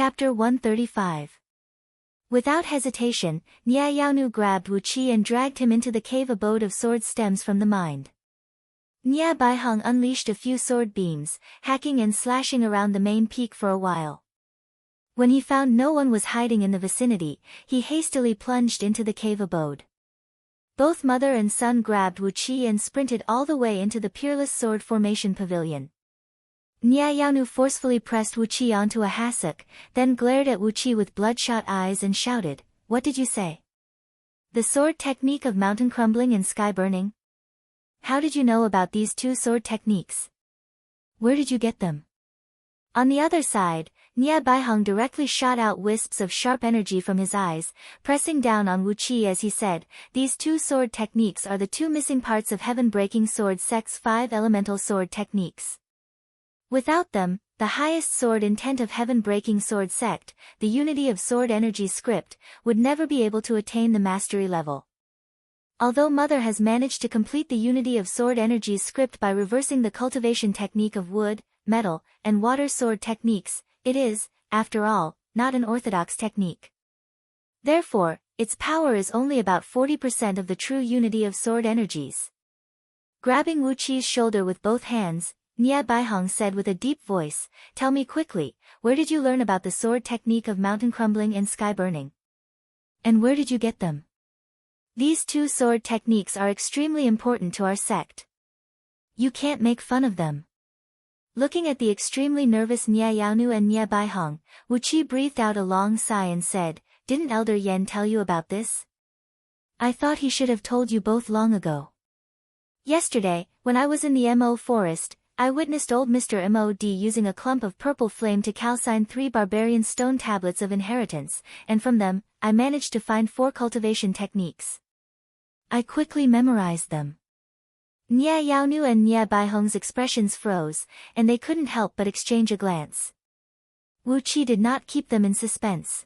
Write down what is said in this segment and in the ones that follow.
Chapter 135. Without hesitation, Nia Yaonu grabbed Wu Qi and dragged him into the cave abode of sword stems from the mind. Nia Baiheng unleashed a few sword beams, hacking and slashing around the main peak for a while. When he found no one was hiding in the vicinity, he hastily plunged into the cave abode. Both mother and son grabbed Wu Qi and sprinted all the way into the Peerless Sword Formation Pavilion. Nia Yaonu forcefully pressed Wu Qi onto a hassock, then glared at Wu Qi with bloodshot eyes and shouted, "What did you say? The sword technique of mountain crumbling and sky burning? How did you know about these two sword techniques? Where did you get them?" On the other side, Nia Baiheng directly shot out wisps of sharp energy from his eyes, pressing down on Wu Qi as he said, "These two sword techniques are the two missing parts of heaven-breaking sword sect's 5 elemental sword techniques. Without them, the highest sword intent of heaven-breaking sword sect, the unity of sword energy script, would never be able to attain the mastery level. Although Mother has managed to complete the unity of sword energy script by reversing the cultivation technique of wood, metal, and water sword techniques, it is, after all, not an orthodox technique. Therefore, its power is only about 40% of the true unity of sword energies." Grabbing Wu Qi's shoulder with both hands, Nia Baiheng said with a deep voice, "Tell me quickly, where did you learn about the sword technique of mountain crumbling and sky burning? And where did you get them? These two sword techniques are extremely important to our sect. You can't make fun of them." Looking at the extremely nervous Nia Yaonu and Nia Baiheng, Wu Qi breathed out a long sigh and said, "Didn't Elder Yen tell you about this? I thought he should have told you both long ago. Yesterday, when I was in the Mo forest, I witnessed old Mr. Mod using a clump of purple flame to calcine 3 barbarian stone tablets of inheritance, and from them, I managed to find 4 cultivation techniques. I quickly memorized them." Nia Yaonu and Nia Baiheng's expressions froze, and they couldn't help but exchange a glance. Wu Qi did not keep them in suspense.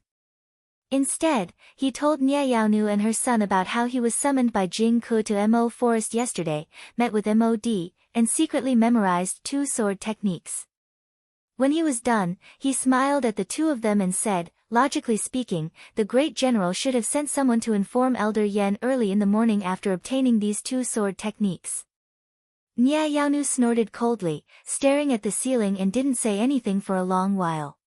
Instead, he told Nia Yaonu and her son about how he was summoned by Jing Ke to Mo forest yesterday, met with Mod, and secretly memorized 2 sword techniques. When he was done, he smiled at the two of them and said, "Logically speaking, the great general should have sent someone to inform Elder Yen early in the morning after obtaining these 2 sword techniques." Nia Yaonu snorted coldly, staring at the ceiling and didn't say anything for a long while.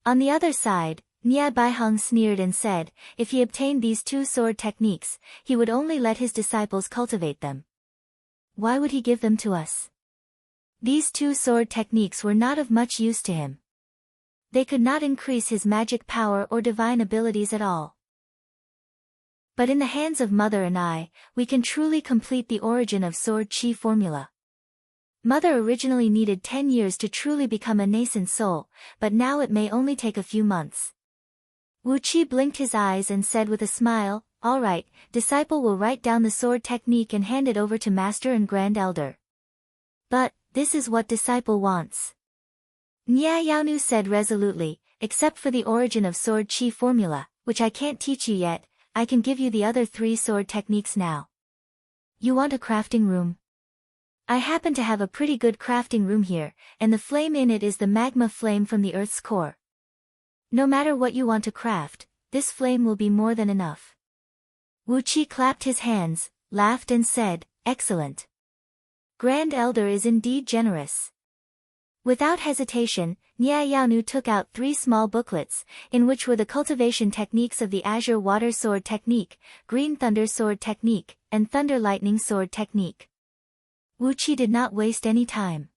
On the other side, Nia Baiheng sneered and said, if he obtained these 2 sword techniques, he would only let his disciples cultivate them. Why would he give them to us? These 2 sword techniques were not of much use to him. They could not increase his magic power or divine abilities at all. But in the hands of Mother and I, we can truly complete the origin of sword chi formula. Mother originally needed 10 years to truly become a nascent soul, but now it may only take a few months. Wu Qi blinked his eyes and said with a smile, "All right, disciple will write down the sword technique and hand it over to Master and Grand Elder. But, this is what disciple wants." Nia Yaonu said resolutely, "Except for the origin of sword chi formula, which I can't teach you yet, I can give you the other 3 sword techniques now. You want a crafting room? I happen to have a pretty good crafting room here, and the flame in it is the magma flame from the Earth's core. No matter what you want to craft, this flame will be more than enough." Wu Qi clapped his hands, laughed and said, "Excellent. Grand Elder is indeed generous." Without hesitation, Nia Yaonu took out 3 small booklets, in which were the cultivation techniques of the Azure Water Sword Technique, Green Thunder Sword Technique, and Thunder Lightning Sword Technique. Wu Qi did not waste any time.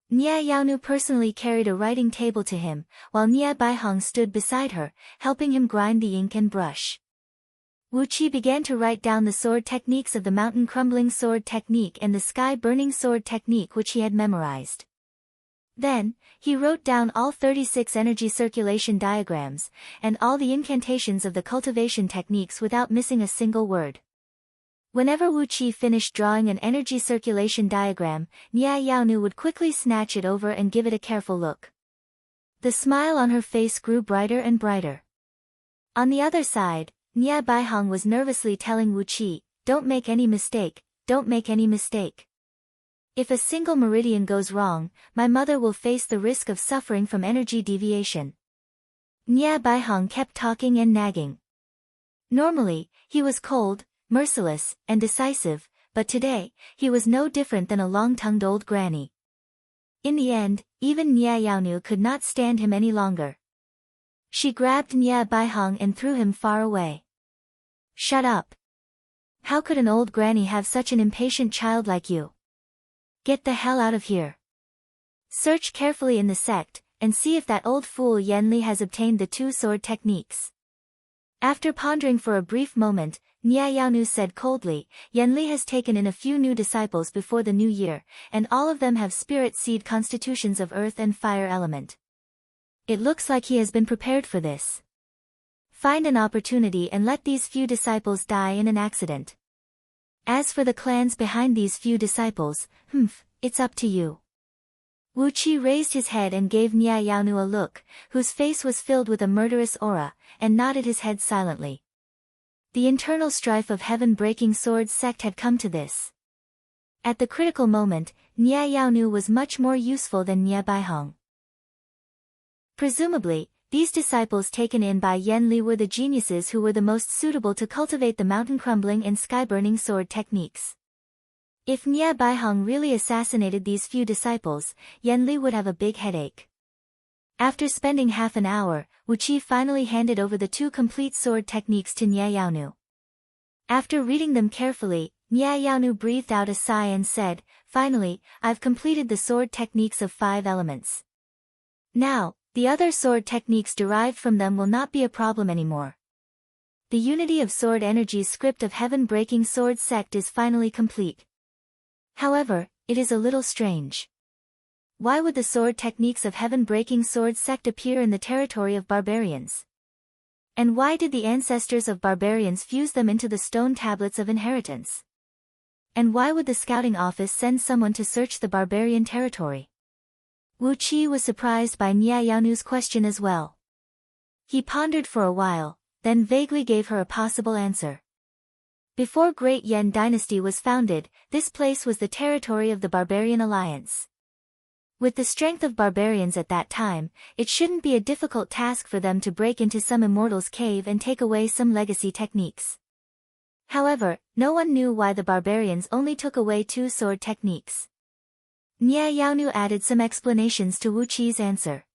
Nia Yaonu personally carried a writing table to him, while Nia Baiheng stood beside her, helping him grind the ink and brush. Wu Qi began to write down the sword techniques of the mountain crumbling sword technique and the sky burning sword technique which he had memorized. Then, he wrote down all 36 energy circulation diagrams, and all the incantations of the cultivation techniques without missing a single word. Whenever Wu Qi finished drawing an energy circulation diagram, Nia Yaonu would quickly snatch it over and give it a careful look. The smile on her face grew brighter and brighter. On the other side, Nia Baiheng was nervously telling Wu Qi, "Don't make any mistake, don't make any mistake. If a single meridian goes wrong, my mother will face the risk of suffering from energy deviation. Nya Baihong kept talking and nagging. Normally, he was cold, merciless, and decisive, but today, he was no different than a long-tongued old granny. In the end, even Nya Yaonu could not stand him any longer. She grabbed Nya Baihong and threw him far away. "Shut up. How could an old granny have such an impatient child like you? Get the hell out of here. Search carefully in the sect, and see if that old fool Yenli has obtained the two sword techniques." After pondering for a brief moment, Nya Yaonu said coldly, "Yenli has taken in a few new disciples before the new year, and all of them have spirit seed constitutions of earth and fire element. It looks like he has been prepared for this. Find an opportunity and let these few disciples die in an accident. As for the clans behind these few disciples, it's up to you." Wu Qi raised his head and gave Nya Yaonu a look, whose face was filled with a murderous aura, and nodded his head silently. The internal strife of heaven-breaking sword sect had come to this. At the critical moment, Nya Yaonu was much more useful than Nya Baihong. Presumably, these disciples taken in by Yen Li were the geniuses who were the most suitable to cultivate the mountain-crumbling and sky-burning sword techniques. If Nya Baihong really assassinated these few disciples, Yen Li would have a big headache. After spending half an hour, Wu Qi finally handed over the two complete sword techniques to Nya Yaonu. After reading them carefully, Nya Yaonu breathed out a sigh and said, "Finally, I've completed the sword techniques of 5 elements. Now, the other sword techniques derived from them will not be a problem anymore. The Unity of Sword Energy's script of heaven-breaking sword sect is finally complete. However, it is a little strange. Why would the sword techniques of heaven-breaking sword sect appear in the territory of barbarians? And why did the ancestors of barbarians fuse them into the stone tablets of inheritance? And why would the scouting office send someone to search the barbarian territory?" Wu Qi was surprised by Nya Yaonu's question as well. He pondered for a while, then vaguely gave her a possible answer. Before Great Yen Dynasty was founded, this place was the territory of the Barbarian Alliance. With the strength of barbarians at that time, it shouldn't be a difficult task for them to break into some immortal's cave and take away some legacy techniques. However, no one knew why the barbarians only took away 2 sword techniques. Nya Yaonu added some explanations to Wu Qi's answer.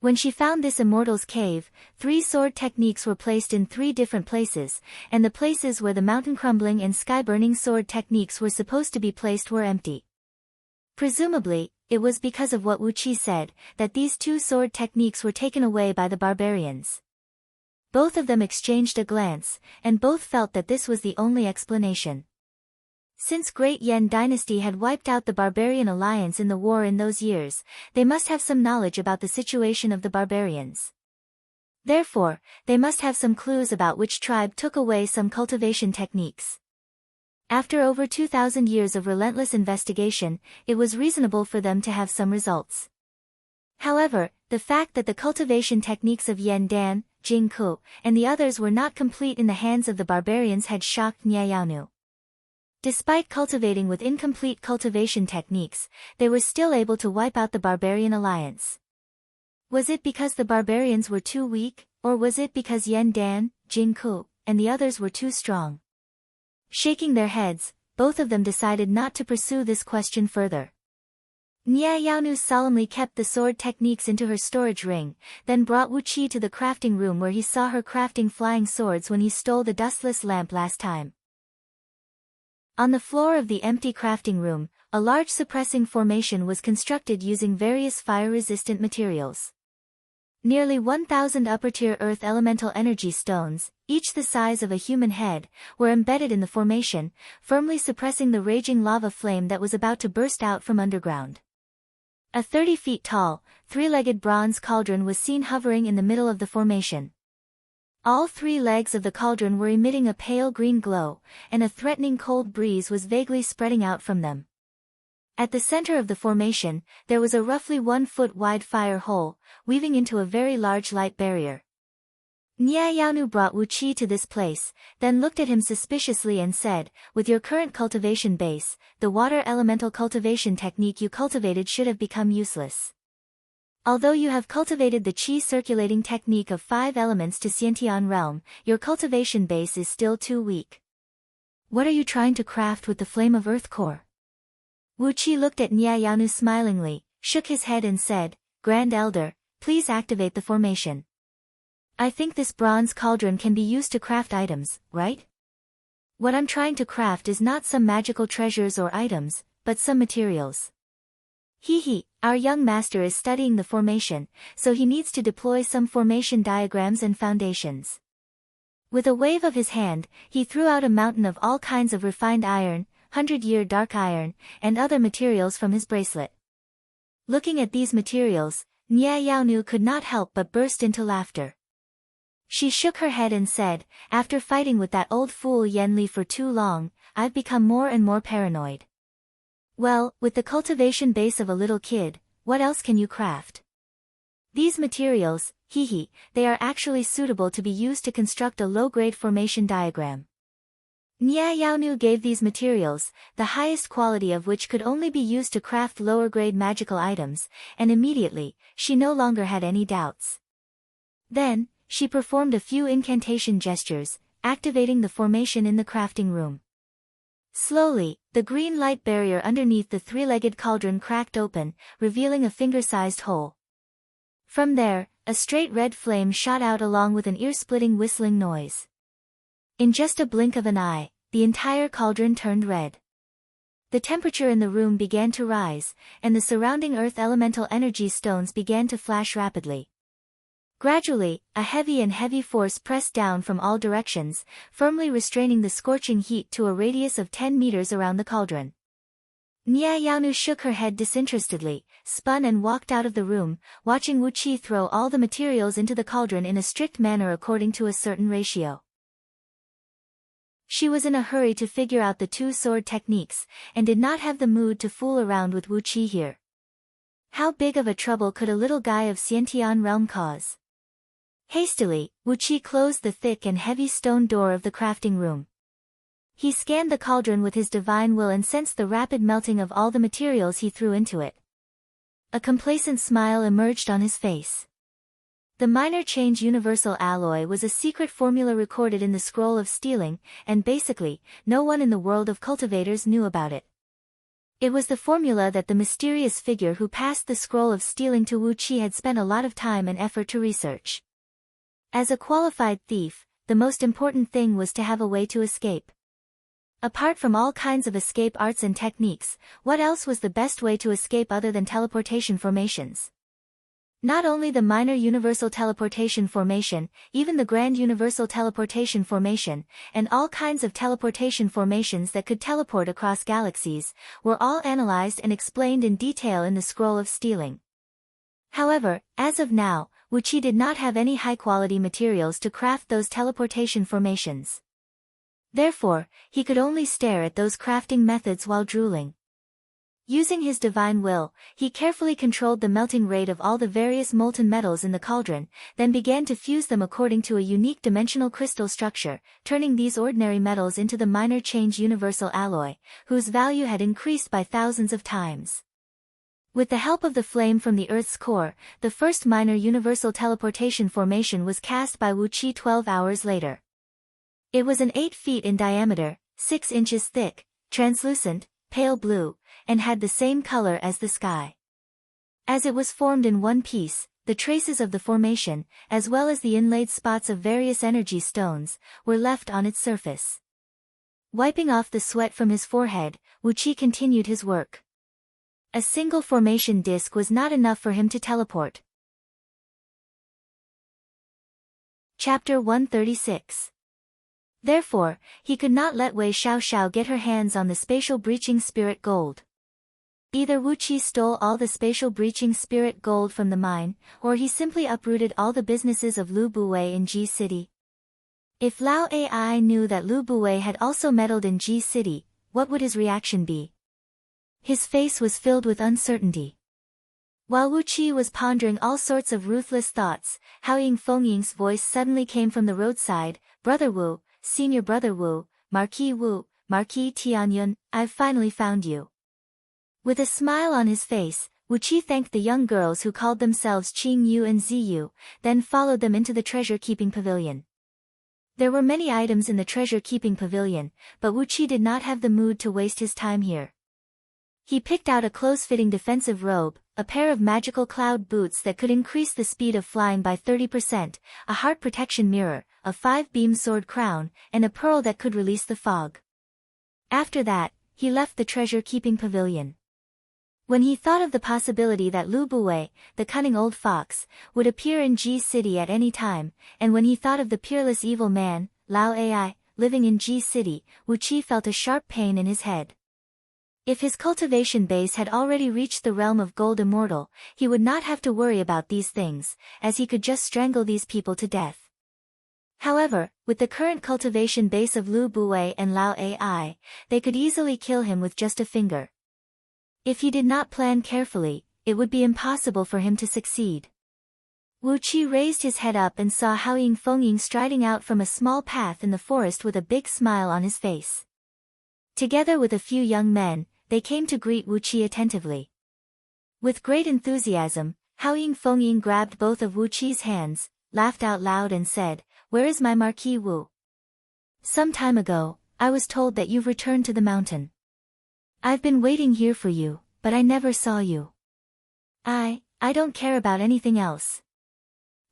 When she found this immortal's cave, 3 sword techniques were placed in 3 different places, and the places where the mountain-crumbling and sky-burning sword techniques were supposed to be placed were empty. Presumably, it was because of what Wu Qi said, that these 2 sword techniques were taken away by the barbarians. Both of them exchanged a glance, and both felt that this was the only explanation. Since Great Yen Dynasty had wiped out the Barbarian Alliance in the war in those years, they must have some knowledge about the situation of the barbarians. Therefore, they must have some clues about which tribe took away some cultivation techniques. After over 2,000 years of relentless investigation, it was reasonable for them to have some results. However, the fact that the cultivation techniques of Yen Dan, Jing Ku, and the others were not complete in the hands of the barbarians had shocked Nya Yaonu. Despite cultivating with incomplete cultivation techniques, they were still able to wipe out the Barbarian Alliance. Was it because the barbarians were too weak, or was it because Yen Dan, Jing Ku, and the others were too strong? Shaking their heads, both of them decided not to pursue this question further. Nya Yaonu solemnly kept the sword techniques into her storage ring, then brought Wu Qi to the crafting room where he saw her crafting flying swords when he stole the dustless lamp last time. On the floor of the empty crafting room, a large suppressing formation was constructed using various fire-resistant materials. Nearly 1,000 upper-tier earth elemental energy stones, each the size of a human head, were embedded in the formation, firmly suppressing the raging lava flame that was about to burst out from underground. A 30 feet tall, 3-legged bronze cauldron was seen hovering in the middle of the formation. All 3 legs of the cauldron were emitting a pale green glow, and a threatening cold breeze was vaguely spreading out from them. At the center of the formation, there was a roughly 1-foot wide fire hole, weaving into a very large light barrier. Nya Yaonu brought Wu Qi to this place, then looked at him suspiciously and said, "With your current cultivation base, the water elemental cultivation technique you cultivated should have become useless. Although you have cultivated the qi circulating technique of 5 elements to Xiantian realm, your cultivation base is still too weak. What are you trying to craft with the flame of earth core? Wu Qi looked at Niayanu smilingly, shook his head and said, Grand Elder, please activate the formation. I think this bronze cauldron can be used to craft items, right? What I'm trying to craft is not some magical treasures or items, but some materials. Our young master is studying the formation, so he needs to deploy some formation diagrams and foundations. With a wave of his hand, he threw out a mountain of all kinds of refined iron, 100-year dark iron, and other materials from his bracelet. Looking at these materials, Nia Yaonu could not help but burst into laughter. She shook her head and said, after fighting with that old fool Yanli for too long, I've become more and more paranoid. Well, with the cultivation base of a little kid, what else can you craft? These materials, they are actually suitable to be used to construct a low-grade formation diagram. Nia Yaonu gave these materials, the highest quality of which could only be used to craft lower-grade magical items, and immediately, she no longer had any doubts. Then, she performed a few incantation gestures, activating the formation in the crafting room. Slowly, the green light barrier underneath the three-legged cauldron cracked open, revealing a finger-sized hole. From there, a straight red flame shot out along with an ear-splitting whistling noise. In just a blink of an eye, the entire cauldron turned red. The temperature in the room began to rise, and the surrounding earth elemental energy stones began to flash rapidly. Gradually, a heavy force pressed down from all directions, firmly restraining the scorching heat to a radius of 10 meters around the cauldron. Nia Yaonu shook her head disinterestedly, spun and walked out of the room, watching Wu Qi throw all the materials into the cauldron in a strict manner according to a certain ratio. She was in a hurry to figure out the two-sword techniques, and did not have the mood to fool around with Wu Qi here. How big of a trouble could a little guy of Xiantian realm cause? Hastily, Wu Qi closed the thick and heavy stone door of the crafting room. He scanned the cauldron with his divine will and sensed the rapid melting of all the materials he threw into it. A complacent smile emerged on his face. The minor change universal alloy was a secret formula recorded in the scroll of stealing, and basically, no one in the world of cultivators knew about it. It was the formula that the mysterious figure who passed the scroll of stealing to Wu Qi had spent a lot of time and effort to research. As a qualified thief, the most important thing was to have a way to escape. Apart from all kinds of escape arts and techniques, what else was the best way to escape other than teleportation formations? Not only the minor universal teleportation formation, even the grand universal teleportation formation, and all kinds of teleportation formations that could teleport across galaxies, were all analyzed and explained in detail in the scroll of stealing. However, as of now, Wu Qi did not have any high-quality materials to craft those teleportation formations. Therefore, he could only stare at those crafting methods while drooling. Using his divine will, he carefully controlled the melting rate of all the various molten metals in the cauldron, then began to fuse them according to a unique dimensional crystal structure, turning these ordinary metals into the minor change universal alloy, whose value had increased by thousands of times. With the help of the flame from the Earth's core, the first minor universal teleportation formation was cast by Wu Qi 12 hours later. It was an 8 feet in diameter, 6 inches thick, translucent, pale blue, and had the same color as the sky. As it was formed in one piece, the traces of the formation, as well as the inlaid spots of various energy stones, were left on its surface. Wiping off the sweat from his forehead, Wu Qi continued his work. A single formation disc was not enough for him to teleport. Chapter 136. Therefore, he could not let Wei Xiaoxiao get her hands on the spatial breaching spirit gold. Either Wu Qi stole all the spatial breaching spirit gold from the mine, or he simply uprooted all the businesses of Lu Buwei in Ji City. If Lao Ai knew that Lu Buwei had also meddled in Ji City, what would his reaction be? His face was filled with uncertainty. While Wu Qi was pondering all sorts of ruthless thoughts, Haoying Fengying's voice suddenly came from the roadside, "Brother Wu, Senior Brother Wu, Marquis Tianyun, I've finally found you." With a smile on his face, Wu Qi thanked the young girls who called themselves Qing Yu and Ziyu, then followed them into the treasure-keeping pavilion. There were many items in the treasure-keeping pavilion, but Wu Qi did not have the mood to waste his time here. He picked out a close-fitting defensive robe, a pair of magical cloud boots that could increase the speed of flying by 30%, a heart protection mirror, a 5-beam sword crown, and a pearl that could release the fog. After that, he left the treasure-keeping pavilion. When he thought of the possibility that Lu Buwei, the cunning old fox, would appear in Ji City at any time, and when he thought of the peerless evil man, Lao Ai, living in Ji City, Wu Qi felt a sharp pain in his head. If his cultivation base had already reached the realm of Gold Immortal, he would not have to worry about these things, as he could just strangle these people to death. However, with the current cultivation base of Lu Buwei and Lao Ai, they could easily kill him with just a finger. If he did not plan carefully, it would be impossible for him to succeed. Wu Qi raised his head up and saw Haoying Fengying striding out from a small path in the forest with a big smile on his face. Together with a few young men, they came to greet Wu Qi attentively. With great enthusiasm, Haoying Fengying grabbed both of Wu Qi's hands, laughed out loud and said, "Where is my Marquis Wu? Some time ago, I was told that you've returned to the mountain. I've been waiting here for you, but I never saw you. I don't care about anything else.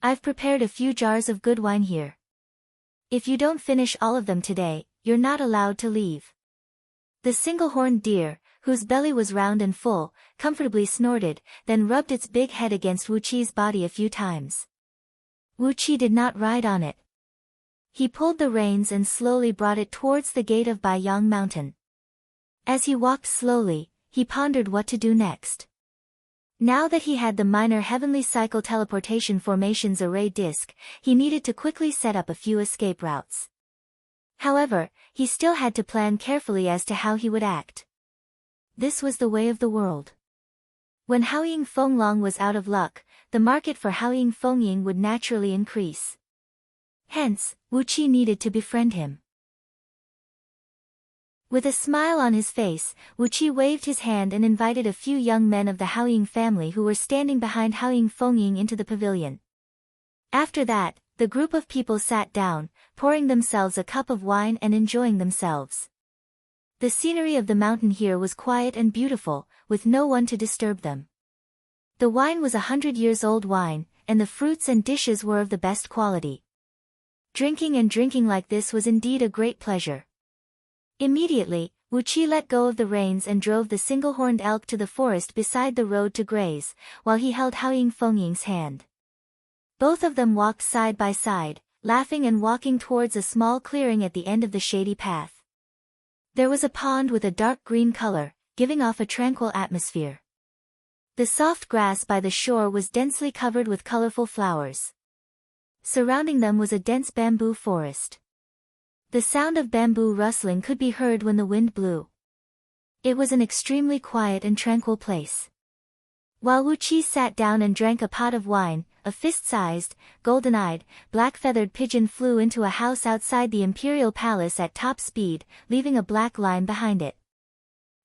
I've prepared a few jars of good wine here. If you don't finish all of them today, you're not allowed to leave." The single-horned deer, whose belly was round and full, comfortably snorted, then rubbed its big head against Wu Qi's body a few times. Wu Qi did not ride on it. He pulled the reins and slowly brought it towards the gate of Baiyang Mountain. As he walked slowly, he pondered what to do next. Now that he had the minor heavenly cycle teleportation formations array disk, he needed to quickly set up a few escape routes. However, he still had to plan carefully as to how he would act. This was the way of the world. When Haoying Fenglong was out of luck, the market for Haoying Fengying would naturally increase. Hence, Wu Qi needed to befriend him. With a smile on his face, Wu Qi waved his hand and invited a few young men of the Haoying family who were standing behind Haoying Fengying into the pavilion. After that, the group of people sat down, pouring themselves a cup of wine and enjoying themselves. The scenery of the mountain here was quiet and beautiful, with no one to disturb them. The wine was 100-years-old wine, and the fruits and dishes were of the best quality. Drinking like this was indeed a great pleasure. Immediately, Wu Qi let go of the reins and drove the single-horned elk to the forest beside the road to graze, while he held Haoying Fengying's hand. Both of them walked side by side, laughing and walking towards a small clearing at the end of the shady path. There was a pond with a dark green color, giving off a tranquil atmosphere. The soft grass by the shore was densely covered with colorful flowers. Surrounding them was a dense bamboo forest. The sound of bamboo rustling could be heard when the wind blew. It was an extremely quiet and tranquil place. While Wu Qi sat down and drank a pot of wine, a fist-sized, golden-eyed, black-feathered pigeon flew into a house outside the imperial palace at top speed, leaving a black line behind it.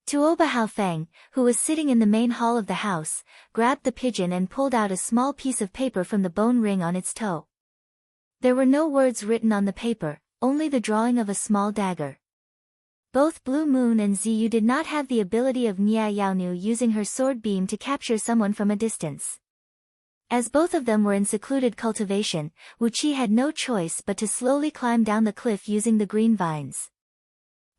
Tuoba Haofeng, who was sitting in the main hall of the house, grabbed the pigeon and pulled out a small piece of paper from the bone ring on its toe. There were no words written on the paper, only the drawing of a small dagger. Both Blue Moon and Ziyu did not have the ability of Nia Yaonu using her sword beam to capture someone from a distance. As both of them were in secluded cultivation, Wu Qi had no choice but to slowly climb down the cliff using the green vines.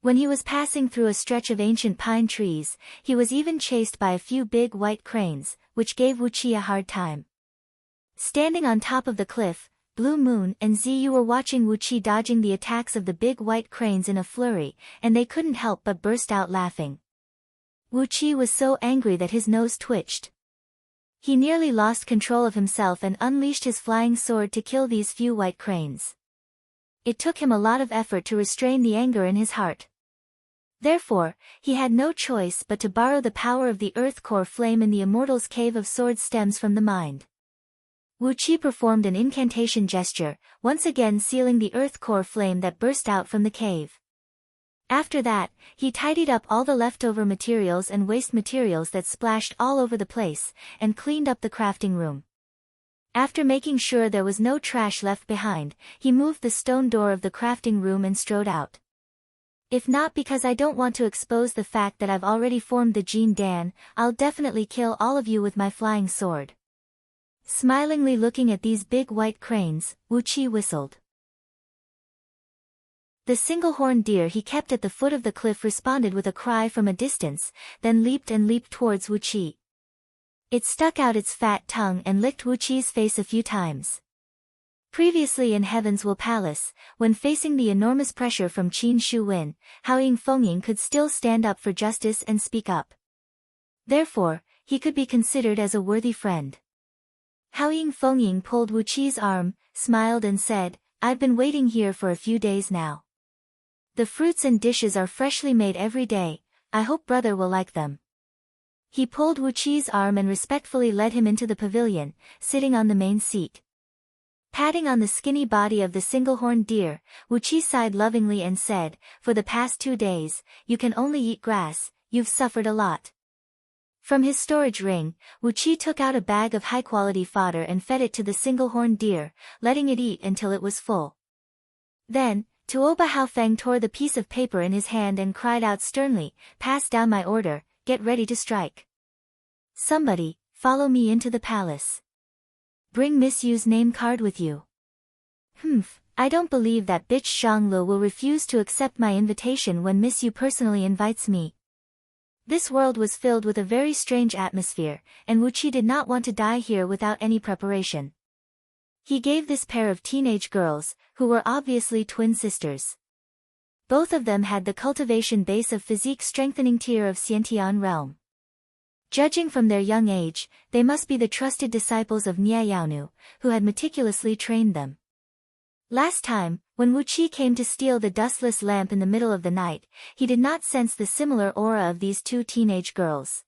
When he was passing through a stretch of ancient pine trees, he was even chased by a few big white cranes, which gave Wu Qi a hard time. Standing on top of the cliff, Blue Moon and Ziyu were watching Wu Qi dodging the attacks of the big white cranes in a flurry, and they couldn't help but burst out laughing. Wu Qi was so angry that his nose twitched. He nearly lost control of himself and unleashed his flying sword to kill these few white cranes. It took him a lot of effort to restrain the anger in his heart. Therefore, he had no choice but to borrow the power of the earth core flame in the immortal's cave of sword stems from the mind. Wu Qi performed an incantation gesture, once again sealing the earth core flame that burst out from the cave. After that, he tidied up all the leftover materials and waste materials that splashed all over the place, and cleaned up the crafting room. After making sure there was no trash left behind, he moved the stone door of the crafting room and strode out. If not because I don't want to expose the fact that I've already formed the Jin Dan, I'll definitely kill all of you with my flying sword. Smilingly looking at these big white cranes, Wu Qi whistled. The single-horned deer he kept at the foot of the cliff responded with a cry from a distance, then leaped and leaped towards Wu Qi. It stuck out its fat tongue and licked Wu Qi's face a few times. Previously in Heaven's Will Palace, when facing the enormous pressure from Qin Shu Wen, Haoying Fengying could still stand up for justice and speak up. Therefore, he could be considered as a worthy friend. Haoying Fengying pulled Wu Qi's arm, smiled and said, "I've been waiting here for a few days now. The fruits and dishes are freshly made every day, I hope brother will like them." He pulled Wu Qi's arm and respectfully led him into the pavilion, sitting on the main seat. Patting on the skinny body of the single-horned deer, Wu Qi sighed lovingly and said, "For the past 2 days, you can only eat grass, you've suffered a lot." From his storage ring, Wu Qi took out a bag of high-quality fodder and fed it to the single-horned deer, letting it eat until it was full. Then, Tuoba Haofeng tore the piece of paper in his hand and cried out sternly, "Pass down my order, get ready to strike. Somebody, follow me into the palace. Bring Miss Yu's name card with you." I don't believe that bitch Zhang will refuse to accept my invitation when Miss Yu personally invites me. This world was filled with a very strange atmosphere, and Wu Qi did not want to die here without any preparation. He gave this pair of teenage girls, who were obviously twin sisters. Both of them had the cultivation base of physique strengthening tier of Xiantian realm. Judging from their young age, they must be the trusted disciples of Nie Yaonu, who had meticulously trained them. Last time, when Wu Qi came to steal the dustless lamp in the middle of the night, he did not sense the similar aura of these 2 teenage girls.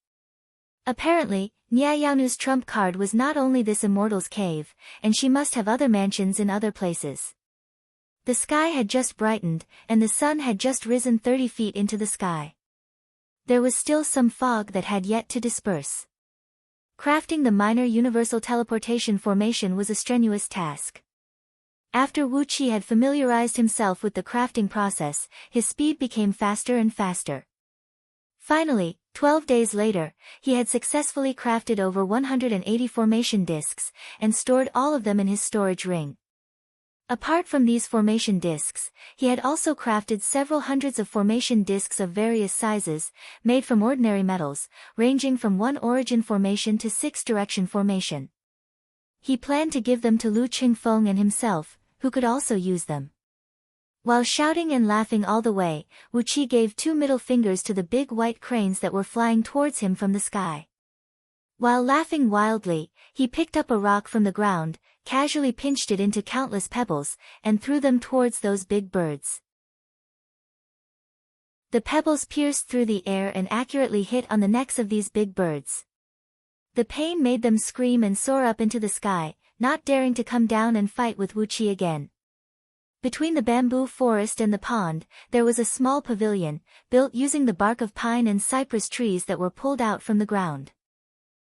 Apparently, Nie Yaonu's trump card was not only this immortal's cave, and she must have other mansions in other places. The sky had just brightened, and the sun had just risen 30 feet into the sky. There was still some fog that had yet to disperse. Crafting the minor universal teleportation formation was a strenuous task. After Wu Qi had familiarized himself with the crafting process, his speed became faster and faster. Finally, 12 days later, he had successfully crafted over 180 formation discs, and stored all of them in his storage ring. Apart from these formation discs, he had also crafted several hundreds of formation discs of various sizes, made from ordinary metals, ranging from 1 origin formation to 6 direction formation. He planned to give them to Lu Qingfeng and himself, who could also use them. While shouting and laughing all the way, Wu Qi gave 2 middle fingers to the big white cranes that were flying towards him from the sky. While laughing wildly, he picked up a rock from the ground, casually pinched it into countless pebbles, and threw them towards those big birds. The pebbles pierced through the air and accurately hit on the necks of these big birds. The pain made them scream and soar up into the sky, not daring to come down and fight with Wu Qi again. Between the bamboo forest and the pond, there was a small pavilion, built using the bark of pine and cypress trees that were pulled out from the ground.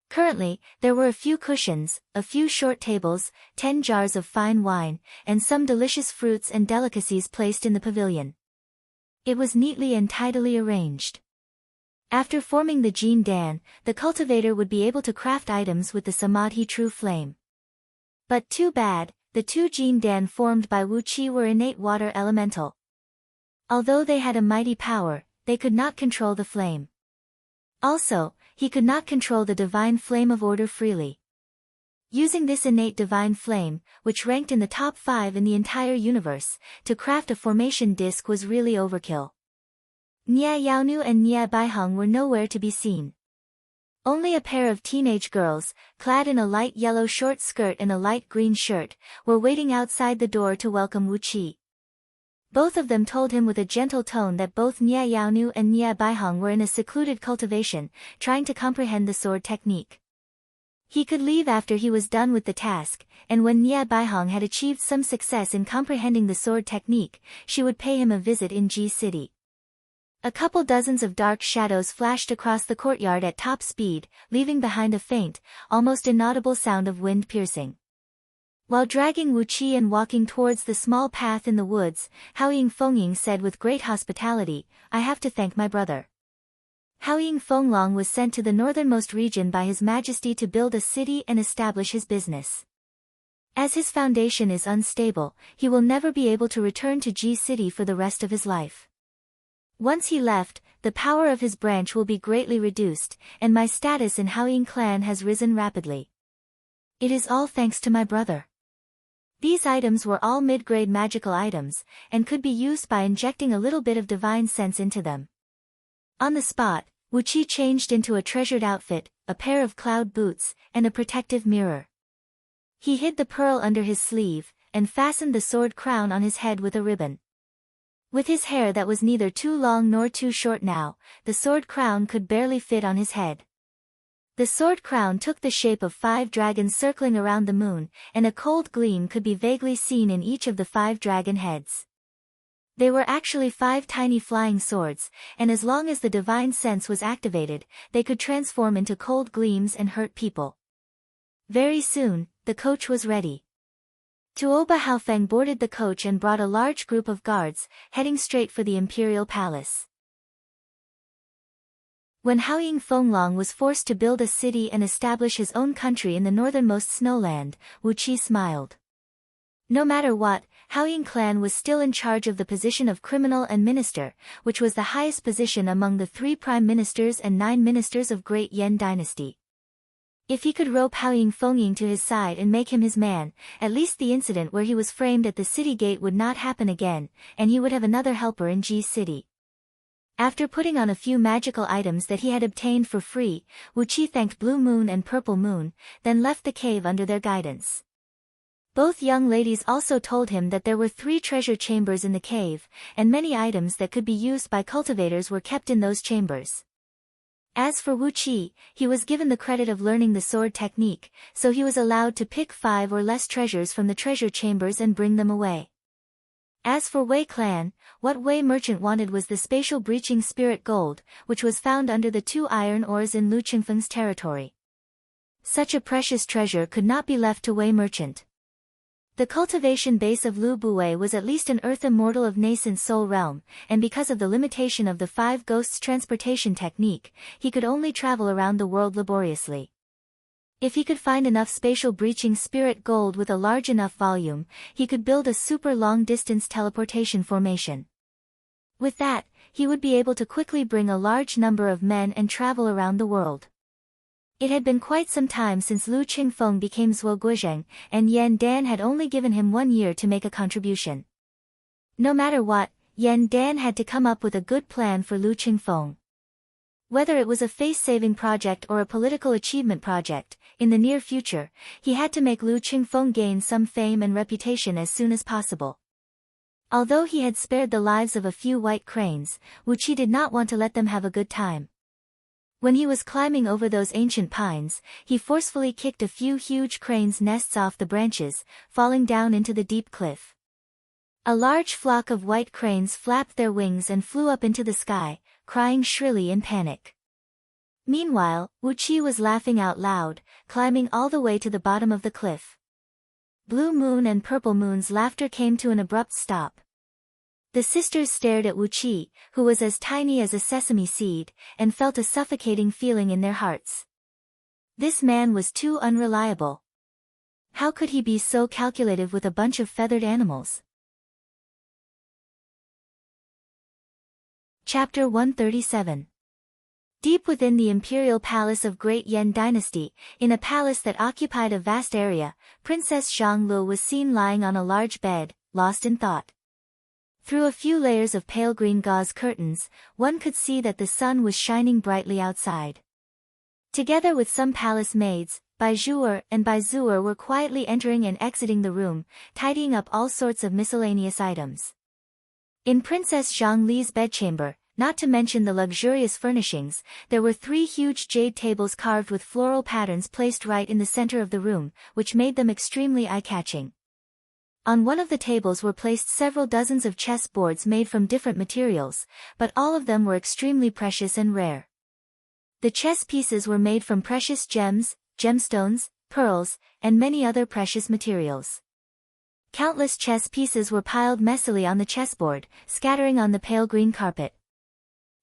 Currently, there were a few cushions, a few short tables, 10 jars of fine wine, and some delicious fruits and delicacies placed in the pavilion. It was neatly and tidily arranged. After forming the Jin Dan, the cultivator would be able to craft items with the Samadhi True Flame. But too bad, the 2 Jin Dan formed by Wu Qi were innate water elemental. Although they had a mighty power, they could not control the flame. Also, he could not control the divine flame of order freely. Using this innate divine flame, which ranked in the top 5 in the entire universe, to craft a formation disc was really overkill. Nie Yaonu and Nie Baiheng were nowhere to be seen. Only a pair of teenage girls, clad in a light yellow short skirt and a light green shirt, were waiting outside the door to welcome Wu Qi. Both of them told him with a gentle tone that both Nie Yaonu and Nie Baiheng were in a secluded cultivation, trying to comprehend the sword technique. He could leave after he was done with the task, and when Nie Baiheng had achieved some success in comprehending the sword technique, she would pay him a visit in Ji City. A couple dozens of dark shadows flashed across the courtyard at top speed, leaving behind a faint, almost inaudible sound of wind piercing. While dragging Wu Qi and walking towards the small path in the woods, Haoying Fengying said with great hospitality, "I have to thank my brother." Haoying Fenglong was sent to the northernmost region by His Majesty to build a city and establish his business. As his foundation is unstable, he will never be able to return to Ji City for the rest of his life. Once he left, the power of his branch will be greatly reduced, and my status in Haoying clan has risen rapidly. It is all thanks to my brother. These items were all mid-grade magical items, and could be used by injecting a little bit of divine sense into them. On the spot, Wu Qi changed into a treasured outfit, a pair of cloud boots, and a protective mirror. He hid the pearl under his sleeve, and fastened the sword crown on his head with a ribbon. With his hair that was neither too long nor too short now, the sword crown could barely fit on his head. The sword crown took the shape of 5 dragons circling around the moon, and a cold gleam could be vaguely seen in each of the 5 dragon heads. They were actually 5 tiny flying swords, and as long as the divine sense was activated, they could transform into cold gleams and hurt people. Very soon, the coach was ready. Tuoba Haofeng boarded the coach and brought a large group of guards, heading straight for the imperial palace. When Haoying Fenglong was forced to build a city and establish his own country in the northernmost snowland, Wu Qi smiled. No matter what, Haoying clan was still in charge of the position of criminal and minister, which was the highest position among the 3 prime ministers and 9 ministers of Great Yan dynasty. If he could rope Haoying Fengying to his side and make him his man, at least the incident where he was framed at the city gate would not happen again, and he would have another helper in Ji City. After putting on a few magical items that he had obtained for free, Wu Qi thanked Blue Moon and Purple Moon, then left the cave under their guidance. Both young ladies also told him that there were 3 treasure chambers in the cave, and many items that could be used by cultivators were kept in those chambers. As for Wu Qi, he was given the credit of learning the sword technique, so he was allowed to pick 5 or less treasures from the treasure chambers and bring them away. As for Wei clan, what Wei merchant wanted was the spatial breaching spirit gold, which was found under the 2 iron ores in Lu Qingfeng's territory. Such a precious treasure could not be left to Wei merchant. The cultivation base of Lu Buwei was at least an earth immortal of nascent soul realm, and because of the limitation of the 5 ghosts transportation technique, he could only travel around the world laboriously. If he could find enough spatial breaching spirit gold with a large enough volume, he could build a super long-distance teleportation formation. With that, he would be able to quickly bring a large number of men and travel around the world. It had been quite some time since Lu Qingfeng became Zuo Guizheng, and Yan Dan had only given him 1 year to make a contribution. No matter what, Yan Dan had to come up with a good plan for Lu Qingfeng. Whether it was a face-saving project or a political achievement project, in the near future, he had to make Lu Qingfeng gain some fame and reputation as soon as possible. Although he had spared the lives of a few white cranes, Wu Qi did not want to let them have a good time. When he was climbing over those ancient pines, he forcefully kicked a few huge cranes' nests off the branches, falling down into the deep cliff. A large flock of white cranes flapped their wings and flew up into the sky, crying shrilly in panic. Meanwhile, Wu Qi was laughing out loud, climbing all the way to the bottom of the cliff. Blue Moon and Purple Moon's laughter came to an abrupt stop. The sisters stared at Wu Qi, who was as tiny as a sesame seed, and felt a suffocating feeling in their hearts. This man was too unreliable. How could he be so calculative with a bunch of feathered animals? Chapter 137. Deep within the imperial palace of Great Yan dynasty, in a palace that occupied a vast area, Princess Zhang Lu was seen lying on a large bed, lost in thought. Through a few layers of pale green gauze curtains, one could see that the sun was shining brightly outside. Together with some palace maids, Bai Zhuer and Bai Zuer were quietly entering and exiting the room, tidying up all sorts of miscellaneous items. In Princess Zhang Li's bedchamber, not to mention the luxurious furnishings, there were 3 huge jade tables carved with floral patterns placed right in the center of the room, which made them extremely eye-catching. On one of the tables were placed several dozens of chess boards made from different materials, but all of them were extremely precious and rare. The chess pieces were made from precious gems, gemstones, pearls, and many other precious materials. Countless chess pieces were piled messily on the chessboard, scattering on the pale green carpet.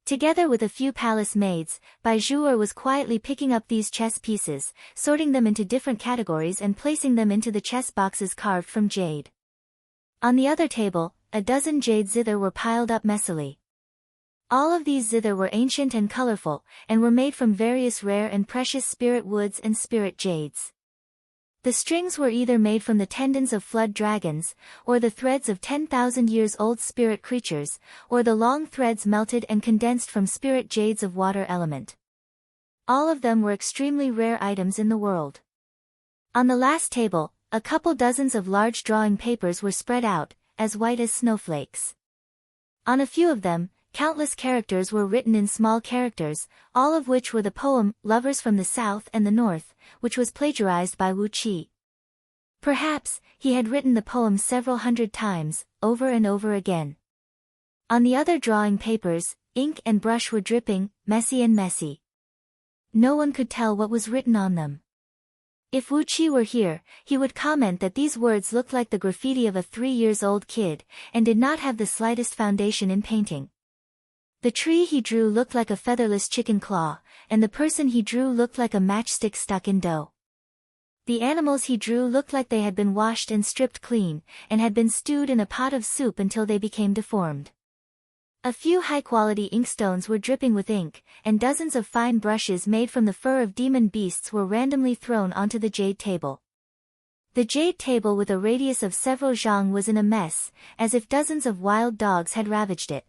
Together with a few palace maids, Bai Zhu'er was quietly picking up these chess pieces, sorting them into different categories and placing them into the chess boxes carved from jade. On the other table, a dozen jade zither were piled up messily. All of these zither were ancient and colorful, and were made from various rare and precious spirit woods and spirit jades. The strings were either made from the tendons of flood dragons, or the threads of 10,000 years old spirit creatures, or the long threads melted and condensed from spirit jades of water element. All of them were extremely rare items in the world. On the last table, a couple dozens of large drawing papers were spread out, as white as snowflakes. On a few of them, countless characters were written in small characters, all of which were the poem, Lovers from the South and the North, which was plagiarized by Wu Qi. Perhaps, he had written the poem several hundred times, over and over again. On the other drawing papers, ink and brush were dripping, messy. No one could tell what was written on them. If Wu Qi were here, he would comment that these words looked like the graffiti of a 3-year-old kid, and did not have the slightest foundation in painting. The tree he drew looked like a featherless chicken claw, and the person he drew looked like a matchstick stuck in dough. The animals he drew looked like they had been washed and stripped clean, and had been stewed in a pot of soup until they became deformed. A few high-quality inkstones were dripping with ink, and dozens of fine brushes made from the fur of demon beasts were randomly thrown onto the jade table. The jade table with a radius of several zhang was in a mess, as if dozens of wild dogs had ravaged it.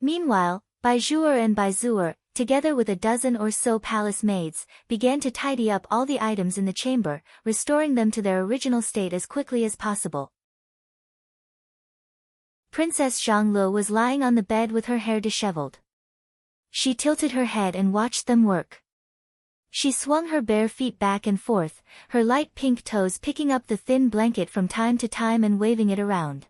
Meanwhile, Bai Zhu'er and Bai Zhu'er, together with a dozen or so palace maids, began to tidy up all the items in the chamber, restoring them to their original state as quickly as possible. Princess Zhanglu was lying on the bed with her hair disheveled. She tilted her head and watched them work. She swung her bare feet back and forth, her light pink toes picking up the thin blanket from time to time and waving it around.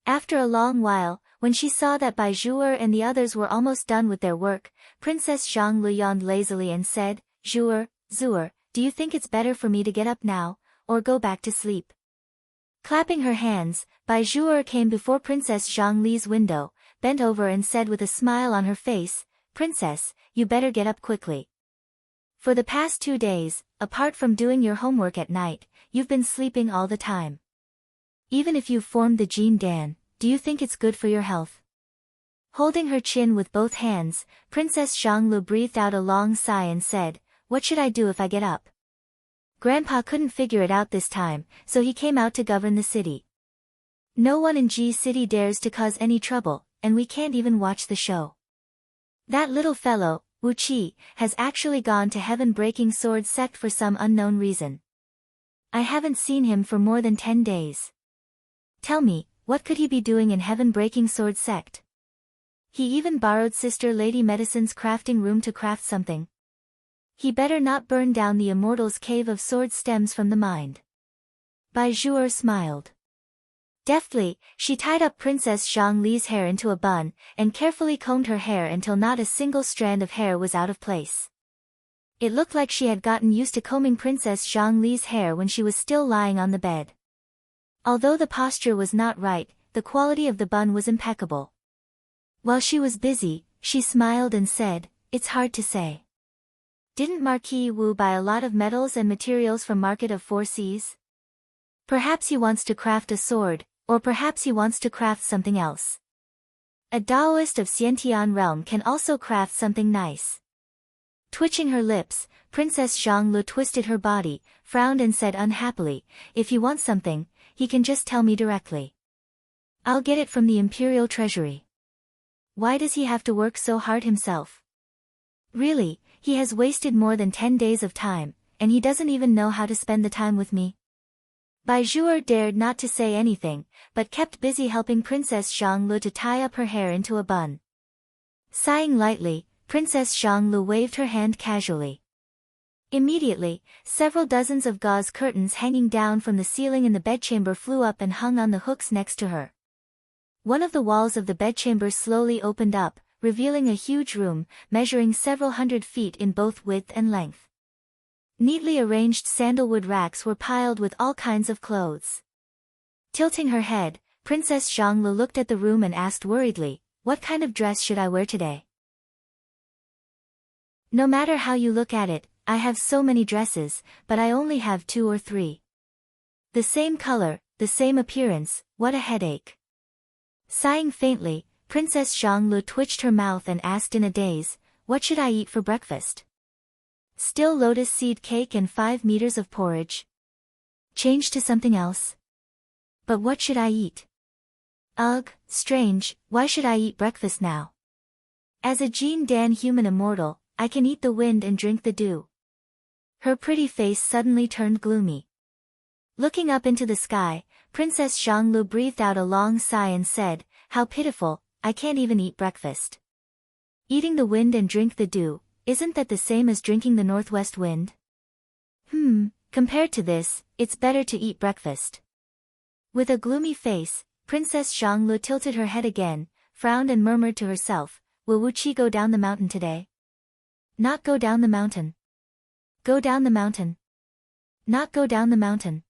After a long while, when she saw that Bai Zhu'er and the others were almost done with their work, Princess Zhanglu yawned lazily and said, Zhu'er, do you think it's better for me to get up now, or go back to sleep? Clapping her hands, Bai Zhu'er came before Princess Zhangli's window, bent over and said with a smile on her face, Princess, you better get up quickly. For the past 2 days, apart from doing your homework at night, you've been sleeping all the time. Even if you've formed the Jin Dan, do you think it's good for your health? Holding her chin with both hands, Princess Zhanglu breathed out a long sigh and said, What should I do if I get up? Grandpa couldn't figure it out this time, so he came out to govern the city. No one in G City dares to cause any trouble, and we can't even watch the show. That little fellow, Wu Qi, has actually gone to heaven-breaking sword sect for some unknown reason. I haven't seen him for more than 10 days. Tell me, what could he be doing in heaven-breaking sword sect? He even borrowed Sister Lady Medicine's crafting room to craft something. He better not burn down the immortal's cave of sword stems from the mind. Bai Zhu'er smiled. Deftly, she tied up Princess Zhangli's hair into a bun, and carefully combed her hair until not a single strand of hair was out of place. It looked like she had gotten used to combing Princess Zhangli's hair when she was still lying on the bed. Although the posture was not right, the quality of the bun was impeccable. While she was busy, she smiled and said, It's hard to say. Didn't Marquis Wu buy a lot of metals and materials from Market of Four Seas? Perhaps he wants to craft a sword, or perhaps he wants to craft something else. A Taoist of Xiantian realm can also craft something nice. Twitching her lips, Princess Zhanglu twisted her body, frowned and said unhappily, If he wants something, he can just tell me directly. I'll get it from the Imperial Treasury. Why does he have to work so hard himself? Really, he has wasted more than 10 days of time, and he doesn't even know how to spend the time with me. Bai Zhu'er dared not to say anything, but kept busy helping Princess Zhanglu to tie up her hair into a bun. Sighing lightly, Princess Zhanglu waved her hand casually. Immediately, several dozens of gauze curtains hanging down from the ceiling in the bedchamber flew up and hung on the hooks next to her. One of the walls of the bedchamber slowly opened up, revealing a huge room, measuring several hundred feet in both width and length. Neatly arranged sandalwood racks were piled with all kinds of clothes. Tilting her head, Princess Xianglu looked at the room and asked worriedly, "What kind of dress should I wear today?" "No matter how you look at it, I have so many dresses, but I only have 2 or 3. The same color, the same appearance, what a headache." Sighing faintly, Princess Xianglu twitched her mouth and asked in a daze, "What should I eat for breakfast? Still lotus seed cake and 5 meters of porridge? Change to something else? But what should I eat? Ugh, strange, why should I eat breakfast now? As a Jin Dan human immortal, I can eat the wind and drink the dew." Her pretty face suddenly turned gloomy. Looking up into the sky, Princess Xianglu breathed out a long sigh and said, "How pitiful, I can't even eat breakfast." Eating the wind and drink the dew, isn't that the same as drinking the northwest wind? Compared to this, it's better to eat breakfast. With a gloomy face, Princess Xianglu tilted her head again, frowned and murmured to herself, "Will Wuqi go down the mountain today? Not go down the mountain. Go down the mountain. Not go down the mountain.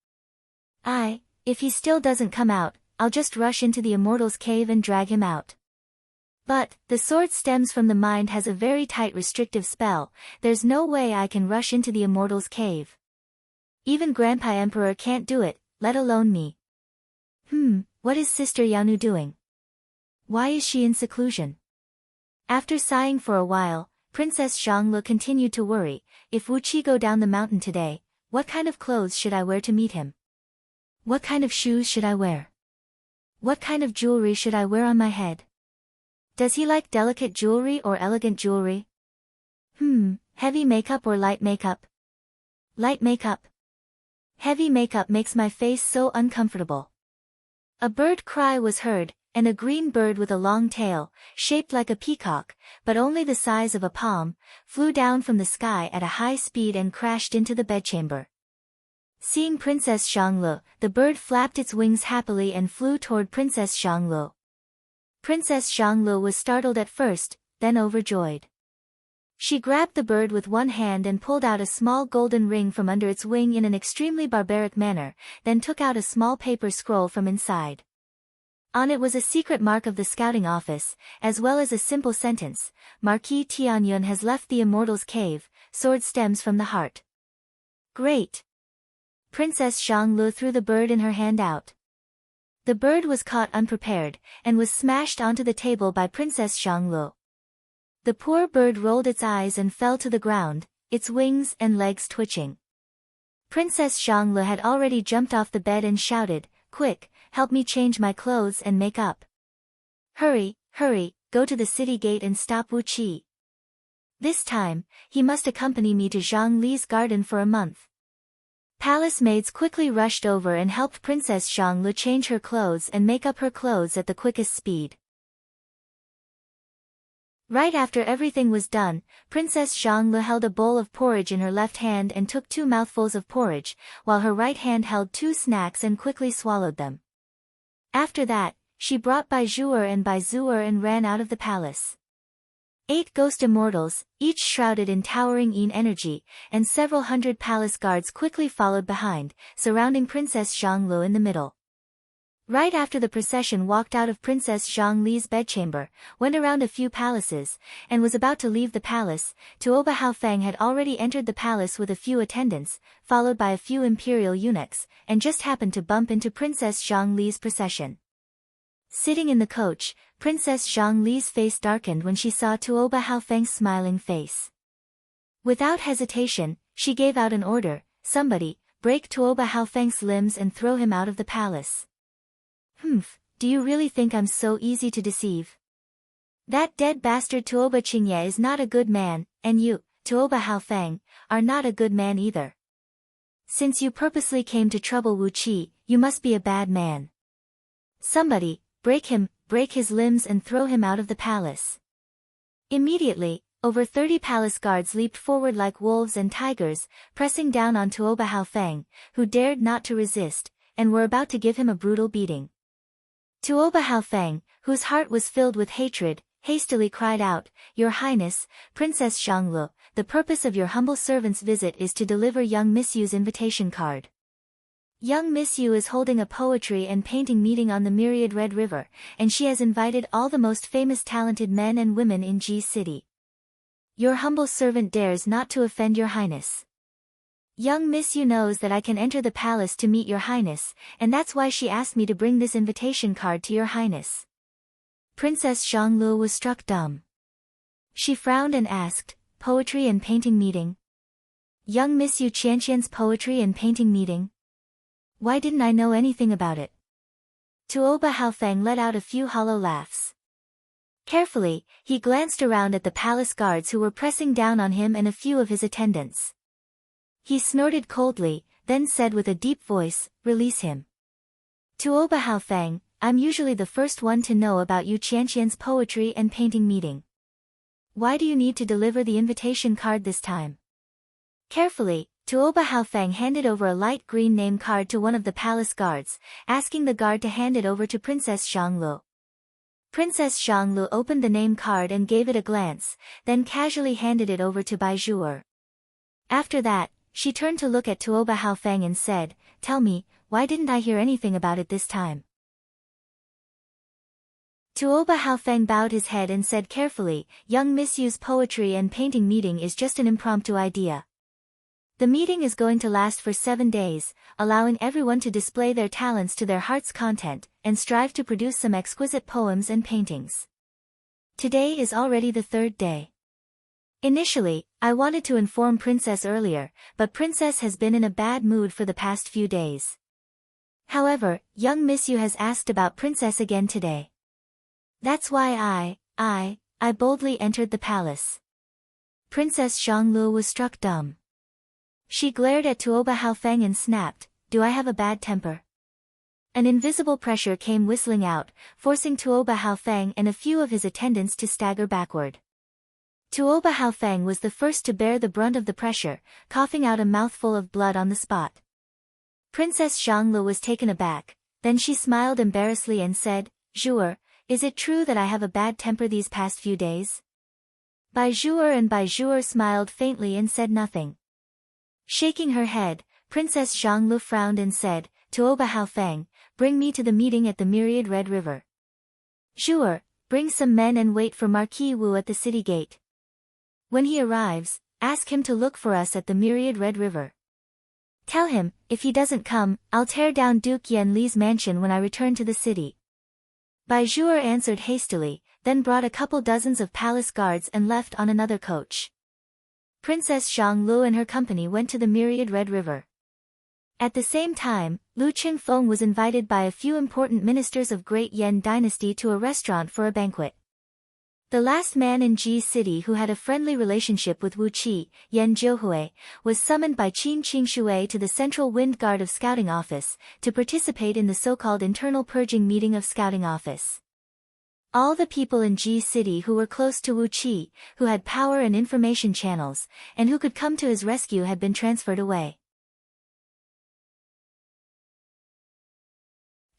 If he still doesn't come out, I'll just rush into the immortal's cave and drag him out. But, the sword stems from the mind has a very tight restrictive spell, there's no way I can rush into the immortal's cave. Even Grandpa Emperor can't do it, let alone me. What is Sister Yaonu doing? Why is she in seclusion?" After sighing for a while, Princess Xianglu continued to worry, "If Wuqi go down the mountain today, what kind of clothes should I wear to meet him? What kind of shoes should I wear? What kind of jewelry should I wear on my head? Does he like delicate jewelry or elegant jewelry? Heavy makeup or light makeup? Light makeup. Heavy makeup makes my face so uncomfortable." A bird cry was heard, and a green bird with a long tail, shaped like a peacock, but only the size of a palm, flew down from the sky at a high speed and crashed into the bedchamber. Seeing Princess Xianglu, the bird flapped its wings happily and flew toward Princess Xianglu. Princess Xianglu was startled at first, then overjoyed. She grabbed the bird with one hand and pulled out a small golden ring from under its wing in an extremely barbaric manner, then took out a small paper scroll from inside. On it was a secret mark of the scouting office, as well as a simple sentence, "Marquis Tianyun has left the immortal's cave, sword stems from the heart." Great! Princess Xianglu threw the bird in her hand out. The bird was caught unprepared, and was smashed onto the table by Princess Xianglu. The poor bird rolled its eyes and fell to the ground, its wings and legs twitching. Princess Xianglu had already jumped off the bed and shouted, "Quick, help me change my clothes and make up. Hurry, hurry, go to the city gate and stop Wuqi. This time, he must accompany me to Zhang Li's garden for a month." Palace maids quickly rushed over and helped Princess Xianglu change her clothes and make up her clothes at the quickest speed. Right after everything was done, Princess Xianglu held a bowl of porridge in her left hand and took 2 mouthfuls of porridge, while her right hand held 2 snacks and quickly swallowed them. After that, she brought Bai Zhuer and ran out of the palace. 8 ghost immortals, each shrouded in towering yin energy, and several hundred palace guards quickly followed behind, surrounding Princess Xianglu in the middle. Right after the procession walked out of Princess Zhang Li's bedchamber, went around a few palaces, and was about to leave the palace, Tuoba Haofeng had already entered the palace with a few attendants, followed by a few imperial eunuchs, and just happened to bump into Princess Zhang Li's procession. Sitting in the coach, Princess Zhang Li's face darkened when she saw Tuoba Haofeng's smiling face. Without hesitation, she gave out an order, "Somebody, break Tuoba Haofeng's limbs and throw him out of the palace." Do you really think I'm so easy to deceive? That dead bastard Tuoba Qingye is not a good man, and you, Tuoba Haofeng, are not a good man either. Since you purposely came to trouble Wuqi, you must be a bad man. Somebody, break him, break his limbs and throw him out of the palace. Immediately, Over 30 palace guards leaped forward like wolves and tigers, pressing down on Tuoba Haofeng, who dared not to resist, and were about to give him a brutal beating. Tuoba Haofeng, whose heart was filled with hatred, hastily cried out, "Your Highness, Princess Xianglu, the purpose of your humble servant's visit is to deliver young Miss Yu's invitation card. Young Miss Yu is holding a poetry and painting meeting on the myriad Red River, and she has invited all the most famous talented men and women in Ji City. Your humble servant dares not to offend your Highness. Young Miss Yu knows that I can enter the palace to meet your Highness, and that's why she asked me to bring this invitation card to your Highness." Princess Xianglu was struck dumb. She frowned and asked, "Poetry and painting meeting? Young Miss Yu Qianqian's poetry and painting meeting? Why didn't I know anything about it?" Tuoba Haofeng let out a few hollow laughs. Carefully, he glanced around at the palace guards who were pressing down on him and a few of his attendants. He snorted coldly, then said with a deep voice, "Release him." Tuoba Haofeng, "I'm usually the first one to know about Yu Qianqian's poetry and painting meeting. Why do you need to deliver the invitation card this time?" Carefully, Tuoba Haofeng handed over a light green name card to one of the palace guards, asking the guard to hand it over to Princess Xianglu. Princess Xianglu opened the name card and gave it a glance, then casually handed it over to Bai Zhu'er. After that, she turned to look at Tuoba Haofeng and said, "Tell me, why didn't I hear anything about it this time?" Tuoba Haofeng bowed his head and said carefully, "Young Miss Yu's poetry and painting meeting is just an impromptu idea. The meeting is going to last for 7 days, allowing everyone to display their talents to their heart's content, and strive to produce some exquisite poems and paintings. Today is already the 3rd day. Initially, I wanted to inform Princess earlier, but Princess has been in a bad mood for the past few days. However, young Miss Yu has asked about Princess again today. That's why I boldly entered the palace." Princess Xianglu was struck dumb. She glared at Tuoba Haofeng and snapped, "Do I have a bad temper?" An invisible pressure came whistling out, forcing Tuoba Haofeng and a few of his attendants to stagger backward. Tuoba Haofeng was the first to bear the brunt of the pressure, coughing out a mouthful of blood on the spot. Princess Xianglu was taken aback, then she smiled embarrassedly and said, "Zhu'er, is it true that I have a bad temper these past few days?" Bai Zhu'er smiled faintly and said nothing. Shaking her head, Princess Xianglu frowned and said, "Tuoba Haofeng, bring me to the meeting at the myriad Red River. Zhu'er, bring some men and wait for Marquis Wu at the city gate. When he arrives, ask him to look for us at the myriad Red River. Tell him, if he doesn't come, I'll tear down Duke Yan Li's mansion when I return to the city." Bai Zhu'er answered hastily, then brought a couple dozens of palace guards and left on another coach. Princess Xianglu and her company went to the myriad Red River. At the same time, Lu Qingfeng was invited by a few important ministers of Great Yan dynasty to a restaurant for a banquet. The last man in Ji City who had a friendly relationship with Wu Qi, Yan Jiuhui, was summoned by Qin Qingshui to the Central Wind Guard of Scouting Office, to participate in the so-called internal purging meeting of Scouting Office. All the people in Ji City who were close to Wu Qi, who had power and information channels, and who could come to his rescue had been transferred away.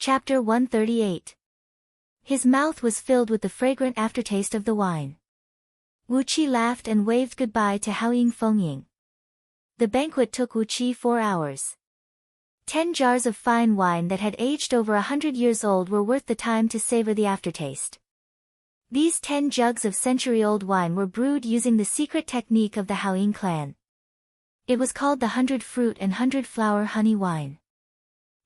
Chapter 138. His mouth was filled with the fragrant aftertaste of the wine. Wu Qi laughed and waved goodbye to Haoying Fengying. The banquet took Wu Qi 4 hours. 10 jars of fine wine that had aged over 100 years old were worth the time to savor the aftertaste. These 10 jugs of century-old wine were brewed using the secret technique of the Haoying clan. It was called the 100-fruit and 100-flower honey wine.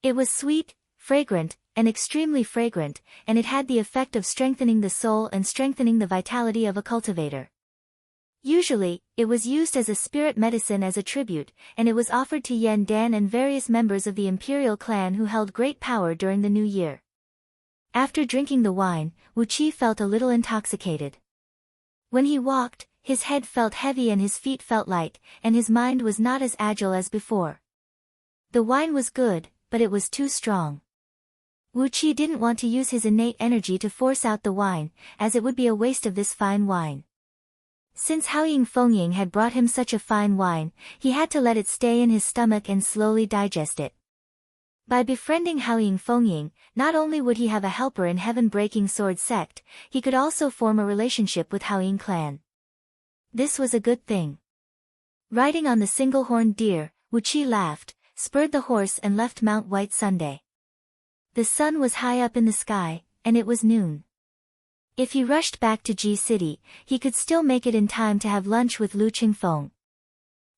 It was sweet, fragrant, and extremely fragrant, and it had the effect of strengthening the soul and strengthening the vitality of a cultivator. Usually, it was used as a spirit medicine as a tribute, and it was offered to Yan Dan and various members of the imperial clan who held great power during the new year. After drinking the wine, Wu Qi felt a little intoxicated. When he walked, his head felt heavy and his feet felt light, and his mind was not as agile as before. The wine was good, but it was too strong. Wu Qi didn't want to use his innate energy to force out the wine, as it would be a waste of this fine wine. Since Haoying Fengying had brought him such a fine wine, he had to let it stay in his stomach and slowly digest it. By befriending Haoying Fengying, not only would he have a helper in heaven-breaking sword sect, he could also form a relationship with Haoying clan. This was a good thing. Riding on the single-horned deer, Wuqi laughed, spurred the horse and left Mount White Sunday. The sun was high up in the sky, and it was noon. If he rushed back to Ji City, he could still make it in time to have lunch with Lu Qingfeng.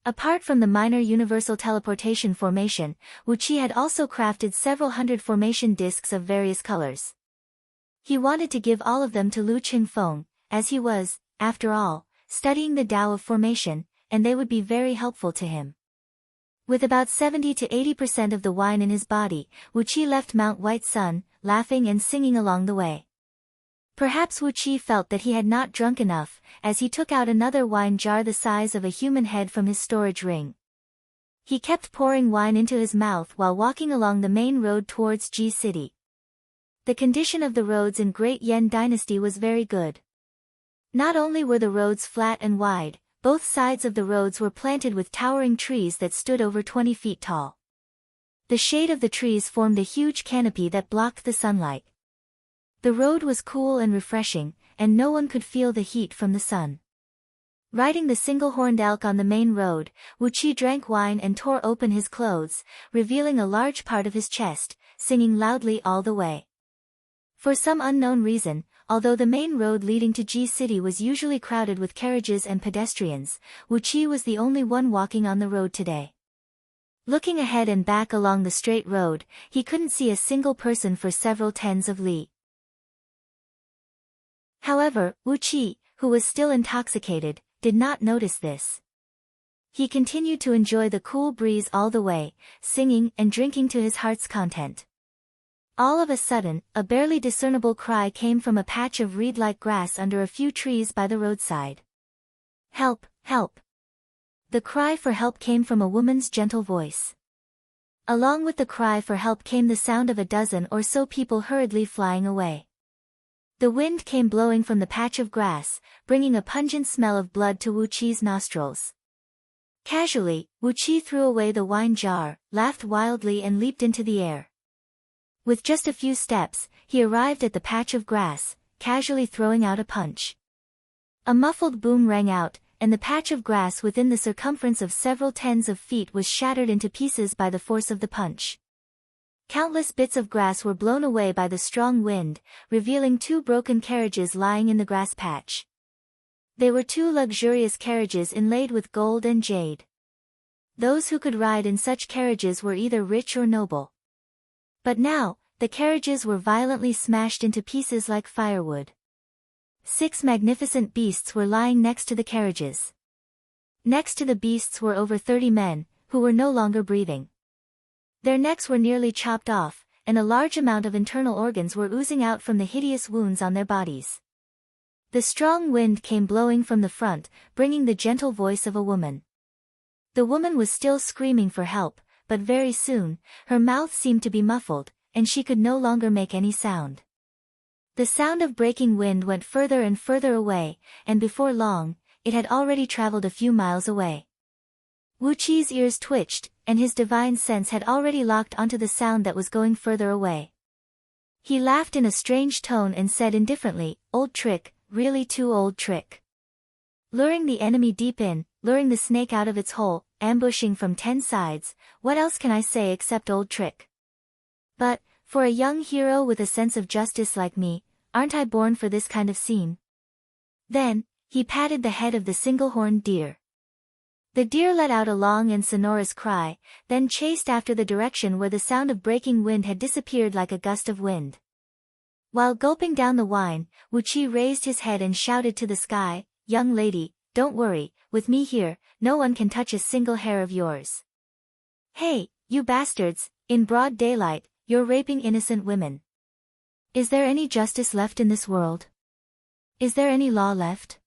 Apart from the minor universal teleportation formation, Wuqi had also crafted several hundred formation discs of various colors. He wanted to give all of them to Lu Qingfeng, as he was, after all, studying the Tao of formation, and they would be very helpful to him. With about 70 to 80% of the wine in his body, Wuqi left Mount White Sun, laughing and singing along the way. Perhaps Wuqi felt that he had not drunk enough, as he took out another wine jar the size of a human head from his storage ring. He kept pouring wine into his mouth while walking along the main road towards Ji City. The condition of the roads in Great Yan Dynasty was very good. Not only were the roads flat and wide, both sides of the roads were planted with towering trees that stood over 20 feet tall. The shade of the trees formed a huge canopy that blocked the sunlight. The road was cool and refreshing, and no one could feel the heat from the sun. Riding the single-horned elk on the main road, Wuqi drank wine and tore open his clothes, revealing a large part of his chest, singing loudly all the way. For some unknown reason, although the main road leading to Ji City was usually crowded with carriages and pedestrians, Wuqi was the only one walking on the road today. Looking ahead and back along the straight road, he couldn't see a single person for several tens of li. However, Wuqi, who was still intoxicated, did not notice this. He continued to enjoy the cool breeze all the way, singing and drinking to his heart's content. All of a sudden, a barely discernible cry came from a patch of reed-like grass under a few trees by the roadside. "Help! Help!" The cry for help came from a woman's gentle voice. Along with the cry for help came the sound of a dozen or so people hurriedly flying away. The wind came blowing from the patch of grass, bringing a pungent smell of blood to Wuqi's nostrils. Casually, Wuqi threw away the wine jar, laughed wildly and leaped into the air. With just a few steps, he arrived at the patch of grass, casually throwing out a punch. A muffled boom rang out, and the patch of grass within the circumference of several tens of feet was shattered into pieces by the force of the punch. Countless bits of grass were blown away by the strong wind, revealing two broken carriages lying in the grass patch. They were two luxurious carriages inlaid with gold and jade. Those who could ride in such carriages were either rich or noble. But now, the carriages were violently smashed into pieces like firewood. 6 magnificent beasts were lying next to the carriages. Next to the beasts were over 30 men, who were no longer breathing. Their necks were nearly chopped off, and a large amount of internal organs were oozing out from the hideous wounds on their bodies. The strong wind came blowing from the front, bringing the gentle voice of a woman. The woman was still screaming for help, but very soon, her mouth seemed to be muffled, and she could no longer make any sound. The sound of breaking wind went further and further away, and before long, it had already traveled a few miles away. Wuqi's ears twitched, and his divine sense had already locked onto the sound that was going further away. He laughed in a strange tone and said indifferently, "Old trick, really too old trick. Luring the enemy deep in, luring the snake out of its hole, ambushing from 10 sides, what else can I say except old trick? But, for a young hero with a sense of justice like me, aren't I born for this kind of scene?" Then, he patted the head of the single-horned deer. The deer let out a long and sonorous cry, then chased after the direction where the sound of breaking wind had disappeared like a gust of wind. While gulping down the wine, Wuqi raised his head and shouted to the sky, "Young lady, don't worry, with me here, no one can touch a single hair of yours. Hey, you bastards, in broad daylight, you're raping innocent women. Is there any justice left in this world? Is there any law left?"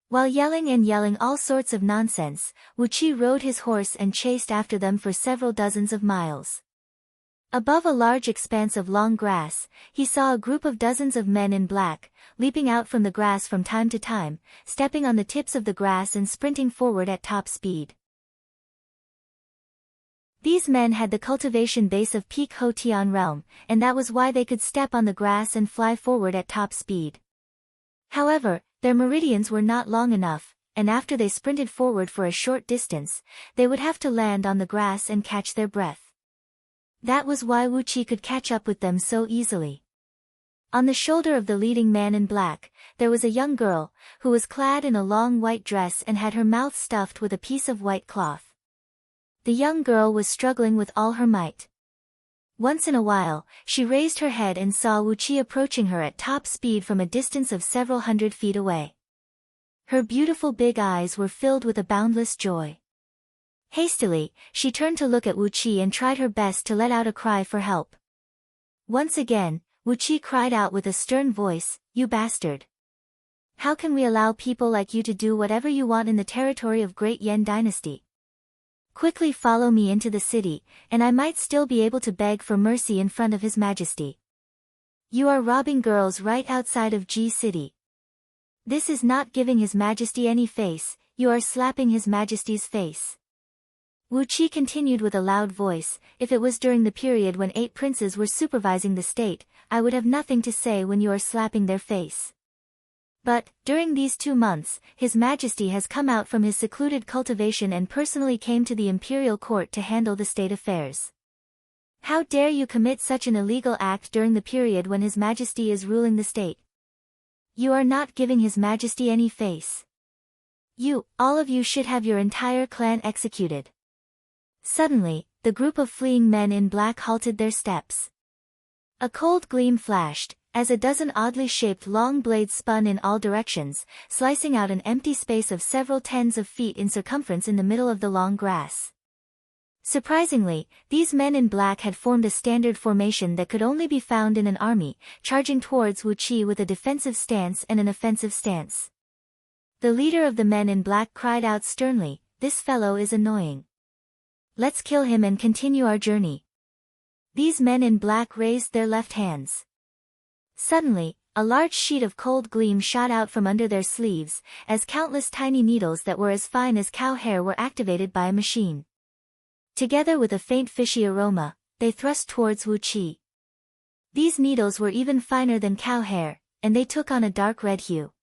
While yelling all sorts of nonsense, Wuqi rode his horse and chased after them for several dozens of miles. Above a large expanse of long grass, he saw a group of dozens of men in black, leaping out from the grass from time to time, stepping on the tips of the grass and sprinting forward at top speed. These men had the cultivation base of peak Hotian realm, and that was why they could step on the grass and fly forward at top speed. However, their meridians were not long enough, and after they sprinted forward for a short distance, they would have to land on the grass and catch their breath. That was why Wu Qi could catch up with them so easily. On the shoulder of the leading man in black, there was a young girl, who was clad in a long white dress and had her mouth stuffed with a piece of white cloth. The young girl was struggling with all her might. Once in a while, she raised her head and saw Wu Qi approaching her at top speed from a distance of several hundred feet away. Her beautiful big eyes were filled with a boundless joy. Hastily, she turned to look at Wu Qi and tried her best to let out a cry for help. Once again, Wu Qi cried out with a stern voice, "You bastard! How can we allow people like you to do whatever you want in the territory of Great Yan Dynasty? Quickly follow me into the city, and I might still be able to beg for mercy in front of His Majesty. You are robbing girls right outside of Ji City. This is not giving His Majesty any face, you are slapping His Majesty's face." Wu Qi continued with a loud voice, "If it was during the period when 8 princes were supervising the state, I would have nothing to say when you are slapping their face. But, during these 2 months, His Majesty has come out from his secluded cultivation and personally came to the imperial court to handle the state affairs. How dare you commit such an illegal act during the period when His Majesty is ruling the state? You are not giving His Majesty any face. All of you should have your entire clan executed." Suddenly, the group of fleeing men in black halted their steps. A cold gleam flashed, as a dozen oddly shaped long blades spun in all directions, slicing out an empty space of several tens of feet in circumference in the middle of the long grass. Surprisingly, these men in black had formed a standard formation that could only be found in an army, charging towards Wu Qi with a defensive stance and an offensive stance. The leader of the men in black cried out sternly, "This fellow is annoying. Let's kill him and continue our journey." These men in black raised their left hands. Suddenly, a large sheet of cold gleam shot out from under their sleeves, as countless tiny needles that were as fine as cow hair were activated by a machine. Together with a faint fishy aroma, they thrust towards Wu Qi. These needles were even finer than cow hair, and they took on a dark red hue.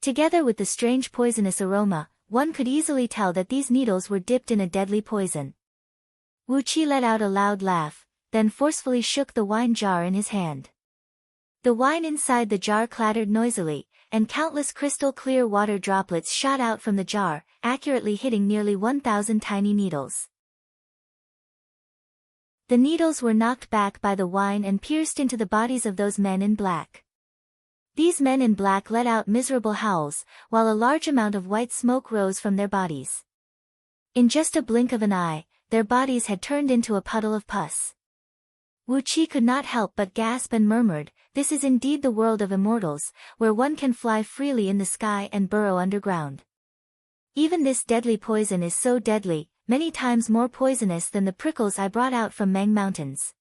Together with the strange poisonous aroma, one could easily tell that these needles were dipped in a deadly poison. Wu Qi let out a loud laugh, then forcefully shook the wine jar in his hand. The wine inside the jar clattered noisily, and countless crystal-clear water droplets shot out from the jar, accurately hitting nearly 1,000 tiny needles. The needles were knocked back by the wine and pierced into the bodies of those men in black. These men in black let out miserable howls, while a large amount of white smoke rose from their bodies. In just a blink of an eye, their bodies had turned into a puddle of pus. Wu Qi could not help but gasp and murmured, "This is indeed the world of immortals, where one can fly freely in the sky and burrow underground. Even this deadly poison is so deadly, many times more poisonous than the prickles I brought out from Meng Mountains.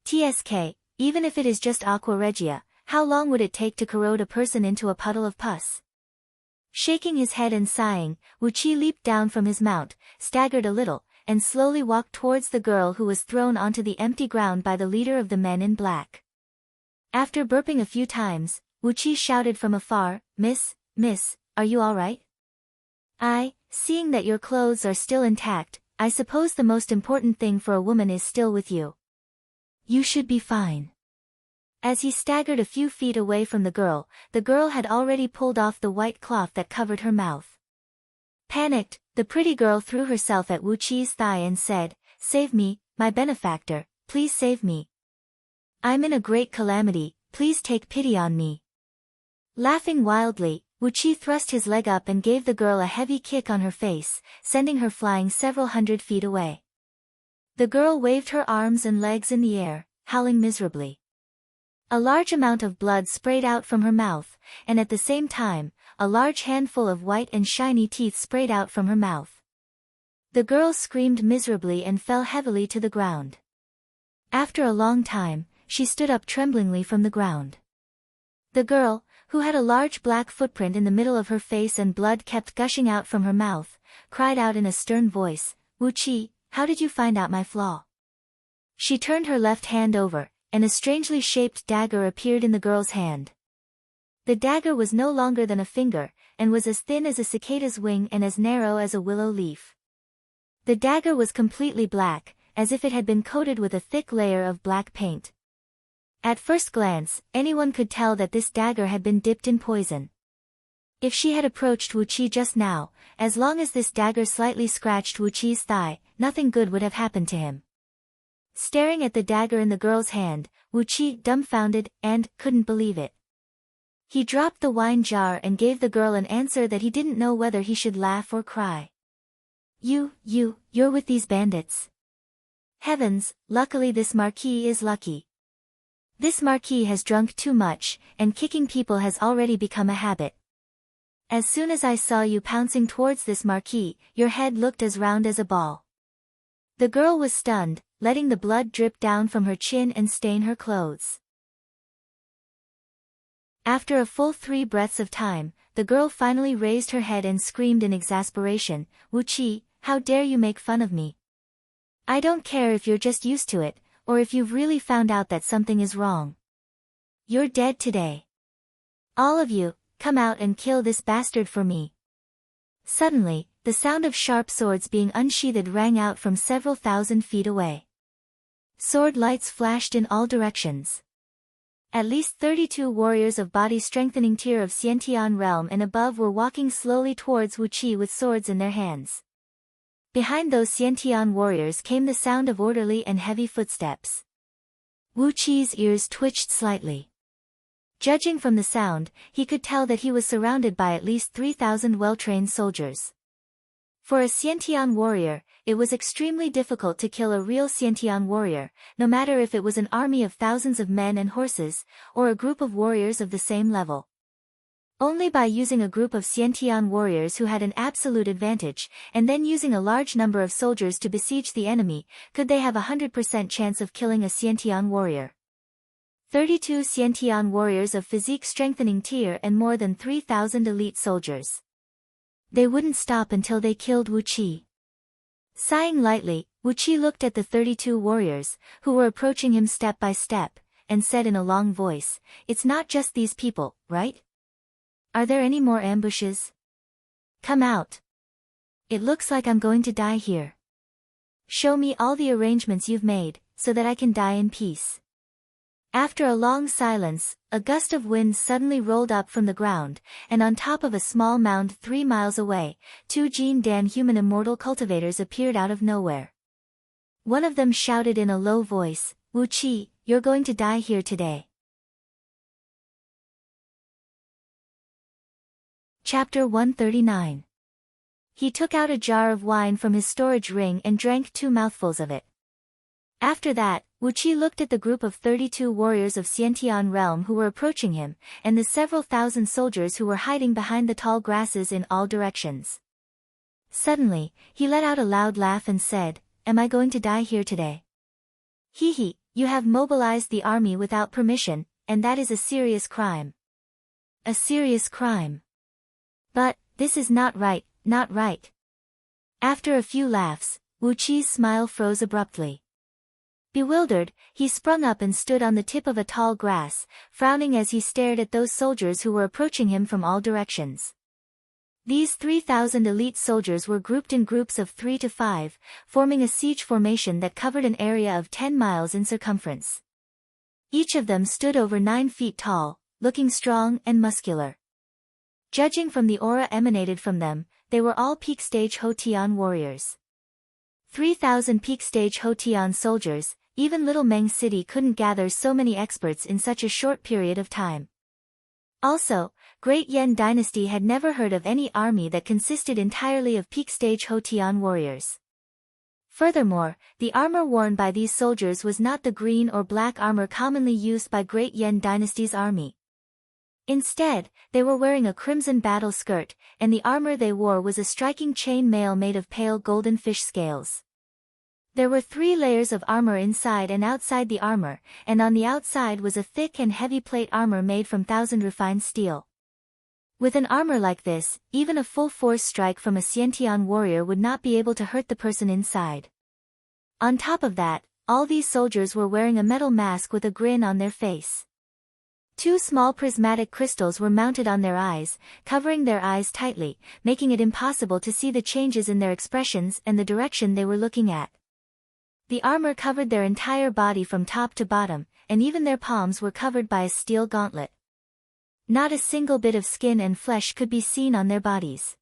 TSK, even if it is just aqua regia, how long would it take to corrode a person into a puddle of pus?" Shaking his head and sighing, Wu Qi leaped down from his mount, staggered a little, and slowly walked towards the girl who was thrown onto the empty ground by the leader of the men in black. After burping a few times, Wu Qi shouted from afar, Miss, are you all right? Seeing that your clothes are still intact, I suppose the most important thing for a woman is still with you. You should be fine." As he staggered a few feet away from the girl had already pulled off the white cloth that covered her mouth. Panicked, the pretty girl threw herself at Wu Qi's thigh and said, "Save me, my benefactor, please save me. I'm in a great calamity, please take pity on me." Laughing wildly, Wu Qi thrust his leg up and gave the girl a heavy kick on her face, sending her flying several hundred feet away. The girl waved her arms and legs in the air, howling miserably. A large amount of blood sprayed out from her mouth, and at the same time, a large handful of white and shiny teeth sprayed out from her mouth. The girl screamed miserably and fell heavily to the ground. After a long time, she stood up tremblingly from the ground. The girl, who had a large black footprint in the middle of her face and blood kept gushing out from her mouth, cried out in a stern voice, "Wu Qi, how did you find out my flaw?" She turned her left hand over, and a strangely shaped dagger appeared in the girl's hand. The dagger was no longer than a finger, and was as thin as a cicada's wing and as narrow as a willow leaf. The dagger was completely black, as if it had been coated with a thick layer of black paint. At first glance, anyone could tell that this dagger had been dipped in poison. If she had approached Wu Qi just now, as long as this dagger slightly scratched Wu Qi's thigh, nothing good would have happened to him. Staring at the dagger in the girl's hand, Wu Qi, dumbfounded, and couldn't believe it. He dropped the wine jar and gave the girl an answer that he didn't know whether he should laugh or cry. You're with these bandits. Heavens, luckily this marquis is lucky. This marquis has drunk too much, and kicking people has already become a habit. As soon as I saw you pouncing towards this marquis, your head looked as round as a ball. The girl was stunned, letting the blood drip down from her chin and stain her clothes. After a full 3 breaths of time, the girl finally raised her head and screamed in exasperation, "Wu Qi, how dare you make fun of me? I don't care if you're just used to it, or if you've really found out that something is wrong. You're dead today. All of you, come out and kill this bastard for me." Suddenly, the sound of sharp swords being unsheathed rang out from several thousand feet away. Sword lights flashed in all directions. At least 32 warriors of body-strengthening tier of Xiantian realm and above were walking slowly towards Wu Qi with swords in their hands. Behind those Xiantian warriors came the sound of orderly and heavy footsteps. Wu Qi's ears twitched slightly. Judging from the sound, he could tell that he was surrounded by at least 3,000 well-trained soldiers. For a Xiantian warrior, it was extremely difficult to kill a real Xiantian warrior, no matter if it was an army of thousands of men and horses, or a group of warriors of the same level. Only by using a group of Xiantian warriors who had an absolute advantage, and then using a large number of soldiers to besiege the enemy, could they have a 100% chance of killing a Xiantian warrior. 32 Xiantian warriors of physique strengthening tier and more than 3,000 elite soldiers. They wouldn't stop until they killed Wu Qi. Sighing lightly, Wu Qi looked at the 32 warriors, who were approaching him step by step, and said in a long voice, "It's not just these people, right? Are there any more ambushes? Come out. It looks like I'm going to die here. Show me all the arrangements you've made, so that I can die in peace." After a long silence, a gust of wind suddenly rolled up from the ground, and on top of a small mound 3 miles away, 2 Jin Dan human immortal cultivators appeared out of nowhere. One of them shouted in a low voice, "Wu Qi, you're going to die here today." Chapter 139. He took out a jar of wine from his storage ring and drank 2 mouthfuls of it. After that, Wu Qi looked at the group of 32 warriors of Xiantian realm who were approaching him, and the several thousand soldiers who were hiding behind the tall grasses in all directions. Suddenly, he let out a loud laugh and said, "Am I going to die here today? Hee, you have mobilized the army without permission, and that is a serious crime. A serious crime. But, this is not right, not right." After a few laughs, Wu Qi's smile froze abruptly. Bewildered, he sprung up and stood on the tip of a tall grass, frowning as he stared at those soldiers who were approaching him from all directions. These 3,000 elite soldiers were grouped in groups of 3 to 5, forming a siege formation that covered an area of 10 miles in circumference. Each of them stood over 9 feet tall, looking strong and muscular. Judging from the aura emanated from them, they were all peak stage Hotian warriors. 3,000 peak stage Hotian soldiers, even Little Meng City couldn't gather so many experts in such a short period of time. Also, Great Yen Dynasty had never heard of any army that consisted entirely of peak stage Hotian warriors. Furthermore, the armor worn by these soldiers was not the green or black armor commonly used by Great Yen Dynasty's army. Instead, they were wearing a crimson battle skirt, and the armor they wore was a striking chain mail made of pale golden fish scales. There were 3 layers of armor inside and outside the armor, and on the outside was a thick and heavy plate armor made from 1,000 refined steel. With an armor like this, even a full-force strike from a Xiantian warrior would not be able to hurt the person inside. On top of that, all these soldiers were wearing a metal mask with a grin on their face. 2 small prismatic crystals were mounted on their eyes, covering their eyes tightly, making it impossible to see the changes in their expressions and the direction they were looking at. The armor covered their entire body from top to bottom, and even their palms were covered by a steel gauntlet. Not a single bit of skin and flesh could be seen on their bodies.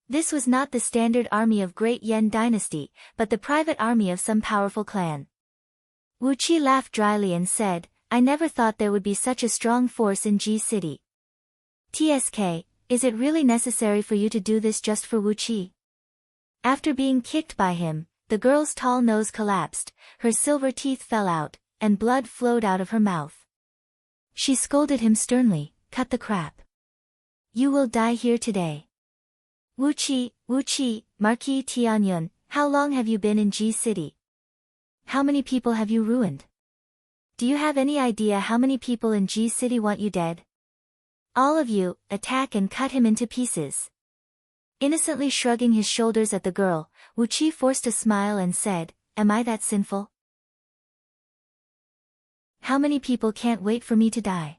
This was not the standard army of Great Yan Dynasty, but the private army of some powerful clan. Wu Qi laughed dryly and said, "I never thought there would be such a strong force in Ji City. TSK, is it really necessary for you to do this just for Wu Qi?" After being kicked by him, the girl's tall nose collapsed, her silver teeth fell out, and blood flowed out of her mouth. She scolded him sternly, "Cut the crap. You will die here today." Wu Qi, Marquis Tianyun, how long have you been in Ji City? How many people have you ruined? Do you have any idea how many people in Ji City want you dead? All of you, attack and cut him into pieces. Innocently shrugging his shoulders at the girl, Wu Qi forced a smile and said, "Am I that sinful? How many people can't wait for me to die?"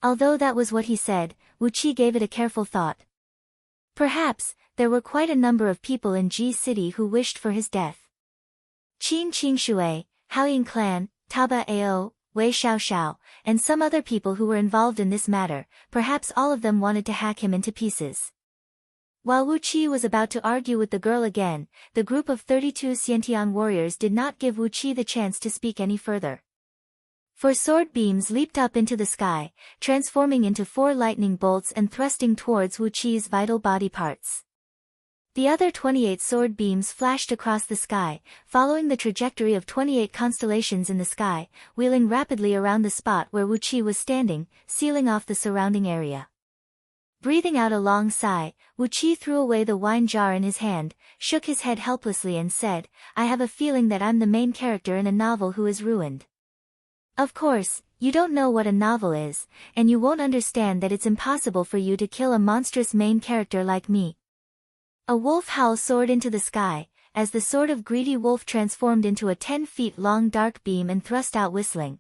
Although that was what he said, Wu Qi gave it a careful thought. Perhaps, there were quite a number of people in Ji City who wished for his death. Qin Qingshui, Haoying clan, Taba Ao, Wei Xiaoxiao, and some other people who were involved in this matter, perhaps all of them wanted to hack him into pieces. While Wu Qi was about to argue with the girl again, the group of 32 Xiantian warriors did not give Wu Qi the chance to speak any further. 4 sword beams leaped up into the sky, transforming into 4 lightning bolts and thrusting towards Wu Qi's vital body parts. The other 28 sword beams flashed across the sky, following the trajectory of 28 constellations in the sky, wheeling rapidly around the spot where Wu Qi was standing, sealing off the surrounding area. Breathing out a long sigh, Wu Qi threw away the wine jar in his hand, shook his head helplessly and said, "I have a feeling that I'm the main character in a novel who is ruined." Of course, you don't know what a novel is, and you won't understand that it's impossible for you to kill a monstrous main character like me. A wolf howl soared into the sky, as the sword of greedy wolf transformed into a 10 feet long dark beam and thrust out whistling.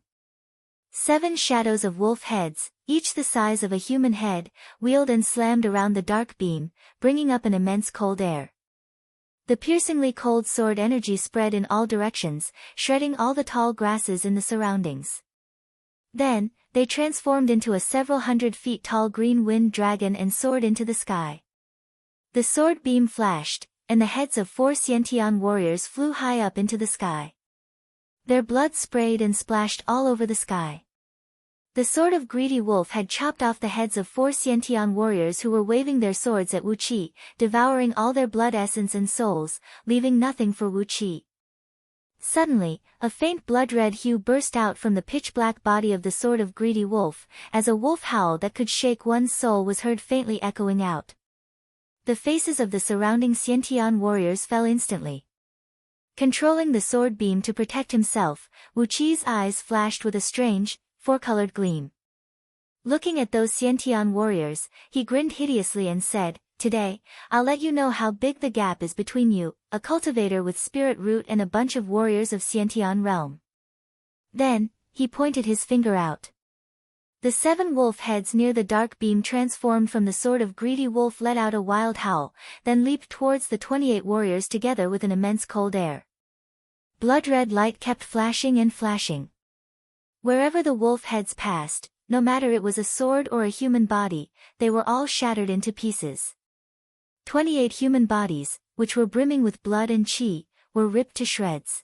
7 shadows of wolf heads, each the size of a human head, wheeled and slammed around the dark beam, bringing up an immense cold air. The piercingly cold sword energy spread in all directions, shredding all the tall grasses in the surroundings. Then, they transformed into a several hundred feet tall green wind dragon and soared into the sky. The sword beam flashed, and the heads of 4 Xiantian warriors flew high up into the sky. Their blood sprayed and splashed all over the sky. The sword of greedy wolf had chopped off the heads of 4 Xiantian warriors who were waving their swords at Wu Qi, devouring all their blood essence and souls, leaving nothing for Wu Qi. Suddenly, a faint blood-red hue burst out from the pitch-black body of the sword of greedy wolf, as a wolf howl that could shake one's soul was heard faintly echoing out. The faces of the surrounding Xiantian warriors fell instantly. Controlling the sword beam to protect himself, Wu Qi's eyes flashed with a strange, 4-colored gleam. Looking at those Xiantian warriors, he grinned hideously and said, "Today, I'll let you know how big the gap is between you, a cultivator with spirit root and a bunch of warriors of Xiantian realm." Then, he pointed his finger out. The 7 wolf heads near the dark beam transformed from the sword of greedy wolf let out a wild howl, then leaped towards the 28 warriors together with an immense cold air. Blood-red light kept flashing and flashing. Wherever the wolf heads passed, no matter it was a sword or a human body, they were all shattered into pieces. 28 human bodies, which were brimming with blood and qi, were ripped to shreds.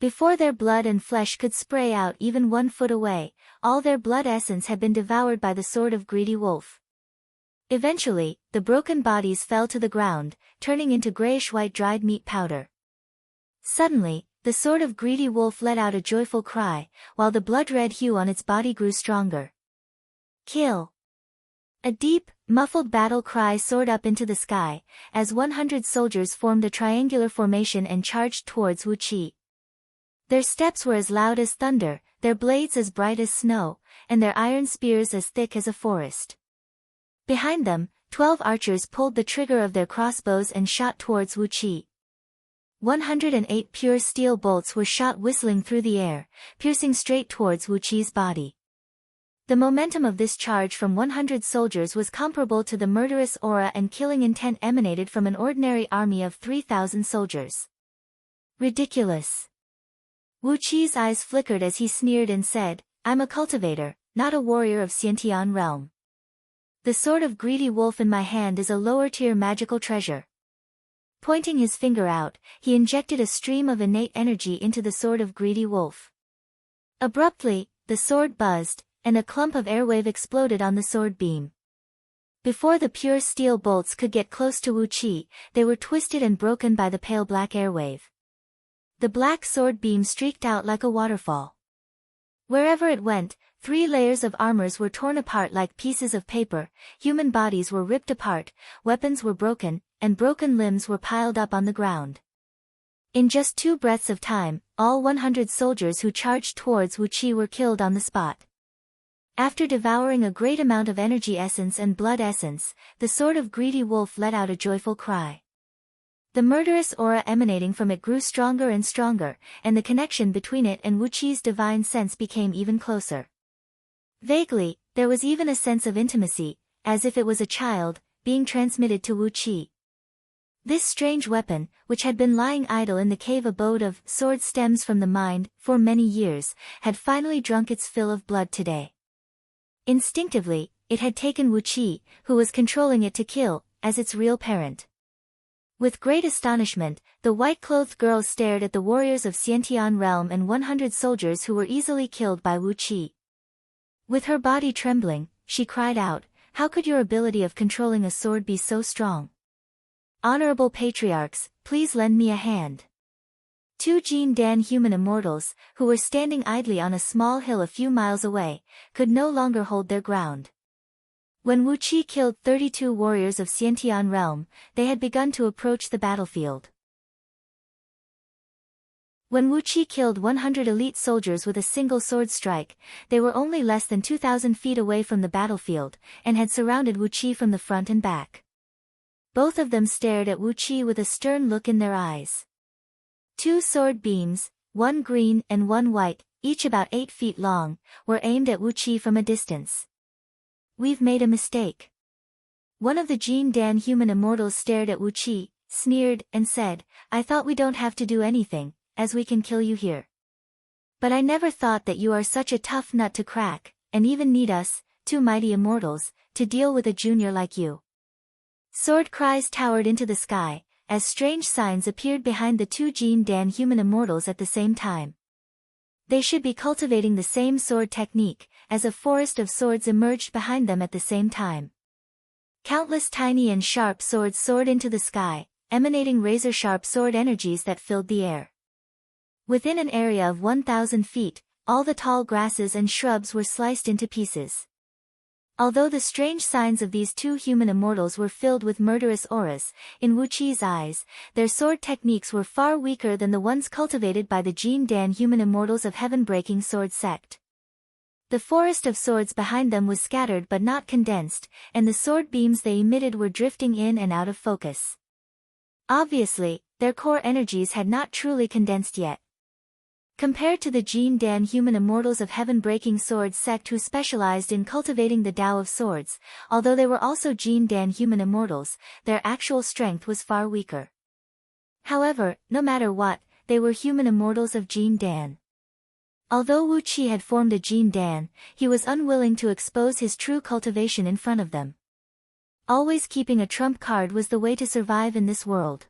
Before their blood and flesh could spray out even 1 foot away, all their blood essence had been devoured by the sword of greedy wolf. Eventually, the broken bodies fell to the ground, turning into grayish-white dried meat powder. Suddenly, the sword of greedy wolf let out a joyful cry, while the blood-red hue on its body grew stronger. "Kill!" A deep, muffled battle cry soared up into the sky, as 100 soldiers formed a triangular formation and charged towards Wu Qi. Their steps were as loud as thunder, their blades as bright as snow, and their iron spears as thick as a forest. Behind them, 12 archers pulled the trigger of their crossbows and shot towards Wu Qi. 108 pure steel bolts were shot whistling through the air, piercing straight towards Wu Qi's body. The momentum of this charge from 100 soldiers was comparable to the murderous aura and killing intent emanated from an ordinary army of 3,000 soldiers. Ridiculous. Wu Qi's eyes flickered as he sneered and said, "I'm a cultivator, not a warrior of Xiantian realm. The sword of greedy wolf in my hand is a lower-tier magical treasure." Pointing his finger out, he injected a stream of innate energy into the sword of greedy wolf. Abruptly, the sword buzzed, and a clump of airwave exploded on the sword beam. Before the pure steel bolts could get close to Wu Qi, they were twisted and broken by the pale black airwave. The black sword beam streaked out like a waterfall. Wherever it went, 3 layers of armors were torn apart like pieces of paper, human bodies were ripped apart, weapons were broken, and broken limbs were piled up on the ground. In just 2 breaths of time, all 100 soldiers who charged towards Wu Qi were killed on the spot. After devouring a great amount of energy essence and blood essence, the sword of greedy wolf let out a joyful cry. The murderous aura emanating from it grew stronger and stronger, and the connection between it and Wu Qi's divine sense became even closer. Vaguely, there was even a sense of intimacy, as if it was a child, being transmitted to Wu Qi. This strange weapon, which had been lying idle in the cave abode of sword stems from the mind for many years, had finally drunk its fill of blood today. Instinctively, it had taken Wu Qi, who was controlling it to kill, as its real parent. With great astonishment, the white-clothed girl stared at the warriors of Xiantian realm and 100 soldiers who were easily killed by Wu Qi. With her body trembling, she cried out, "How could your ability of controlling a sword be so strong? Honorable patriarchs, please lend me a hand." 2 Jin Dan human immortals, who were standing idly on a small hill a few miles away, could no longer hold their ground. When Wu Qi killed 32 warriors of Xiantian realm, they had begun to approach the battlefield. When Wu Qi killed 100 elite soldiers with a single sword strike, they were only less than 2,000 feet away from the battlefield, and had surrounded Wu Qi from the front and back. Both of them stared at Wu Qi with a stern look in their eyes. 2 sword beams, one green and one white, each about 8 feet long, were aimed at Wu Qi from a distance. "We've made a mistake." One of the Jin Dan human immortals stared at Wu Qi, sneered, and said, "I thought we don't have to do anything, as we can kill you here. But I never thought that you are such a tough nut to crack, and even need us, 2 mighty immortals, to deal with a junior like you." Sword cries towered into the sky, as strange signs appeared behind the 2 Jin Dan human immortals at the same time. They should be cultivating the same sword technique, as a forest of swords emerged behind them at the same time. Countless tiny and sharp swords soared into the sky, emanating razor-sharp sword energies that filled the air. Within an area of 1,000 feet, all the tall grasses and shrubs were sliced into pieces. Although the strange signs of these 2 human immortals were filled with murderous auras, in Wu Qi's eyes, their sword techniques were far weaker than the ones cultivated by the Jin Dan human immortals of heaven-breaking sword sect. The forest of swords behind them was scattered but not condensed, and the sword beams they emitted were drifting in and out of focus. Obviously, their core energies had not truly condensed yet. Compared to the Jin Dan human immortals of heaven-breaking sword sect who specialized in cultivating the Tao of swords, although they were also Jin Dan human immortals, their actual strength was far weaker. However, no matter what, they were human immortals of Jin Dan. Although Wu Qi had formed a Jin Dan, he was unwilling to expose his true cultivation in front of them. Always keeping a trump card was the way to survive in this world.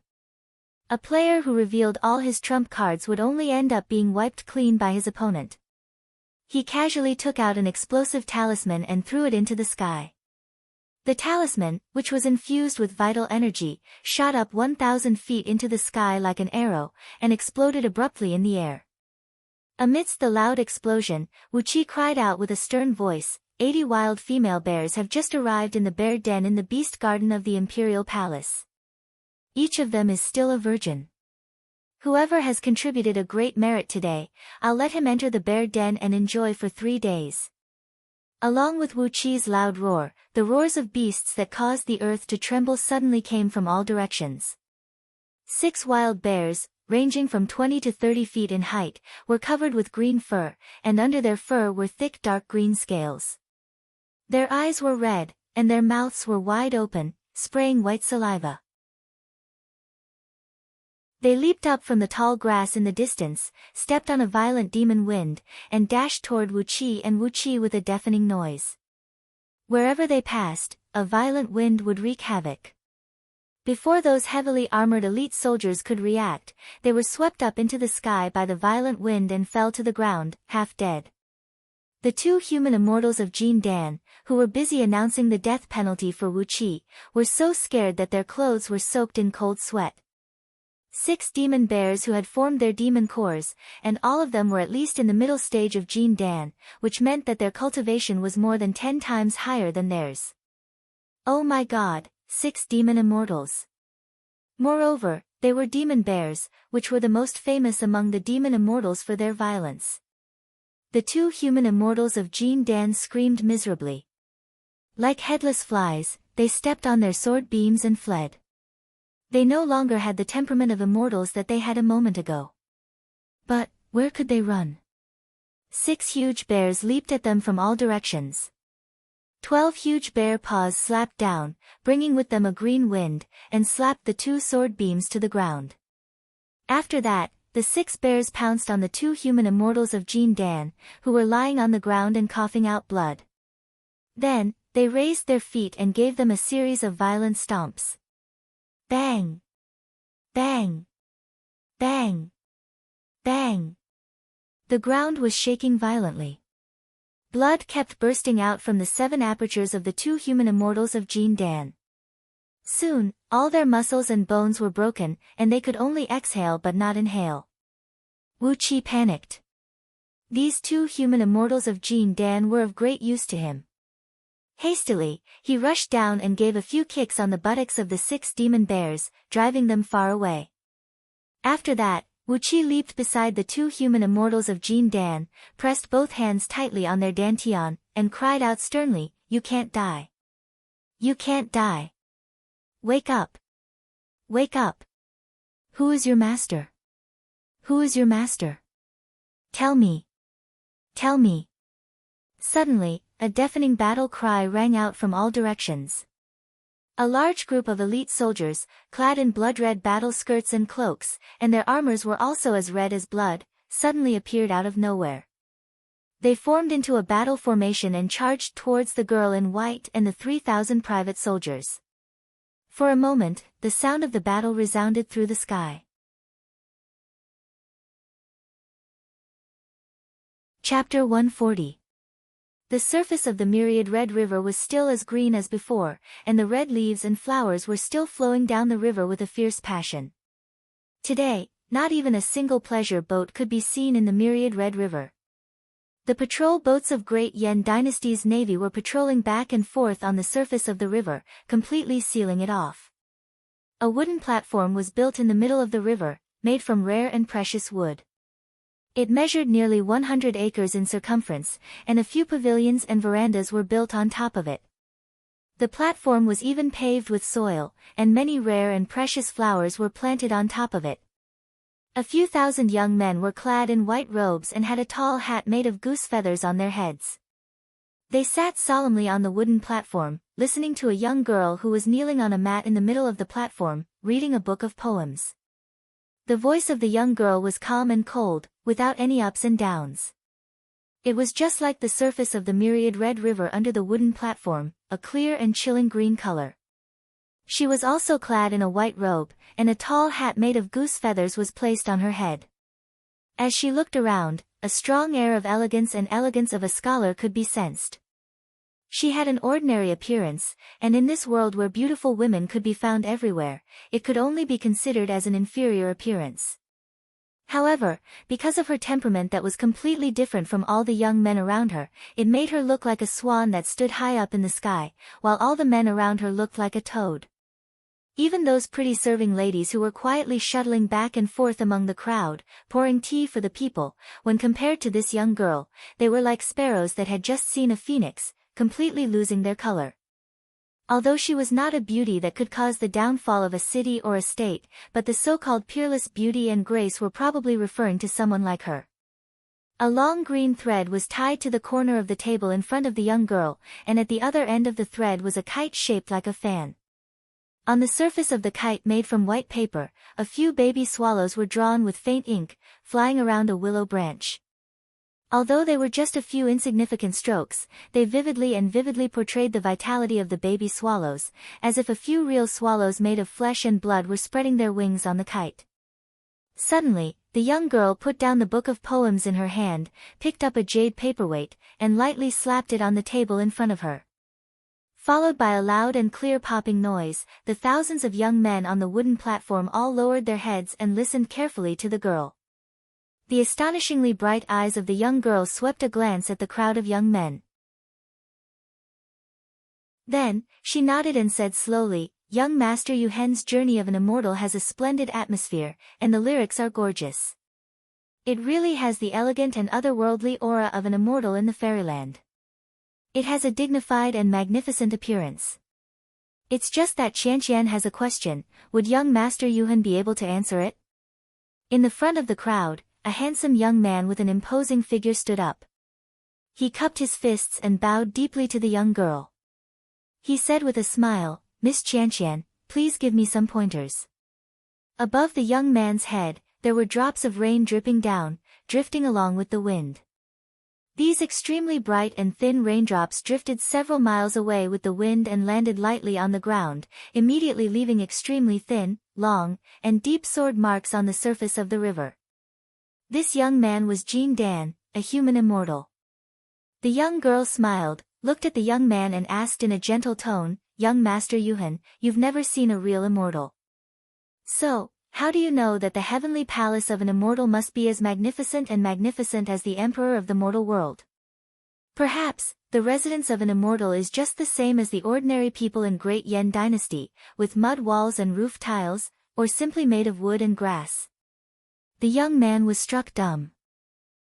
A player who revealed all his trump cards would only end up being wiped clean by his opponent. He casually took out an explosive talisman and threw it into the sky. The talisman, which was infused with vital energy, shot up 1,000 feet into the sky like an arrow, and exploded abruptly in the air. Amidst the loud explosion, Wu Qi cried out with a stern voice, 80 wild female bears have just arrived in the bear den in the beast garden of the imperial palace. Each of them is still a virgin. Whoever has contributed a great merit today, I'll let him enter the bear den and enjoy for 3 days. Along with Wu Qi's loud roar, the roars of beasts that caused the earth to tremble suddenly came from all directions. 6 wild bears, ranging from 20 to 30 feet in height, were covered with green fur, and under their fur were thick dark green scales. Their eyes were red, and their mouths were wide open, spraying white saliva. They leaped up from the tall grass in the distance, stepped on a violent demon wind, and dashed toward Wu Qi and Wu Qi with a deafening noise. Wherever they passed, a violent wind would wreak havoc. Before those heavily armored elite soldiers could react, they were swept up into the sky by the violent wind and fell to the ground, half dead. The 2 human immortals of Jin Dan, who were busy announcing the death penalty for Wu Qi, were so scared that their clothes were soaked in cold sweat. 6 demon bears who had formed their demon cores, and all of them were at least in the middle stage of Jin Dan, which meant that their cultivation was more than 10 times higher than theirs. Oh my god, 6 demon immortals. Moreover, they were demon bears, which were the most famous among the demon immortals for their violence. The 2 human immortals of Jin Dan screamed miserably. Like headless flies, they stepped on their sword beams and fled. They no longer had the temperament of immortals that they had a moment ago. But, where could they run? 6 huge bears leaped at them from all directions. 12 huge bear paws slapped down, bringing with them a green wind, and slapped the 2 sword beams to the ground. After that, the 6 bears pounced on the 2 human immortals of Jin Dan, who were lying on the ground and coughing out blood. Then, they raised their feet and gave them a series of violent stomps. Bang! Bang! Bang! Bang! The ground was shaking violently. Blood kept bursting out from the 7 apertures of the 2 human immortals of Jin Dan. Soon, all their muscles and bones were broken, and they could only exhale but not inhale. Wu Qi panicked. These 2 human immortals of Jin Dan were of great use to him. Hastily, he rushed down and gave a few kicks on the buttocks of the 6 demon bears, driving them far away. After that, Wu Qi leaped beside the 2 human immortals of Jin Dan, pressed both hands tightly on their dantian, and cried out sternly, "You can't die. You can't die. Wake up. Wake up. Who is your master? Who is your master? Tell me. Tell me." Suddenly, a deafening battle cry rang out from all directions. A large group of elite soldiers, clad in blood-red battle skirts and cloaks, and their armors were also as red as blood, suddenly appeared out of nowhere. They formed into a battle formation and charged towards the girl in white and the 3,000 private soldiers. For a moment, the sound of the battle resounded through the sky. Chapter 140. The surface of the myriad red river was still as green as before, and the red leaves and flowers were still flowing down the river with a fierce passion. Today, not even a single pleasure boat could be seen in the myriad red river. The patrol boats of Great Yen Dynasty's navy were patrolling back and forth on the surface of the river, completely sealing it off. A wooden platform was built in the middle of the river, made from rare and precious wood. It measured nearly 100 acres in circumference, and a few pavilions and verandas were built on top of it. The platform was even paved with soil, and many rare and precious flowers were planted on top of it. A few thousand young men were clad in white robes and had a tall hat made of goose feathers on their heads. They sat solemnly on the wooden platform, listening to a young girl who was kneeling on a mat in the middle of the platform, reading a book of poems. The voice of the young girl was calm and cold, without any ups and downs. It was just like the surface of the myriad red river under the wooden platform, a clear and chilling green color. She was also clad in a white robe, and a tall hat made of goose feathers was placed on her head. As she looked around, a strong air of elegance of a scholar could be sensed. She had an ordinary appearance, and in this world where beautiful women could be found everywhere, it could only be considered as an inferior appearance. However, because of her temperament that was completely different from all the young men around her, it made her look like a swan that stood high up in the sky, while all the men around her looked like a toad. Even those pretty serving ladies who were quietly shuttling back and forth among the crowd, pouring tea for the people, when compared to this young girl, they were like sparrows that had just seen a phoenix, completely losing their color. Although she was not a beauty that could cause the downfall of a city or a state, but the so-called peerless beauty and grace were probably referring to someone like her. A long green thread was tied to the corner of the table in front of the young girl, and at the other end of the thread was a kite shaped like a fan. On the surface of the kite made from white paper, a few baby swallows were drawn with faint ink, flying around a willow branch. Although they were just a few insignificant strokes, they vividly portrayed the vitality of the baby swallows, as if a few real swallows made of flesh and blood were spreading their wings on the kite. Suddenly, the young girl put down the book of poems in her hand, picked up a jade paperweight, and lightly slapped it on the table in front of her. Followed by a loud and clear popping noise, the thousands of young men on the wooden platform all lowered their heads and listened carefully to the girl. The astonishingly bright eyes of the young girl swept a glance at the crowd of young men. Then, she nodded and said slowly, "Young Master Yuhen's Journey of an Immortal has a splendid atmosphere, and the lyrics are gorgeous. It really has the elegant and otherworldly aura of an immortal in the fairyland. It has a dignified and magnificent appearance. It's just that Qianqian has a question, would young Master Yuhen be able to answer it?" In the front of the crowd, a handsome young man with an imposing figure stood up. He cupped his fists and bowed deeply to the young girl. He said with a smile, "Miss Qianqian, please give me some pointers." Above the young man's head, there were drops of rain dripping down, drifting along with the wind. These extremely bright and thin raindrops drifted several miles away with the wind and landed lightly on the ground, immediately leaving extremely thin, long, and deep sword marks on the surface of the river. This young man was Jin Dan, a human immortal. The young girl smiled, looked at the young man and asked in a gentle tone, "Young Master Yuhen, you've never seen a real immortal. So, how do you know that the heavenly palace of an immortal must be as magnificent as the emperor of the mortal world? Perhaps, the residence of an immortal is just the same as the ordinary people in Great Yen Dynasty, with mud walls and roof tiles, or simply made of wood and grass." The young man was struck dumb.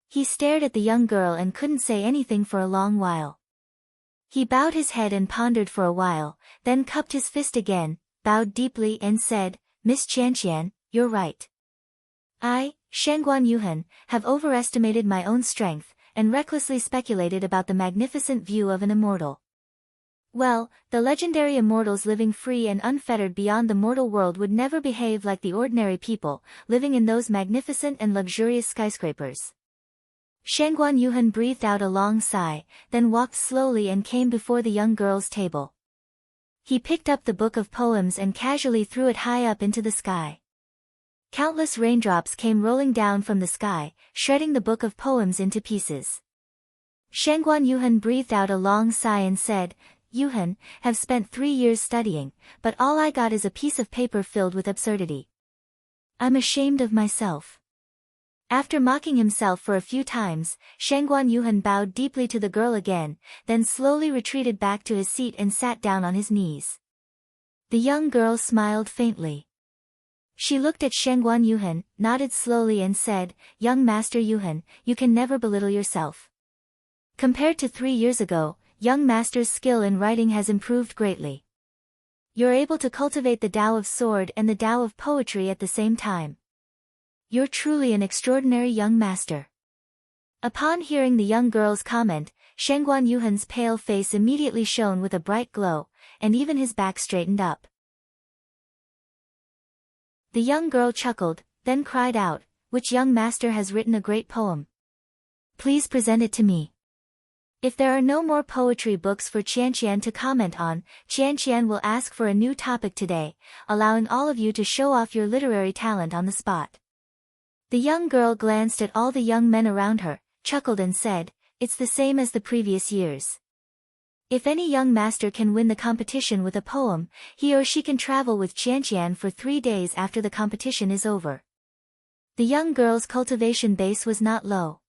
He stared at the young girl and couldn't say anything for a long while. He bowed his head and pondered for a while, then cupped his fist again, bowed deeply and said, "Miss Qianqian, you're right. I, Shangguan Yuhen, have overestimated my own strength, and recklessly speculated about the magnificent view of an immortal. Well, the legendary immortals living free and unfettered beyond the mortal world would never behave like the ordinary people, living in those magnificent and luxurious skyscrapers." Shangguan Yuhen breathed out a long sigh, then walked slowly and came before the young girl's table. He picked up the book of poems and casually threw it high up into the sky. Countless raindrops came rolling down from the sky, shredding the book of poems into pieces. Shangguan Yuhen breathed out a long sigh and said, "Yuhen, have spent 3 years studying, but all I got is a piece of paper filled with absurdity. I'm ashamed of myself." After mocking himself for a few times, Shangguan Yuhen bowed deeply to the girl again, then slowly retreated back to his seat and sat down on his knees. The young girl smiled faintly. She looked at Shangguan Yuhen, nodded slowly and said, "Young Master Yuhen, you can never belittle yourself. Compared to 3 years ago, young Master's skill in writing has improved greatly. You're able to cultivate the Tao of sword and the Tao of poetry at the same time. You're truly an extraordinary young master." Upon hearing the young girl's comment, Shangguan Yuhen's pale face immediately shone with a bright glow, and even his back straightened up. The young girl chuckled, then cried out, "Which young master has written a great poem? Please present it to me." If there are no more poetry books for Qianqian to comment on, Qianqian will ask for a new topic today, allowing all of you to show off your literary talent on the spot. The young girl glanced at all the young men around her, chuckled and said, "It's the same as the previous years. If any young master can win the competition with a poem, he or she can travel with Qianqian for 3 days after the competition is over." The young girl's cultivation base was not low.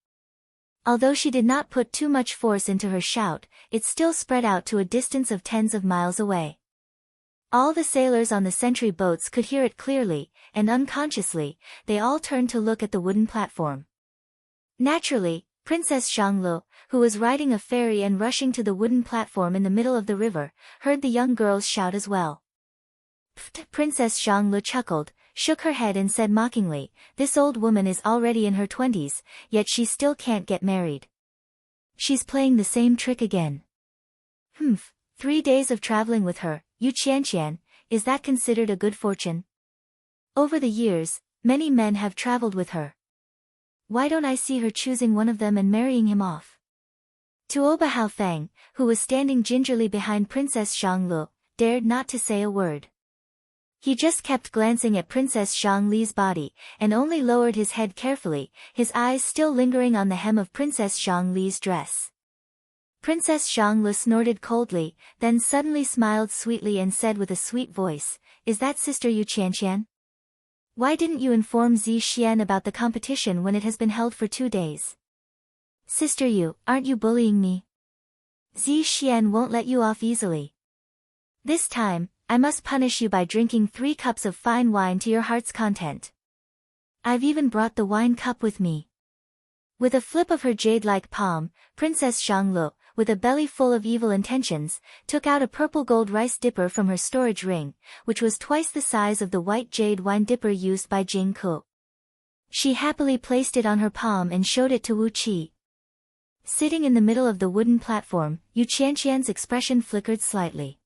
Although she did not put too much force into her shout, it still spread out to a distance of tens of miles away. All the sailors on the sentry boats could hear it clearly, and unconsciously, they all turned to look at the wooden platform. Naturally, Princess Xianglu, who was riding a ferry and rushing to the wooden platform in the middle of the river, heard the young girl's shout as well. Pfft! Princess Xianglu chuckled, shook her head and said mockingly, "This old woman is already in her 20s, yet she still can't get married. She's playing the same trick again." 3 days of traveling with her, Yu Qianqian, is that considered a good fortune? Over the years, many men have traveled with her. Why don't I see her choosing one of them and marrying him off? Tuoba Haofeng, who was standing gingerly behind Princess Xianglu, dared not to say a word. He just kept glancing at Princess Xiangli's body, and only lowered his head carefully, his eyes still lingering on the hem of Princess Xiangli's dress. Princess Xianglu snorted coldly, then suddenly smiled sweetly and said with a sweet voice, "Is that Sister Yu Qianqian? Why didn't you inform Zi Xian about the competition when it has been held for 2 days? Sister Yu, aren't you bullying me? Zi Xian won't let you off easily. This time, I must punish you by drinking 3 cups of fine wine to your heart's content. I've even brought the wine cup with me." With a flip of her jade-like palm, Princess Xianglu, with a belly full of evil intentions, took out a purple gold rice dipper from her storage ring, which was twice the size of the white jade wine dipper used by Jing Ku. She happily placed it on her palm and showed it to Wu Qi. Sitting in the middle of the wooden platform, Yu Qianqian's expression flickered slightly.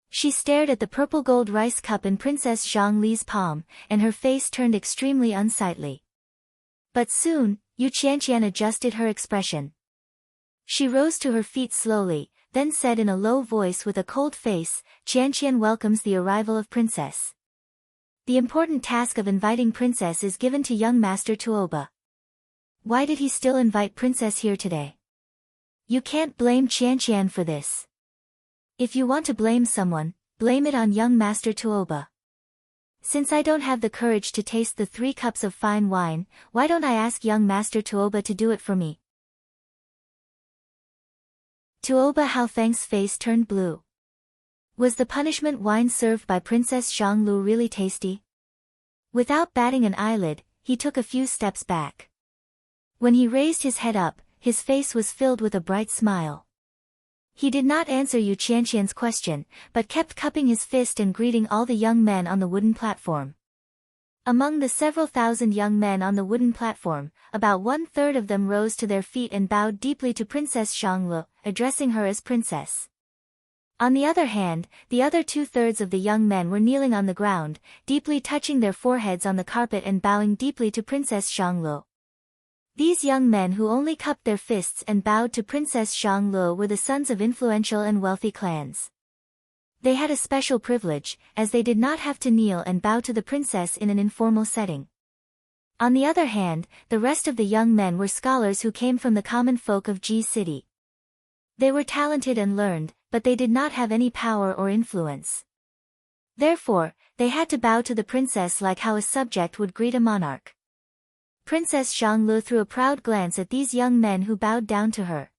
She stared at the purple gold rice cup in Princess Xiangli's palm, and her face turned extremely unsightly. But soon, Yu Qianqian adjusted her expression. She rose to her feet slowly, then said in a low voice with a cold face, "Qianqian welcomes the arrival of Princess. The important task of inviting Princess is given to young Master Tuoba. Why did he still invite Princess here today? You can't blame Qianqian for this. If you want to blame someone, blame it on young Master Tuoba. Since I don't have the courage to taste the 3 cups of fine wine, why don't I ask young Master Tuoba to do it for me?" Tuoba Haofeng's face turned blue. Was the punishment wine served by Princess Xianglu really tasty? Without batting an eyelid, he took a few steps back. When he raised his head up, his face was filled with a bright smile. He did not answer Yu Qianqian's question, but kept cupping his fist and greeting all the young men on the wooden platform. Among the several thousand young men on the wooden platform, about 1/3 of them rose to their feet and bowed deeply to Princess Xianglu, addressing her as Princess. On the other hand, the other 2/3 of the young men were kneeling on the ground, deeply touching their foreheads on the carpet and bowing deeply to Princess Xianglu. These young men who only cupped their fists and bowed to Princess Xianglu were the sons of influential and wealthy clans. They had a special privilege, as they did not have to kneel and bow to the princess in an informal setting. On the other hand, the rest of the young men were scholars who came from the common folk of Ji City. They were talented and learned, but they did not have any power or influence. Therefore, they had to bow to the princess like how a subject would greet a monarch. Princess Xianglu threw a proud glance at these young men who bowed down to her.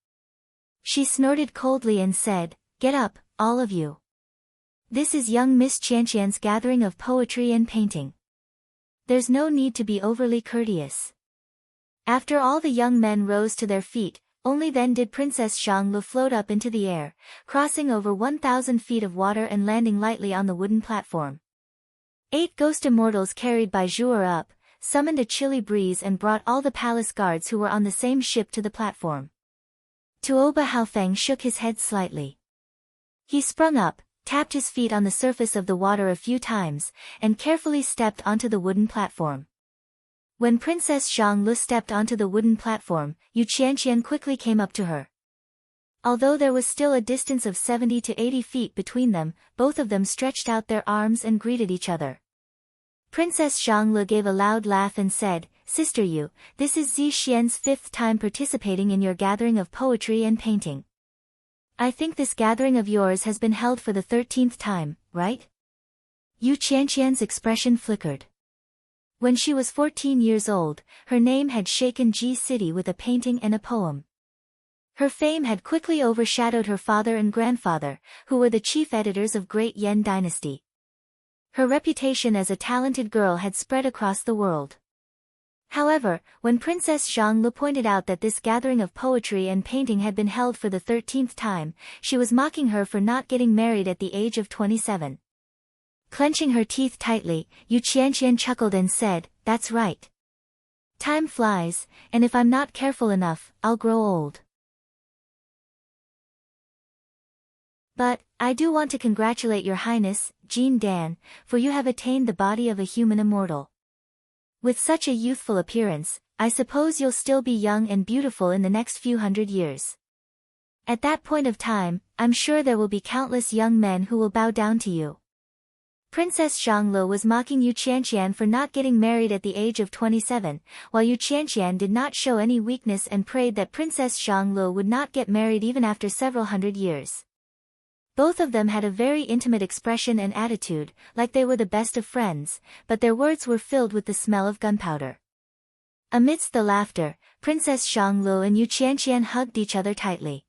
She snorted coldly and said, "Get up, all of you. This is young Miss Qianqian's gathering of poetry and painting. There's no need to be overly courteous." After all the young men rose to their feet, only then did Princess Xianglu float up into the air, crossing over 1,000 feet of water and landing lightly on the wooden platform. 8 ghost immortals carried by Zhu'er up, summoned a chilly breeze and brought all the palace guards who were on the same ship to the platform. Tuoba Haofeng shook his head slightly. He sprung up, tapped his feet on the surface of the water a few times, and carefully stepped onto the wooden platform. When Princess Xianglu stepped onto the wooden platform, Yu Qianqian quickly came up to her. Although there was still a distance of 70 to 80 feet between them, both of them stretched out their arms and greeted each other. Princess Xianglu gave a loud laugh and said, "Sister Yu, this is Zi Xian's 5th time participating in your gathering of poetry and painting. I think this gathering of yours has been held for the 13th time, right?" Yu Qianqian's expression flickered. When she was 14 years old, her name had shaken Ji City with a painting and a poem. Her fame had quickly overshadowed her father and grandfather, who were the chief editors of Great Yen Dynasty. Her reputation as a talented girl had spread across the world. However, when Princess Zhang Lu pointed out that this gathering of poetry and painting had been held for the 13th time, she was mocking her for not getting married at the age of 27. Clenching her teeth tightly, Yu Qianqian chuckled and said, "That's right. Time flies, and if I'm not careful enough, I'll grow old. But, I do want to congratulate Your Highness, Jean Dan, for you have attained the body of a human immortal. With such a youthful appearance, I suppose you'll still be young and beautiful in the next few hundred years. At that point of time, I'm sure there will be countless young men who will bow down to you." Princess Zhanglu was mocking Yu Qianqian for not getting married at the age of 27, while Yu Qianqian did not show any weakness and prayed that Princess Zhanglu would not get married even after several hundred years. Both of them had a very intimate expression and attitude, like they were the best of friends, but their words were filled with the smell of gunpowder. Amidst the laughter, Princess Zhanglu and Yu Qianqian hugged each other tightly.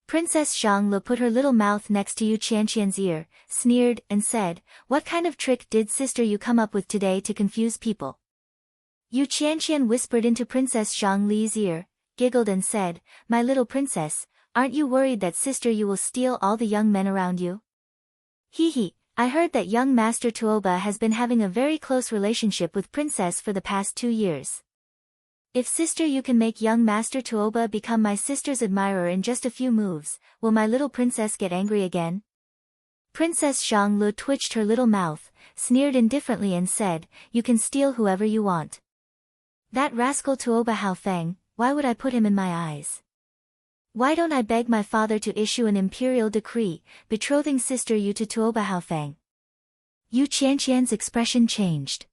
Princess Zhanglu put her little mouth next to Yu Qianqian's ear, sneered, and said, "What kind of trick did sister you come up with today to confuse people?" Yu Qianqian whispered into Princess Zhanglu's ear, giggled and said, "My little princess, aren't you worried that sister you will steal all the young men around you? Hee hee, I heard that young Master Tuoba has been having a very close relationship with Princess for the past 2 years. If sister you can make young Master Tuoba become my sister's admirer in just a few moves, will my little princess get angry again?" Princess Zhanglu twitched her little mouth, sneered indifferently and said, "You can steal whoever you want. That rascal Tuoba Haofeng, why would I put him in my eyes? Why don't I beg my father to issue an imperial decree, betrothing sister Yu to Tuoba Haofeng?" Yu Qianqian's expression changed.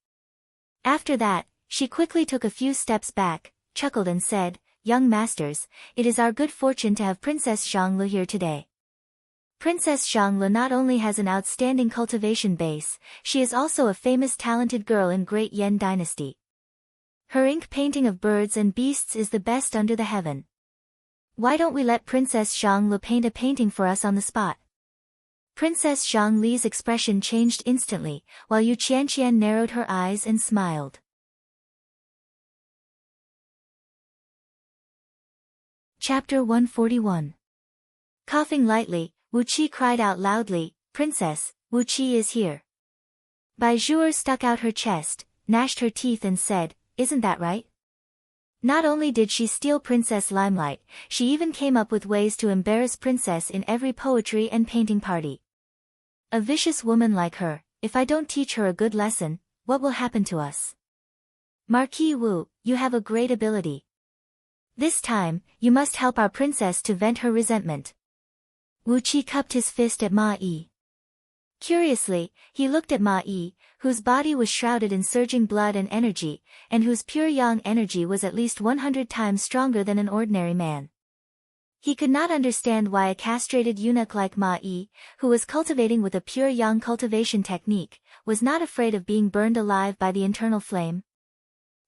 After that, she quickly took a few steps back, chuckled and said, "Young masters, it is our good fortune to have Princess Zhanglu here today. Princess Zhanglu not only has an outstanding cultivation base, she is also a famous talented girl in Great Yen Dynasty. Her ink painting of birds and beasts is the best under the heaven. Why don't we let Princess Zhanglu paint a painting for us on the spot?" Princess Zhanglu's expression changed instantly, while Yu Qianqian narrowed her eyes and smiled. Chapter 141. Coughing lightly, Wu Qi cried out loudly, "Princess, Wu Qi is here." Bai Zhuer stuck out her chest, gnashed her teeth and said, "Isn't that right?" Not only did she steal Princess Limelight, she even came up with ways to embarrass Princess in every poetry and painting party. A vicious woman like her, if I don't teach her a good lesson, what will happen to us? Marquis Wu, you have a great ability. This time, you must help our princess to vent her resentment. Wu Qi cupped his fist at Ma Yi. Curiously, he looked at Ma Yi, whose body was shrouded in surging blood and energy, and whose pure yang energy was at least 100 times stronger than an ordinary man. He could not understand why a castrated eunuch like Ma Yi, who was cultivating with a pure yang cultivation technique, was not afraid of being burned alive by the internal flame.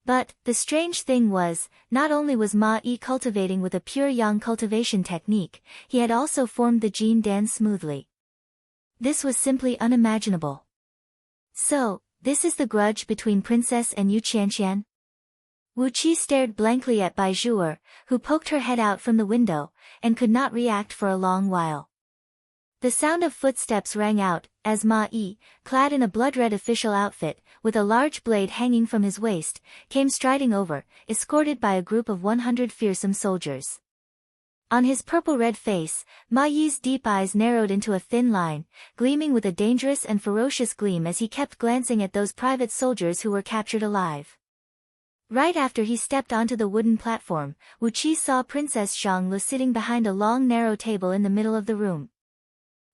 But, the strange thing was, not only was Ma Yi cultivating with a pure yang cultivation technique, he had also formed the Jin Dan smoothly. This was simply unimaginable. So, this is the grudge between Princess and Yu Qianqian? Wu Qi stared blankly at Bai Zhuer, who poked her head out from the window, and could not react for a long while. The sound of footsteps rang out, as Ma Yi, clad in a blood-red official outfit, with a large blade hanging from his waist, came striding over, escorted by a group of 100 fearsome soldiers. On his purple-red face, Ma Yi's deep eyes narrowed into a thin line, gleaming with a dangerous and ferocious gleam as he kept glancing at those private soldiers who were captured alive. Right after he stepped onto the wooden platform, Wu Qi saw Princess Zhanglu sitting behind a long narrow table in the middle of the room.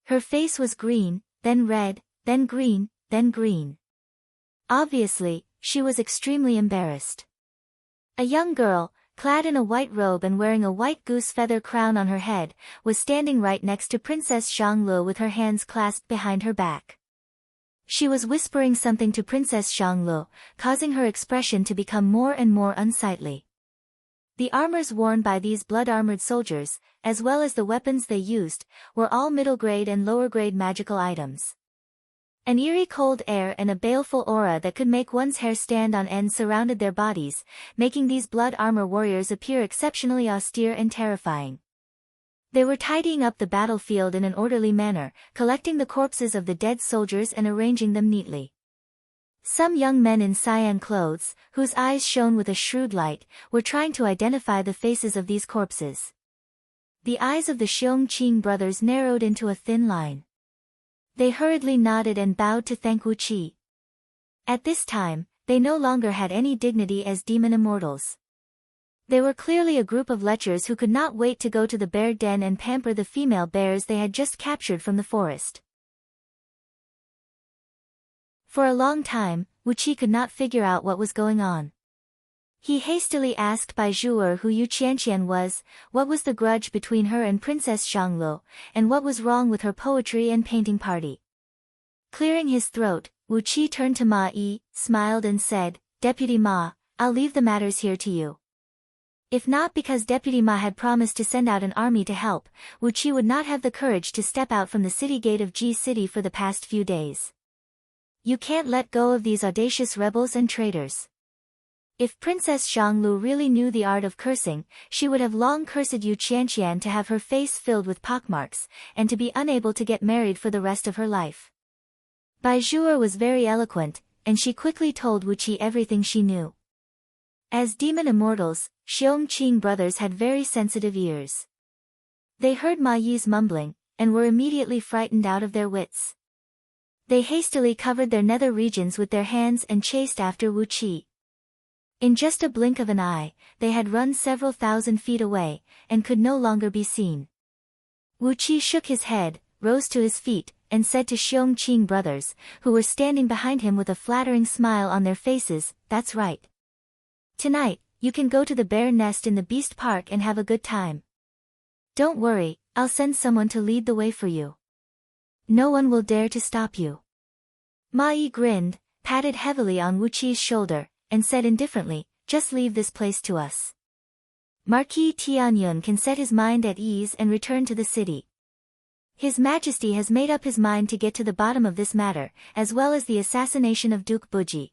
Her face was green, then red, then green, then green. Obviously, she was extremely embarrassed. A young girl, clad in a white robe and wearing a white goose feather crown on her head, was standing right next to Princess Zhanglu with her hands clasped behind her back. She was whispering something to Princess Xianglu, causing her expression to become more and more unsightly. The armors worn by these blood-armored soldiers, as well as the weapons they used, were all middle-grade and lower-grade magical items. An eerie cold air and a baleful aura that could make one's hair stand on end surrounded their bodies, making these blood armor warriors appear exceptionally austere and terrifying. They were tidying up the battlefield in an orderly manner, collecting the corpses of the dead soldiers and arranging them neatly. Some young men in cyan clothes, whose eyes shone with a shrewd light, were trying to identify the faces of these corpses. The eyes of the Xiongqing brothers narrowed into a thin line. They hurriedly nodded and bowed to thank Wu Qi. At this time, they no longer had any dignity as demon immortals. They were clearly a group of lechers who could not wait to go to the bear den and pamper the female bears they had just captured from the forest. For a long time, Wu Qi could not figure out what was going on. He hastily asked Bai Zhu'er who Yu Qianqian was, what was the grudge between her and Princess Xianglu, and what was wrong with her poetry and painting party. Clearing his throat, Wu Qi turned to Ma Yi, smiled and said, Deputy Ma, I'll leave the matters here to you. If not because Deputy Ma had promised to send out an army to help, Wu Qi would not have the courage to step out from the city gate of Ji City for the past few days. You can't let go of these audacious rebels and traitors. If Princess Xianglu really knew the art of cursing, she would have long cursed Yu Qianqian to have her face filled with pockmarks, and to be unable to get married for the rest of her life. Bai Zhu'er was very eloquent, and she quickly told Wu Qi everything she knew. As demon immortals, Xiongqing brothers had very sensitive ears. They heard Ma Yi's mumbling, and were immediately frightened out of their wits. They hastily covered their nether regions with their hands and chased after Wu Qi. In just a blink of an eye, they had run several thousand feet away, and could no longer be seen. Wu Qi shook his head, rose to his feet, and said to Xiongqing brothers, who were standing behind him with a flattering smile on their faces, that's right. Tonight, you can go to the bear nest in the beast park and have a good time. Don't worry, I'll send someone to lead the way for you. No one will dare to stop you. Ma Yi grinned, patted heavily on Wu Qi's shoulder, and said indifferently, just leave this place to us. Marquis Tianyun can set his mind at ease and return to the city. His Majesty has made up his mind to get to the bottom of this matter, as well as the assassination of Duke Buji.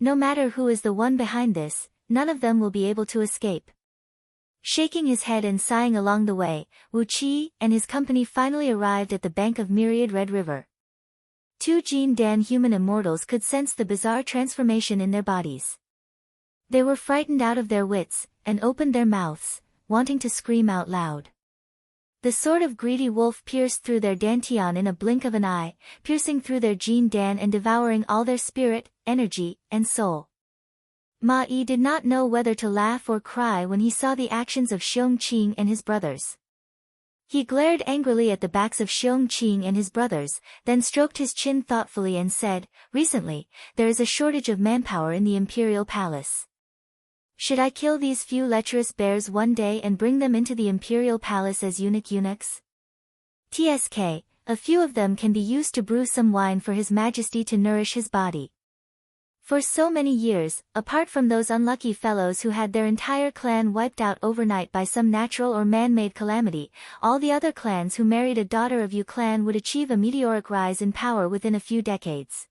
No matter who is the one behind this, none of them will be able to escape. Shaking his head and sighing along the way, Wu Qi and his company finally arrived at the bank of Myriad Red River. Two Jin Dan human immortals could sense the bizarre transformation in their bodies. They were frightened out of their wits, and opened their mouths, wanting to scream out loud. The sword of greedy wolf pierced through their dantian in a blink of an eye, piercing through their Jin Dan and devouring all their spirit, energy, and soul. Ma Yi did not know whether to laugh or cry when he saw the actions of Xiongqing and his brothers. He glared angrily at the backs of Xiongqing and his brothers, then stroked his chin thoughtfully and said, recently, there is a shortage of manpower in the imperial palace. Should I kill these few lecherous bears one day and bring them into the imperial palace as eunuchs? TSK, a few of them can be used to brew some wine for His Majesty to nourish his body. For so many years, apart from those unlucky fellows who had their entire clan wiped out overnight by some natural or man-made calamity, all the other clans who married a daughter of Yu clan would achieve a meteoric rise in power within a few decades.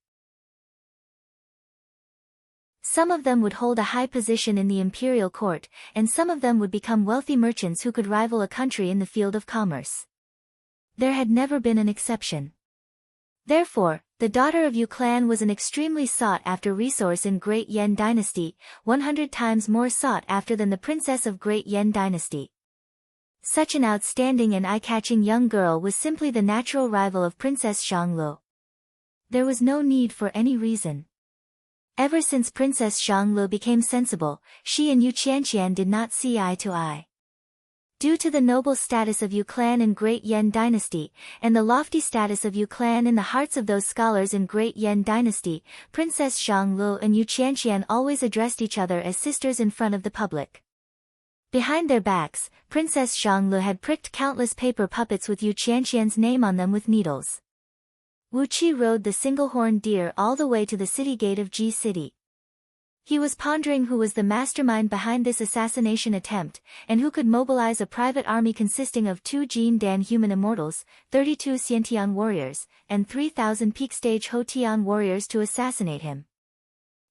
Some of them would hold a high position in the imperial court, and some of them would become wealthy merchants who could rival a country in the field of commerce. There had never been an exception. Therefore, the daughter of Yu clan was an extremely sought-after resource in Great Yan dynasty, 100 times more sought after than the princess of Great Yan dynasty. Such an outstanding and eye-catching young girl was simply the natural rival of Princess Xianglu. There was no need for any reason. Ever since Princess Xianglu became sensible, she and Yu Qianqian did not see eye to eye. Due to the noble status of Yu clan in Great Yan dynasty, and the lofty status of Yu clan in the hearts of those scholars in Great Yan dynasty, Princess Xianglu and Yu Qianqian always addressed each other as sisters in front of the public. Behind their backs, Princess Xianglu had pricked countless paper puppets with Yu Qianqian's name on them with needles. Wu Qi rode the single-horned deer all the way to the city gate of Ji City. He was pondering who was the mastermind behind this assassination attempt, and who could mobilize a private army consisting of 2 Jin Dan human immortals, 32 Xiantian warriors, and 3,000 peak stage Hotian warriors to assassinate him.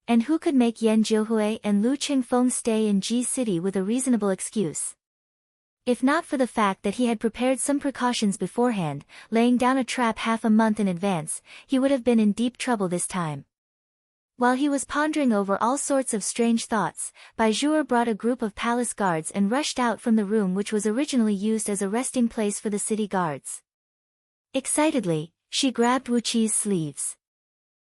And who could make Yan Jiuhui and Lu Qingfeng stay in Ji City with a reasonable excuse? If not for the fact that he had prepared some precautions beforehand, laying down a trap half a month in advance, he would have been in deep trouble this time. While he was pondering over all sorts of strange thoughts, Bai Zhuer brought a group of palace guards and rushed out from the room which was originally used as a resting place for the city guards. Excitedly, she grabbed Wu Qi's sleeves.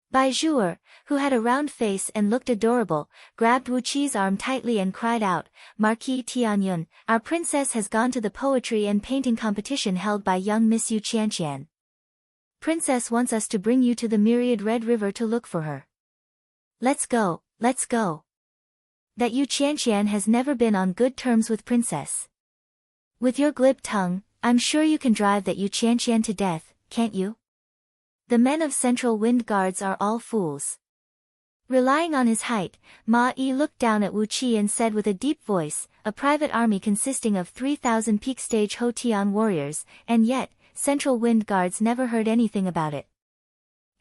Bai Zhuer, who had a round face and looked adorable, grabbed Wu Qi's arm tightly and cried out, "Marquis Tianyun, our princess has gone to the poetry and painting competition held by young Miss Yu Qianqian. Princess wants us to bring you to the myriad Red River to look for her. Let's go, let's go. That Yu Qianqian has never been on good terms with Princess. With your glib tongue, I'm sure you can drive that Yu Qianqian to death, can't you? The men of Central Wind Guards are all fools." Relying on his height, Ma Yi looked down at Wu Qi and said with a deep voice, "A private army consisting of 3,000 peak stage Hotian warriors, and yet, Central Wind Guards never heard anything about it.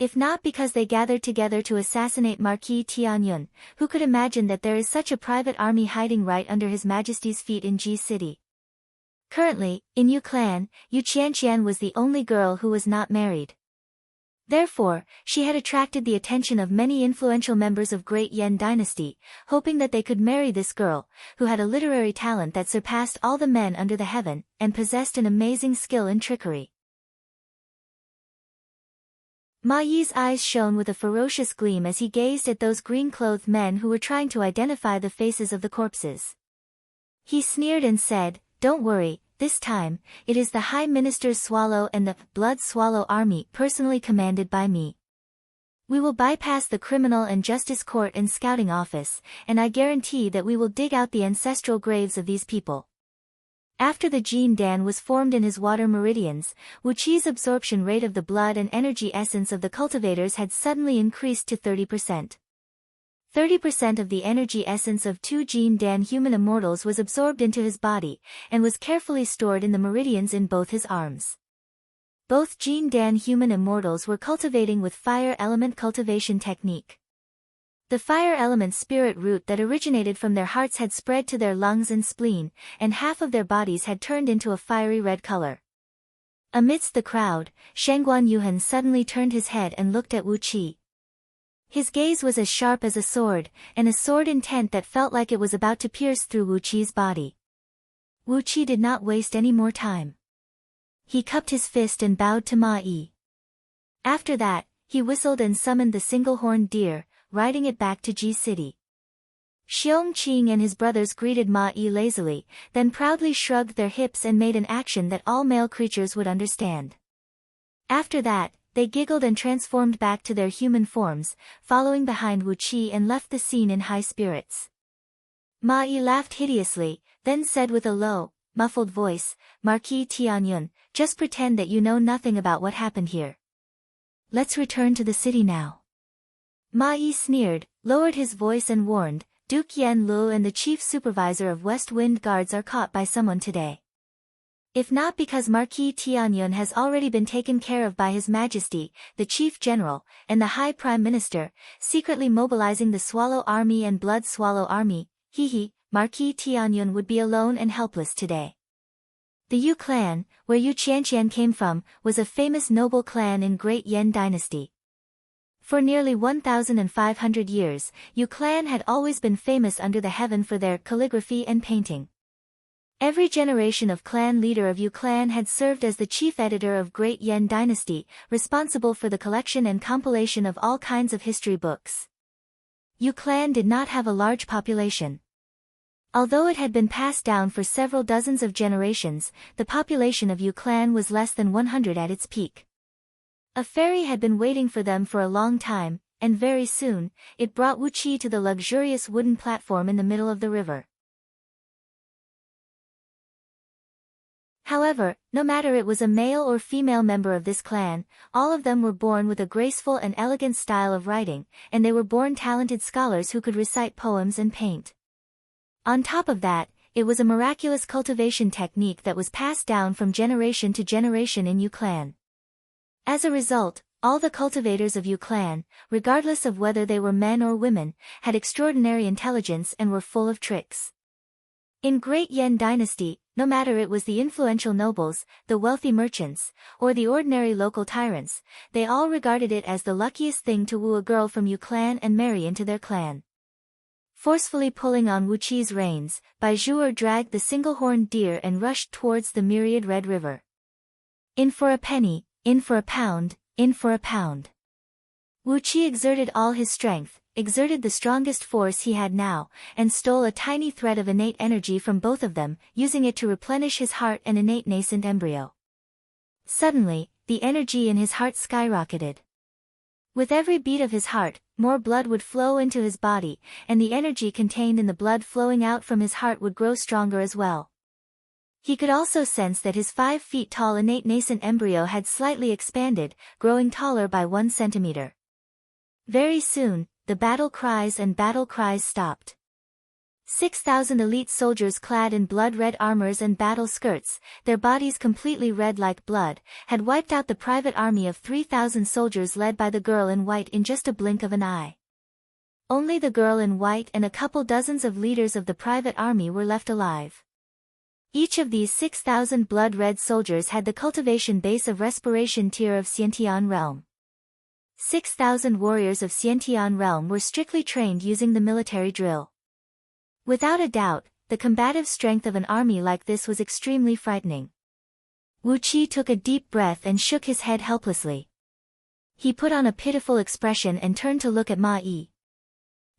If not because they gathered together to assassinate Marquis Tianyun, who could imagine that there is such a private army hiding right under His Majesty's feet in Ji City?" Currently, in Yu clan, Yu Qianqian was the only girl who was not married. Therefore, she had attracted the attention of many influential members of Great Yan Dynasty, hoping that they could marry this girl, who had a literary talent that surpassed all the men under the heaven, and possessed an amazing skill in trickery. Ma Yi's eyes shone with a ferocious gleam as he gazed at those green-clothed men who were trying to identify the faces of the corpses. He sneered and said, "Don't worry, this time, it is the High Minister's Swallow and the Blood Swallow Army personally commanded by me. We will bypass the Criminal and Justice Court and Scouting Office, and I guarantee that we will dig out the ancestral graves of these people." After the Jin Dan was formed in his water meridians, Wu Qi's absorption rate of the blood and energy essence of the cultivators had suddenly increased to 30%. 30% of the energy essence of 2 Jin Dan human immortals was absorbed into his body, and was carefully stored in the meridians in both his arms. Both Jin Dan human immortals were cultivating with fire element cultivation technique. The fire element spirit root that originated from their hearts had spread to their lungs and spleen, and half of their bodies had turned into a fiery red color. Amidst the crowd, Shangguan Yuhan suddenly turned his head and looked at Wu Qi. His gaze was as sharp as a sword, and a sword intent that felt like it was about to pierce through Wu Qi's body. Wu Qi did not waste any more time. He cupped his fist and bowed to Ma Yi. After that, he whistled and summoned the single-horned deer, riding it back to Ji City. Xiong Qing and his brothers greeted Ma Yi lazily, then proudly shrugged their hips and made an action that all male creatures would understand. After that, they giggled and transformed back to their human forms, following behind Wu Qi and left the scene in high spirits. Ma Yi laughed hideously, then said with a low, muffled voice, "Marquis Tianyun, just pretend that you know nothing about what happened here. Let's return to the city now." Ma Yi sneered, lowered his voice and warned, "Duke Yan Lu and the chief supervisor of West Wind Guards are caught by someone today. If not because Marquis Tianyun has already been taken care of by His Majesty, the Chief General, and the High Prime Minister, secretly mobilizing the Swallow Army and Blood Swallow Army, Marquis Tianyun would be alone and helpless today." The Yu clan, where Yu Qianqian came from, was a famous noble clan in Great Yan Dynasty. For nearly 1,500 years, Yu clan had always been famous under the heaven for their calligraphy and painting. Every generation of clan leader of Yu clan had served as the chief editor of Great Yan Dynasty, responsible for the collection and compilation of all kinds of history books. Yu clan did not have a large population. Although it had been passed down for several dozens of generations, the population of Yu clan was less than 100 at its peak. A ferry had been waiting for them for a long time, and very soon, it brought Wu Qi to the luxurious wooden platform in the middle of the river. However, no matter it was a male or female member of this clan, all of them were born with a graceful and elegant style of writing, and they were born talented scholars who could recite poems and paint. On top of that, it was a miraculous cultivation technique that was passed down from generation to generation in Yu clan. As a result, all the cultivators of Yu clan, regardless of whether they were men or women, had extraordinary intelligence and were full of tricks. In Great Yen Dynasty, no matter it was the influential nobles, the wealthy merchants, or the ordinary local tyrants, they all regarded it as the luckiest thing to woo a girl from Yu clan and marry into their clan. Forcefully pulling on Wu Qi's reins, Bai Zhuer dragged the single-horned deer and rushed towards the myriad red river. In for a penny, in for a pound, in for a pound. Wu Qi exerted all his strength, exerted the strongest force he had now, and stole a tiny thread of innate energy from both of them, using it to replenish his heart and innate nascent embryo. Suddenly, the energy in his heart skyrocketed. With every beat of his heart, more blood would flow into his body, and the energy contained in the blood flowing out from his heart would grow stronger as well. He could also sense that his 5 feet tall innate nascent embryo had slightly expanded, growing taller by 1 centimeter. Very soon, the battle cries stopped. 6,000 elite soldiers clad in blood-red armors and battle skirts, their bodies completely red like blood, had wiped out the private army of 3,000 soldiers led by the girl in white in just a blink of an eye. Only the girl in white and a couple dozens of leaders of the private army were left alive. Each of these 6,000 blood-red soldiers had the cultivation base of respiration tier of Xiantian realm. 6,000 warriors of Xiantian realm were strictly trained using the military drill. Without a doubt, the combative strength of an army like this was extremely frightening. Wu Qi took a deep breath and shook his head helplessly. He put on a pitiful expression and turned to look at Ma Yi.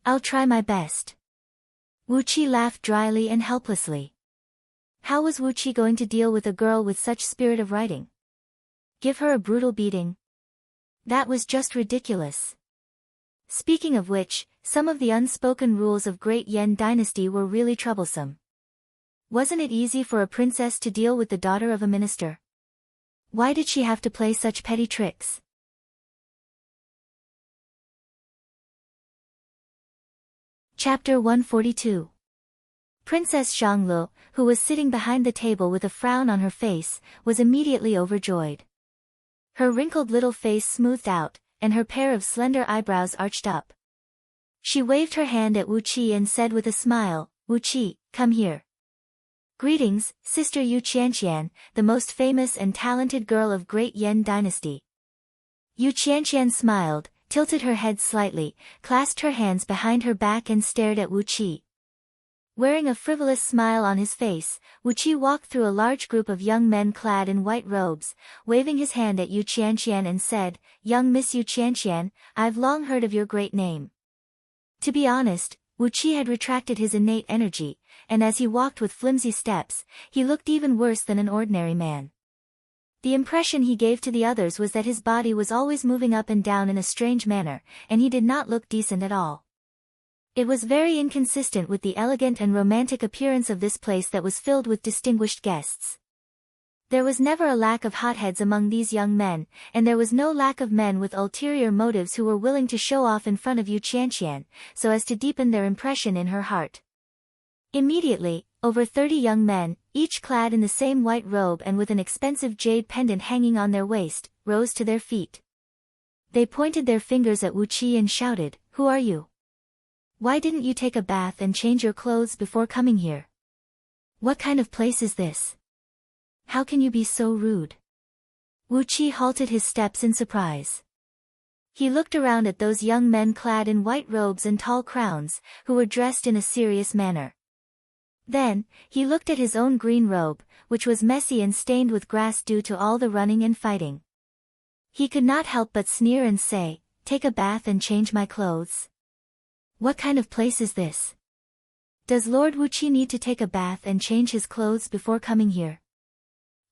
"I'll try my best." Wu Qi laughed dryly and helplessly. How was Wu Qi going to deal with a girl with such spirit of writing? Give her a brutal beating? That was just ridiculous. Speaking of which, some of the unspoken rules of Great Yen Dynasty were really troublesome. Wasn't it easy for a princess to deal with the daughter of a minister? Why did she have to play such petty tricks? Chapter 142. Princess Zhanglu, who was sitting behind the table with a frown on her face, was immediately overjoyed. Her wrinkled little face smoothed out, and her pair of slender eyebrows arched up. She waved her hand at Wu Qi and said with a smile, "Wu Qi, come here." "Greetings, Sister Yu Qianqian, the most famous and talented girl of Great Yen Dynasty." Yu Qianqian smiled, tilted her head slightly, clasped her hands behind her back and stared at Wu Qi. Wearing a frivolous smile on his face, Wu Qi walked through a large group of young men clad in white robes, waving his hand at Yu Qianqian and said, "Young Miss Yu Qianqian, I've long heard of your great name." To be honest, Wu Qi had retracted his innate energy, and as he walked with flimsy steps, he looked even worse than an ordinary man. The impression he gave to the others was that his body was always moving up and down in a strange manner, and he did not look decent at all. It was very inconsistent with the elegant and romantic appearance of this place that was filled with distinguished guests. There was never a lack of hotheads among these young men, and there was no lack of men with ulterior motives who were willing to show off in front of Yu Qianqian, so as to deepen their impression in her heart. Immediately, over 30 young men, each clad in the same white robe and with an expensive jade pendant hanging on their waist, rose to their feet. They pointed their fingers at Wu Qi and shouted, "Who are you? Why didn't you take a bath and change your clothes before coming here? What kind of place is this? How can you be so rude?" Wu Qi halted his steps in surprise. He looked around at those young men clad in white robes and tall crowns, who were dressed in a serious manner. Then, he looked at his own green robe, which was messy and stained with grass due to all the running and fighting. He could not help but sneer and say, "Take a bath and change my clothes? What kind of place is this? Does Lord Wu Qi need to take a bath and change his clothes before coming here?"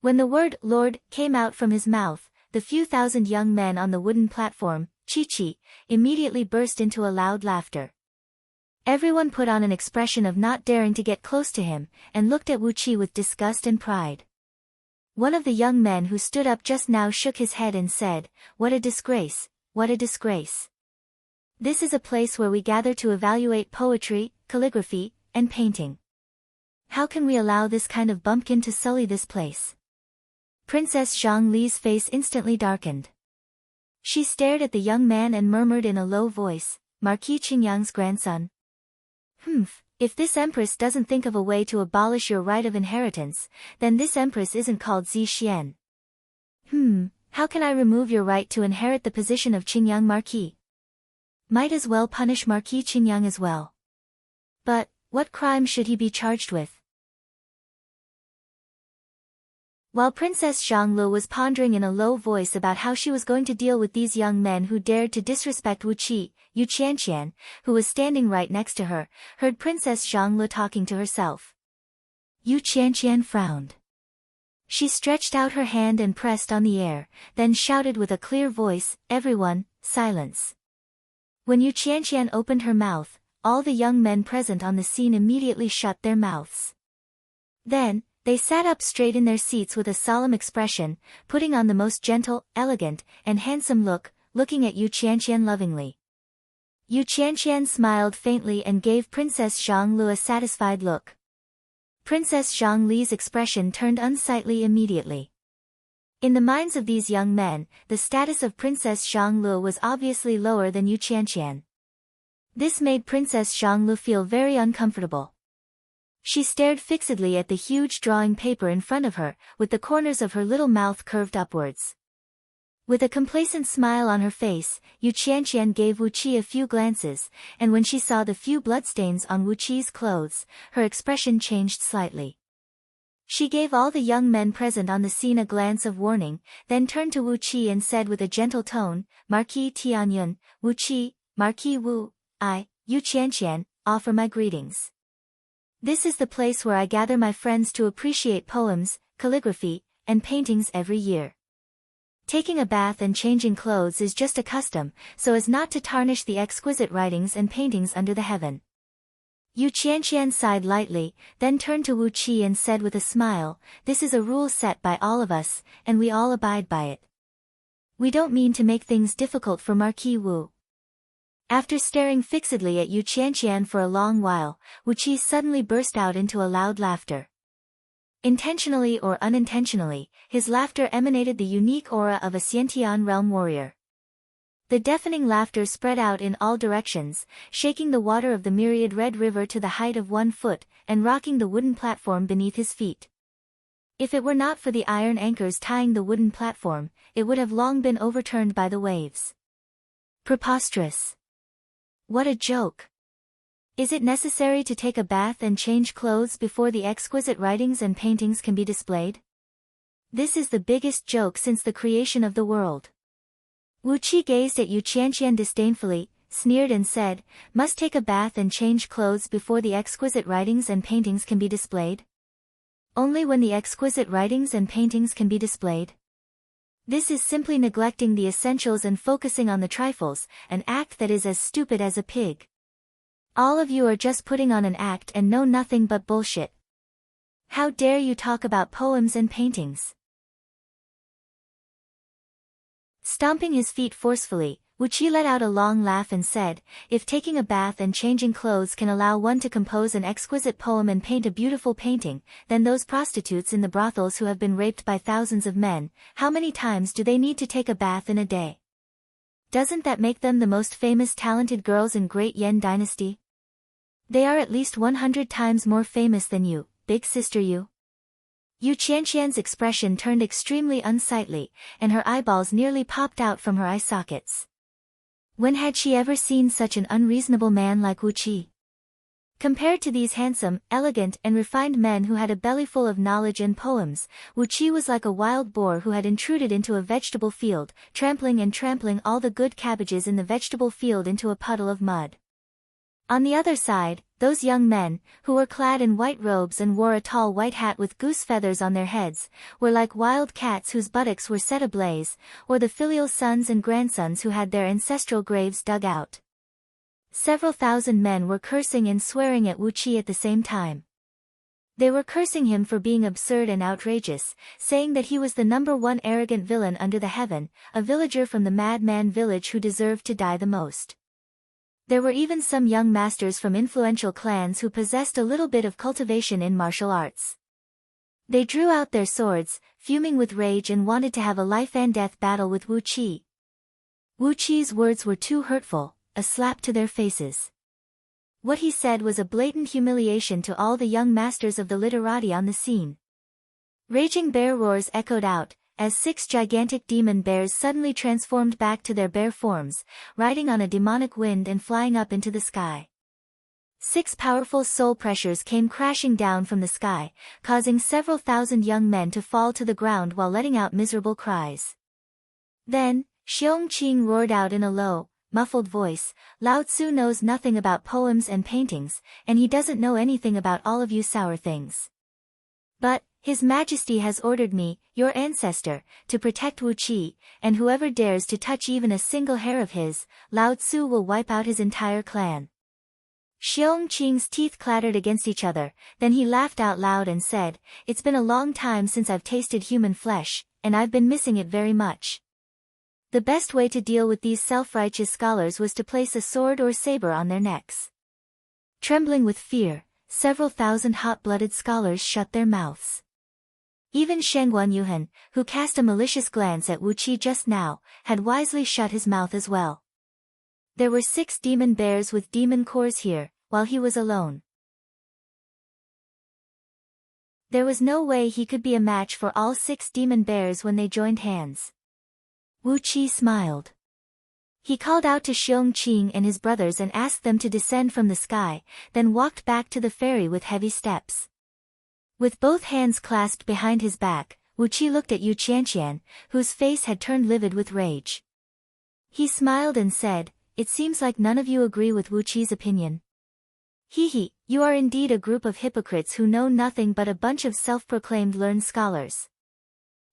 When the word "Lord" came out from his mouth, the few thousand young men on the wooden platform, Chi-Chi, immediately burst into a loud laughter. Everyone put on an expression of not daring to get close to him, and looked at Wu Qi with disgust and pride. One of the young men who stood up just now shook his head and said, "What a disgrace, what a disgrace. This is a place where we gather to evaluate poetry, calligraphy, and painting. How can we allow this kind of bumpkin to sully this place?" Princess Zhongli's face instantly darkened. She stared at the young man and murmured in a low voice, "Marquis Qingyang's grandson? If this empress doesn't think of a way to abolish your right of inheritance, then this empress isn't called Zi Xian. How can I remove your right to inherit the position of Qingyang Marquis? Might as well punish Marquis Qingyang as well. But, what crime should he be charged with?" While Princess Zhonglu was pondering in a low voice about how she was going to deal with these young men who dared to disrespect Wu Qi, Yu Qianqian, who was standing right next to her, heard Princess Zhonglu talking to herself. Yu Qianqian frowned. She stretched out her hand and pressed on the air, then shouted with a clear voice, "Everyone, silence." When Yu Qianqian opened her mouth, all the young men present on the scene immediately shut their mouths. Then, they sat up straight in their seats with a solemn expression, putting on the most gentle, elegant, and handsome look, looking at Yu Qianqian lovingly. Yu Qianqian smiled faintly and gave Princess Zhonglu a satisfied look. Princess Zhongli's expression turned unsightly immediately. In the minds of these young men, the status of Princess Zhonglu was obviously lower than Yu Qianqian. This made Princess Zhonglu feel very uncomfortable. She stared fixedly at the huge drawing paper in front of her, with the corners of her little mouth curved upwards. With a complacent smile on her face, Yu Qianqian gave Wu Qi a few glances, and when she saw the few bloodstains on Wu Qi's clothes, her expression changed slightly. She gave all the young men present on the scene a glance of warning, then turned to Wu Qi and said with a gentle tone, "Marquis Tianyun, Wu Qi, Marquis Wu, I, Yu Qianqian, offer my greetings. This is the place where I gather my friends to appreciate poems, calligraphy, and paintings every year. Taking a bath and changing clothes is just a custom, so as not to tarnish the exquisite writings and paintings under the heaven." Yu Qianqian sighed lightly, then turned to Wu Qi and said with a smile, "This is a rule set by all of us, and we all abide by it. We don't mean to make things difficult for Marquis Wu." After staring fixedly at Yu Qianqian for a long while, Wu Qi suddenly burst out into a loud laughter. Intentionally or unintentionally, his laughter emanated the unique aura of a Xiantian realm warrior. The deafening laughter spread out in all directions, shaking the water of the myriad red river to the height of 1 foot, and rocking the wooden platform beneath his feet. If it were not for the iron anchors tying the wooden platform, it would have long been overturned by the waves. Preposterous. What a joke. Is it necessary to take a bath and change clothes before the exquisite writings and paintings can be displayed? This is the biggest joke since the creation of the world. Wu Qi gazed at Yu Qianqian disdainfully, sneered and said, "Must take a bath and change clothes before the exquisite writings and paintings can be displayed? Only when the exquisite writings and paintings can be displayed? This is simply neglecting the essentials and focusing on the trifles, an act that is as stupid as a pig. All of you are just putting on an act and know nothing but bullshit. How dare you talk about poems and paintings?" Stomping his feet forcefully, Wu Qi let out a long laugh and said, "If taking a bath and changing clothes can allow one to compose an exquisite poem and paint a beautiful painting, then those prostitutes in the brothels who have been raped by thousands of men, how many times do they need to take a bath in a day? Doesn't that make them the most famous talented girls in Great Yan Dynasty? They are at least 100 times more famous than you, big sister you." Yu Qianqian's expression turned extremely unsightly, and her eyeballs nearly popped out from her eye sockets. When had she ever seen such an unreasonable man like Wu Qi? Compared to these handsome, elegant and refined men who had a bellyful of knowledge and poems, Wu Qi was like a wild boar who had intruded into a vegetable field, trampling all the good cabbages in the vegetable field into a puddle of mud. On the other side, those young men, who were clad in white robes and wore a tall white hat with goose feathers on their heads, were like wild cats whose buttocks were set ablaze, or the filial sons and grandsons who had their ancestral graves dug out. Several thousand men were cursing and swearing at Wu Qi at the same time. They were cursing him for being absurd and outrageous, saying that he was the #1 arrogant villain under the heaven, a villager from the madman village who deserved to die the most. There were even some young masters from influential clans who possessed a little bit of cultivation in martial arts. They drew out their swords, fuming with rage, and wanted to have a life-and-death battle with Wu Qi. Wu Qi's words were too hurtful, a slap to their faces. What he said was a blatant humiliation to all the young masters of the literati on the scene. Raging bear roars echoed out, as 6 gigantic demon bears suddenly transformed back to their bear forms, riding on a demonic wind and flying up into the sky. 6 powerful soul pressures came crashing down from the sky, causing several thousand young men to fall to the ground while letting out miserable cries. Then, Xiongqing roared out in a low, muffled voice, "Lao Tzu knows nothing about poems and paintings, and he doesn't know anything about all of you sour things. But, His Majesty has ordered me, your ancestor, to protect Wu Qi, and whoever dares to touch even a single hair of his, Lao Tzu will wipe out his entire clan." Xiongqing's teeth clattered against each other, then he laughed out loud and said, "It's been a long time since I've tasted human flesh, and I've been missing it very much." The best way to deal with these self-righteous scholars was to place a sword or saber on their necks. Trembling with fear, several thousand hot-blooded scholars shut their mouths. Even Shengguan Yuhan, who cast a malicious glance at Wu Qi just now, had wisely shut his mouth as well. There were 6 demon bears with demon cores here, while he was alone. There was no way he could be a match for all 6 demon bears when they joined hands. Wu Qi smiled. He called out to Xiongqing and his brothers and asked them to descend from the sky, then walked back to the ferry with heavy steps. With both hands clasped behind his back, Wu Qi looked at Yu Qianqian, whose face had turned livid with rage. He smiled and said, "It seems like none of you agree with Wu Qi's opinion. He, you are indeed a group of hypocrites who know nothing but a bunch of self-proclaimed learned scholars.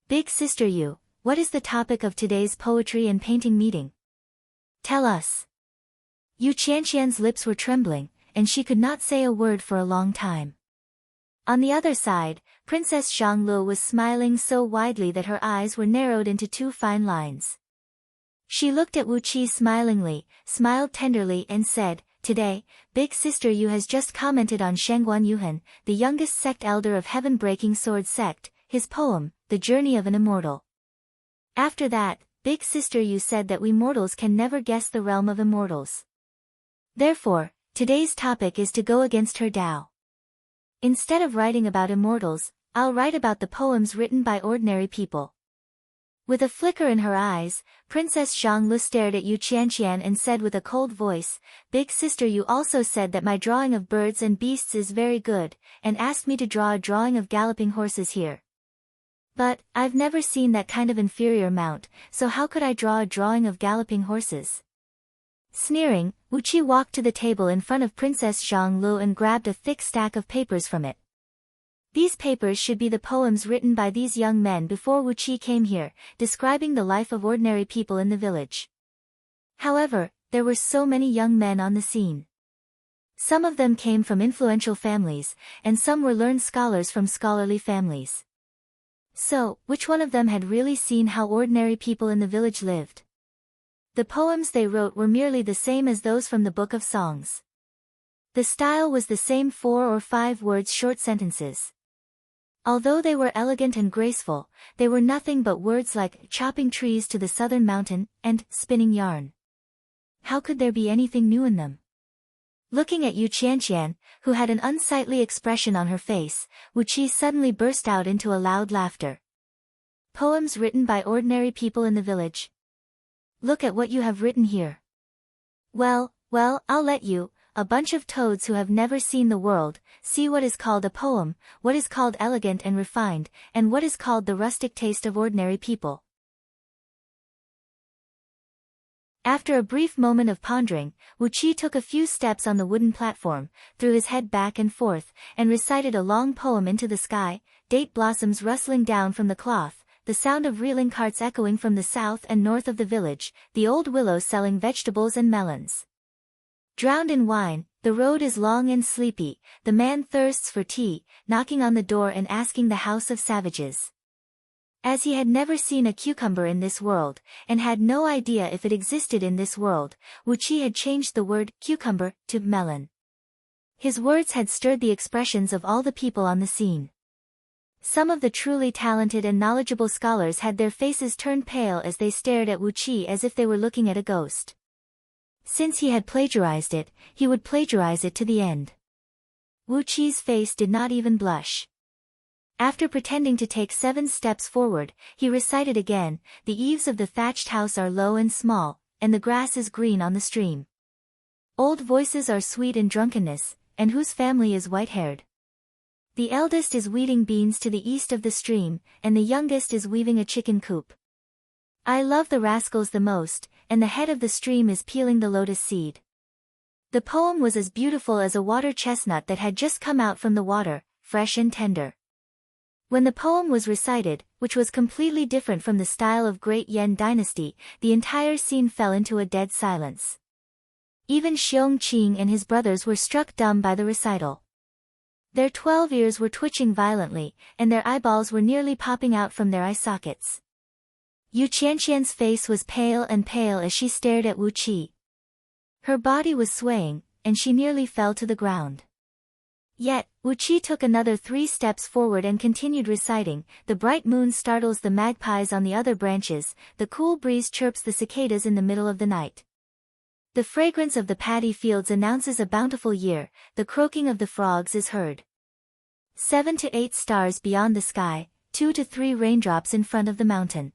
Big sister Yu, what is the topic of today's poetry and painting meeting? Tell us." Yu Qianqian's lips were trembling, and she could not say a word for a long time. On the other side, Princess Zhanglu was smiling so widely that her eyes were narrowed into 2 fine lines. She looked at Wu Qi smilingly, smiled tenderly and said, "Today, Big Sister Yu has just commented on Shengguan Yuhan, the youngest sect elder of Heaven-Breaking Sword Sect, his poem, The Journey of an Immortal. After that, Big Sister Yu said that we mortals can never guess the realm of immortals. Therefore, today's topic is to go against her Tao. Instead of writing about immortals, I'll write about the poems written by ordinary people." With a flicker in her eyes, Princess Zhanglu stared at Yu Qianqian and said with a cold voice, "Big Sister Yu also said that my drawing of birds and beasts is very good, and asked me to draw a drawing of galloping horses here. But, I've never seen that kind of inferior mount, so how could I draw a drawing of galloping horses?" Sneering, Wu Qi walked to the table in front of Princess Zhanglu and grabbed a thick stack of papers from it. These papers should be the poems written by these young men before Wu Qi came here, describing the life of ordinary people in the village. However, there were so many young men on the scene. Some of them came from influential families, and some were learned scholars from scholarly families. So, which one of them had really seen how ordinary people in the village lived? The poems they wrote were merely the same as those from the Book of Songs. The style was the same 4 or 5 words short sentences. Although they were elegant and graceful, they were nothing but words like chopping trees to the southern mountain, and spinning yarn. How could there be anything new in them? Looking at Yu Qianqian, who had an unsightly expression on her face, Wu Qi suddenly burst out into a loud laughter. "Poems written by ordinary people in the village. Look at what you have written here. Well, I'll let you, a bunch of toads who have never seen the world, see what is called a poem, what is called elegant and refined, and what is called the rustic taste of ordinary people." After a brief moment of pondering, Wu Qi took a few steps on the wooden platform, threw his head back and forth, and recited a long poem into the sky, date blossoms rustling down from the cloth, the sound of reeling carts echoing from the south and north of the village, the old willow selling vegetables and melons. Drowned in wine, The road is long and sleepy, the man thirsts for tea, knocking on the door and asking the house of savages. As he had never seen a cucumber in this world, and had no idea if it existed in this world, Wuqi had changed the word cucumber to melon. His words had stirred the expressions of all the people on the scene. Some of the truly talented and knowledgeable scholars had their faces turned pale as they stared at Wuqi as if they were looking at a ghost. Since he had plagiarized it, he would plagiarize it to the end. Wuqi's face did not even blush. After pretending to take 7 steps forward, he recited again, "The eaves of the thatched house are low and small, and the grass is green on the stream. Old voices are sweet in drunkenness, and whose family is white-haired. The eldest is weeding beans to the east of the stream, and the youngest is weaving a chicken coop. I love the rascals the most, and the head of the stream is peeling the lotus seed." The poem was as beautiful as a water chestnut that had just come out from the water, fresh and tender. When the poem was recited, which was completely different from the style of Great Yen Dynasty, the entire scene fell into a dead silence. Even Xiong Qing and his brothers were struck dumb by the recital. Their 12 ears were twitching violently, and their eyeballs were nearly popping out from their eye sockets. Yu Qianqian's face was pale as she stared at Wuqi. Her body was swaying, and she nearly fell to the ground. Yet, Wuqi took another 3 steps forward and continued reciting, "The bright moon startles the magpies on the other branches, the cool breeze chirps the cicadas in the middle of the night. The fragrance of the paddy fields announces a bountiful year, the croaking of the frogs is heard. 7 to 8 stars beyond the sky, 2 to 3 raindrops in front of the mountain.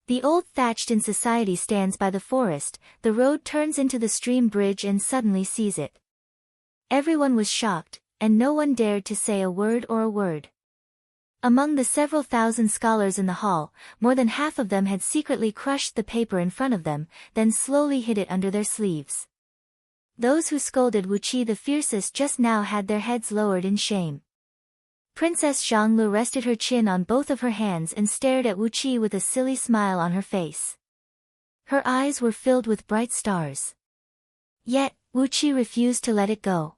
The old thatched-in society stands by the forest, the road turns into the stream bridge and suddenly sees it." Everyone was shocked, and no one dared to say a word. Among the several thousand scholars in the hall, more than half of them had secretly crushed the paper in front of them, then slowly hid it under their sleeves. Those who scolded Wuqi the fiercest just now had their heads lowered in shame. Princess Zhanglu rested her chin on both of her hands and stared at Wuqi with a silly smile on her face. Her eyes were filled with bright stars. Yet, Wuqi refused to let it go.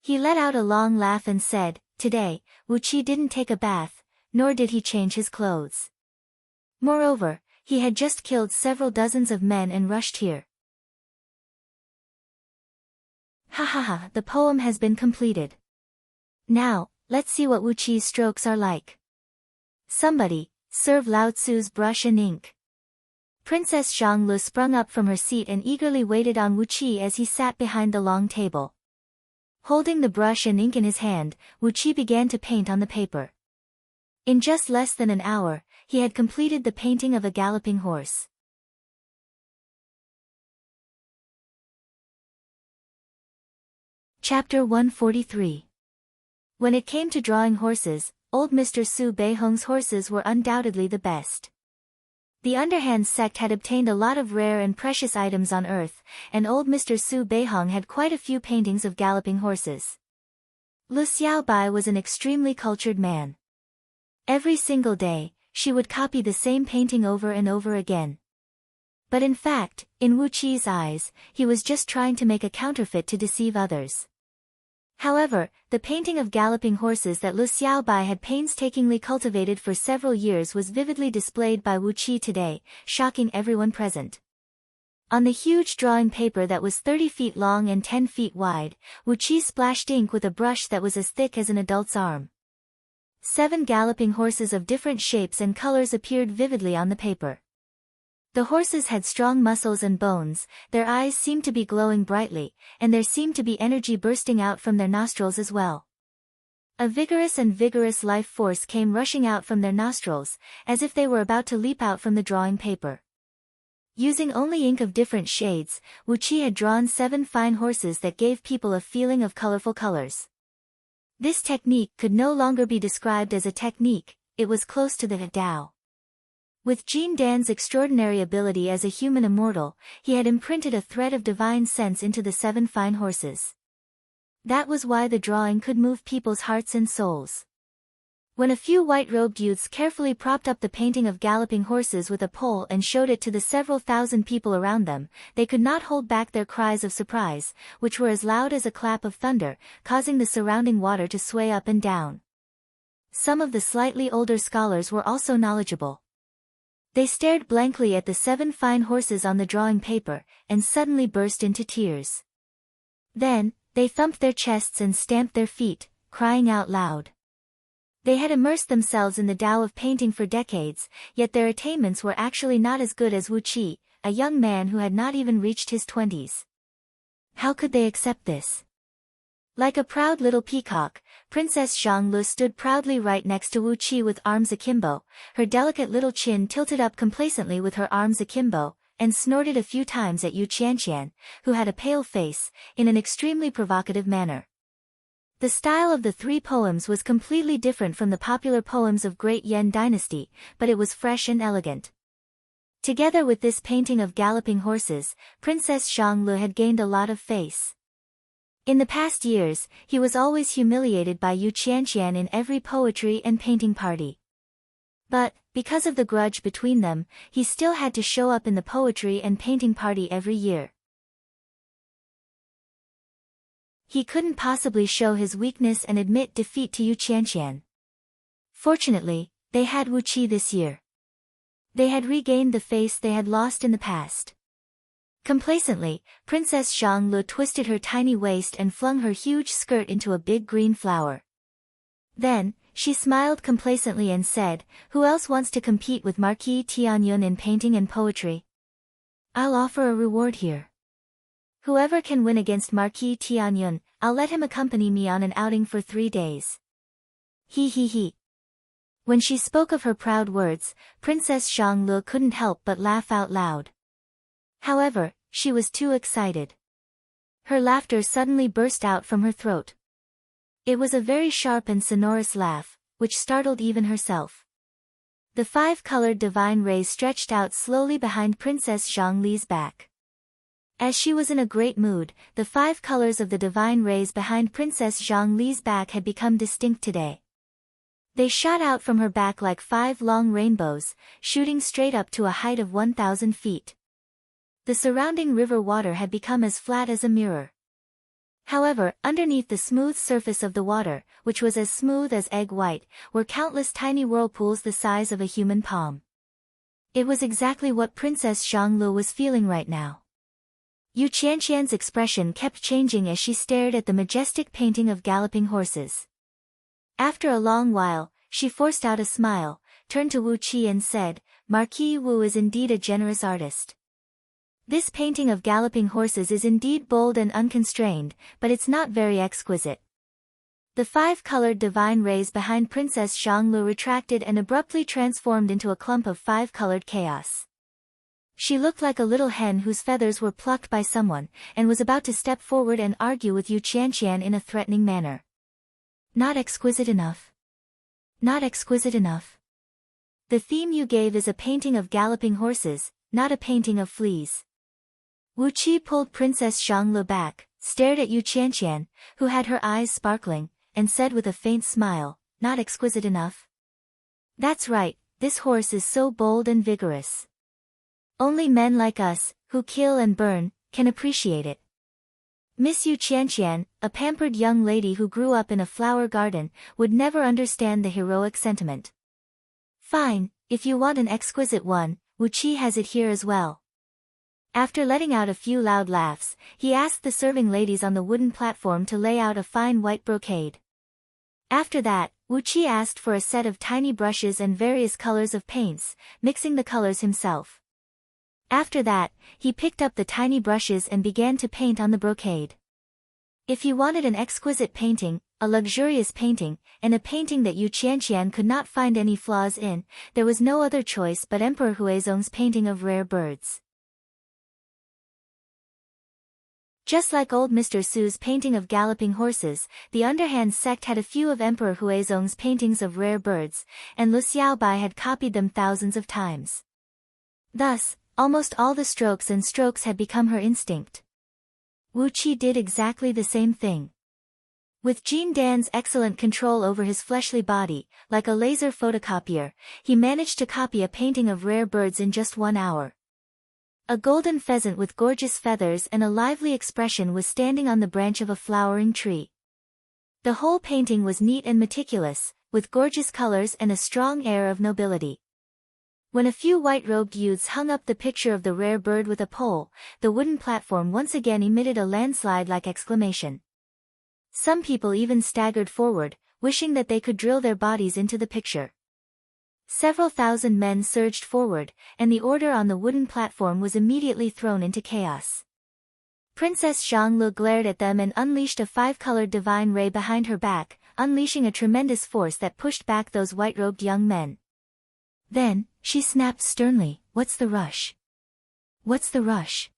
He let out a long laugh and said, "Today, Wuqi didn't take a bath, nor did he change his clothes. Moreover, he had just killed several dozens of men and rushed here." Ha ha ha, the poem has been completed. Now, let's see what Wuqi's strokes are like. Somebody, serve Lao Tzu's brush and ink. Princess Zhanglu sprung up from her seat and eagerly waited on Wuqi as he sat behind the long table. Holding the brush and ink in his hand, Wuqi began to paint on the paper. In just less than an hour, he had completed the painting of a galloping horse. Chapter 143. When it came to drawing horses, old Mr. Su Beihong's horses were undoubtedly the best. The underhand sect had obtained a lot of rare and precious items on earth, and old Mr. Su Beihong had quite a few paintings of galloping horses. Lu Xiaobai was an extremely cultured man. Every single day, she would copy the same painting over and over again. But in fact, in Wuqi's eyes, he was just trying to make a counterfeit to deceive others. However, the painting of galloping horses that Lu Xiaobai had painstakingly cultivated for several years was vividly displayed by Wuqi today, shocking everyone present. On the huge drawing paper that was 30 feet long and 10 feet wide, Wuqi splashed ink with a brush that was as thick as an adult's arm. 7 galloping horses of different shapes and colors appeared vividly on the paper. The horses had strong muscles and bones, their eyes seemed to be glowing brightly, and there seemed to be energy bursting out from their nostrils as well. A vigorous life force came rushing out from their nostrils, as if they were about to leap out from the drawing paper. Using only ink of different shades, Wuqi had drawn 7 fine horses that gave people a feeling of colorful colors. This technique could no longer be described as a technique, it was close to the Dao. With Jean Dan's extraordinary ability as a human immortal, he had imprinted a thread of divine sense into the 7 fine horses. That was why the drawing could move people's hearts and souls. When a few white-robed youths carefully propped up the painting of galloping horses with a pole and showed it to the several thousand people around them, they could not hold back their cries of surprise, which were as loud as a clap of thunder, causing the surrounding water to sway up and down. Some of the slightly older scholars were also knowledgeable. They stared blankly at the 7 fine horses on the drawing paper, and suddenly burst into tears. Then, they thumped their chests and stamped their feet, crying out loud. They had immersed themselves in the Tao of painting for decades, yet their attainments were actually not as good as Wu Qi, a young man who had not even reached his 20s. How could they accept this? Like a proud little peacock, Princess Zhanglu stood proudly right next to Wu Qi with arms akimbo, her delicate little chin tilted up complacently with her arms akimbo, and snorted a few times at Yu Qianqian, who had a pale face, in an extremely provocative manner. The style of the 3 poems was completely different from the popular poems of Great Yan Dynasty, but it was fresh and elegant. Together with this painting of galloping horses, Princess Zhanglu had gained a lot of face. In the past years, he was always humiliated by Yu Qianqian in every poetry and painting party. But, because of the grudge between them, he still had to show up in the poetry and painting party every year. He couldn't possibly show his weakness and admit defeat to Yu Qianqian. Fortunately, they had Wu Qi this year. They had regained the face they had lost in the past. Complacently, Princess Zhanglu twisted her tiny waist and flung her huge skirt into a big green flower. Then, she smiled complacently and said, "Who else wants to compete with Marquis Tianyun in painting and poetry? I'll offer a reward here. Whoever can win against Marquis Tianyun, I'll let him accompany me on an outing for 3 days." He. When she spoke of her proud words, Princess Zhanglu couldn't help but laugh out loud. However, she was too excited. Her laughter suddenly burst out from her throat. It was a very sharp and sonorous laugh, which startled even herself. The 5-colored divine rays stretched out slowly behind Princess Zhanglu's back. As she was in a great mood, the 5 colors of the divine rays behind Princess Zhanglu's back had become distinct today. They shot out from her back like 5 long rainbows, shooting straight up to a height of 1,000 feet. The surrounding river water had become as flat as a mirror. However, underneath the smooth surface of the water, which was as smooth as egg white, were countless tiny whirlpools the size of a human palm. It was exactly what Princess Zhanglu was feeling right now. Yu Qianqian's expression kept changing as she stared at the majestic painting of galloping horses. After a long while, she forced out a smile, turned to Wu Qi and said, "Marquis Wu is indeed a generous artist. This painting of galloping horses is indeed bold and unconstrained, but it's not very exquisite." The 5-colored divine rays behind Princess Zhanglu retracted and abruptly transformed into a clump of 5-colored chaos. She looked like a little hen whose feathers were plucked by someone, and was about to step forward and argue with Yu Qianqian in a threatening manner. "Not exquisite enough. Not exquisite enough. The theme you gave is a painting of galloping horses, not a painting of fleas." Wu Qi pulled Princess Zhanglu back, stared at Yu Qianqian, who had her eyes sparkling, and said with a faint smile, "Not exquisite enough? That's right, this horse is so bold and vigorous. Only men like us, who kill and burn, can appreciate it." Miss Yu Qianqian, a pampered young lady who grew up in a flower garden, would never understand the heroic sentiment. "Fine, if you want an exquisite one, Wu Qi has it here as well." After letting out a few loud laughs, he asked the serving ladies on the wooden platform to lay out a fine white brocade. After that, Wu Qi asked for a set of tiny brushes and various colors of paints, mixing the colors himself. After that, he picked up the tiny brushes and began to paint on the brocade. If he wanted an exquisite painting, a luxurious painting, and a painting that Yu Qianqian could not find any flaws in, there was no other choice but Emperor Huizong's painting of rare birds. Just like old Mr. Su's painting of galloping horses, the underhand sect had a few of Emperor Huizong's paintings of rare birds, and Lu Xiaobai had copied them thousands of times. Thus, almost all the strokes had become her instinct. Wu Qi did exactly the same thing. With Jean Dan's excellent control over his fleshly body, like a laser photocopier, he managed to copy a painting of rare birds in just 1 hour. A golden pheasant with gorgeous feathers and a lively expression was standing on the branch of a flowering tree. The whole painting was neat and meticulous, with gorgeous colors and a strong air of nobility. When a few white-robed youths hung up the picture of the rare bird with a pole, the wooden platform once again emitted a landslide-like exclamation. Some people even staggered forward, wishing that they could drill their bodies into the picture. Several thousand men surged forward, and the order on the wooden platform was immediately thrown into chaos. Princess Xianglu glared at them and unleashed a 5-colored divine ray behind her back, unleashing a tremendous force that pushed back those white-robed young men. Then, she snapped sternly, "What's the rush? What's the rush?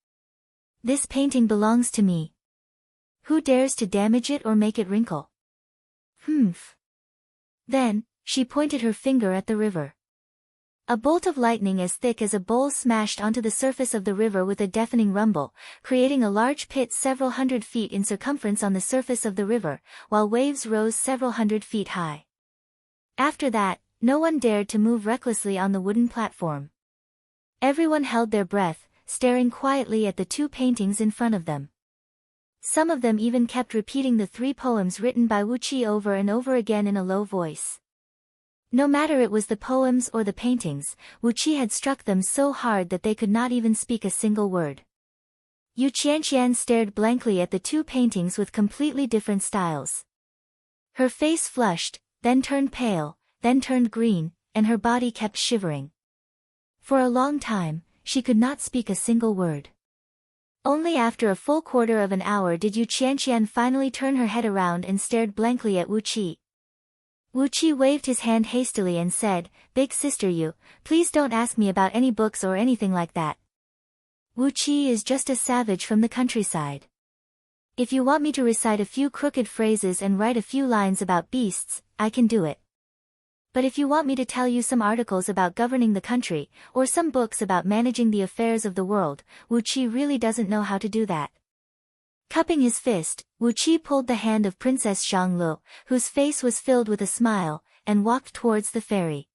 This painting belongs to me. Who dares to damage it or make it wrinkle?" Humph. Then, she pointed her finger at the river. A bolt of lightning as thick as a bowl smashed onto the surface of the river with a deafening rumble, creating a large pit several hundred feet in circumference on the surface of the river, while waves rose several hundred feet high. After that, no one dared to move recklessly on the wooden platform. Everyone held their breath, staring quietly at the 2 paintings in front of them. Some of them even kept repeating the 3 poems written by Wu Qi over and over again in a low voice. No matter it was the poems or the paintings, Wu Qi had struck them so hard that they could not even speak a single word. Yu Qianqian stared blankly at the 2 paintings with completely different styles. Her face flushed, then turned pale, then turned green, and her body kept shivering. For a long time, she could not speak a single word. Only after a full quarter of an hour did Yu Qianqian finally turn her head around and stared blankly at Wu Qi. Wu Qi waved his hand hastily and said, "Big sister Yu, please don't ask me about any books or anything like that. Wu Qi is just a savage from the countryside. If you want me to recite a few crooked phrases and write a few lines about beasts, I can do it. But if you want me to tell you some articles about governing the country, or some books about managing the affairs of the world, Wu Qi really doesn't know how to do that." Cupping his fist, Wu Qi pulled the hand of Princess Xianglu, whose face was filled with a smile, and walked towards the ferry.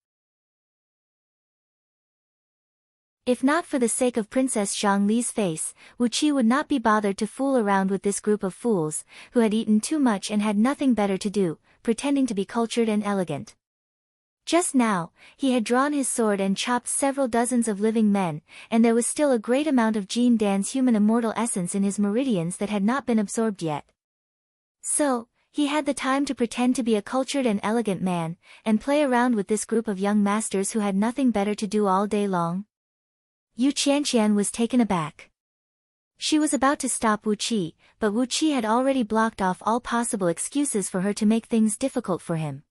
If not for the sake of Princess Xiangli's face, Wu Qi would not be bothered to fool around with this group of fools, who had eaten too much and had nothing better to do, pretending to be cultured and elegant. Just now, he had drawn his sword and chopped several dozens of living men, and there was still a great amount of Jean Dan's human immortal essence in his meridians that had not been absorbed yet. So, he had the time to pretend to be a cultured and elegant man, and play around with this group of young masters who had nothing better to do all day long. Yu Qianqian was taken aback. She was about to stop Wu Qi, but Wu Qi had already blocked off all possible excuses for her to make things difficult for him.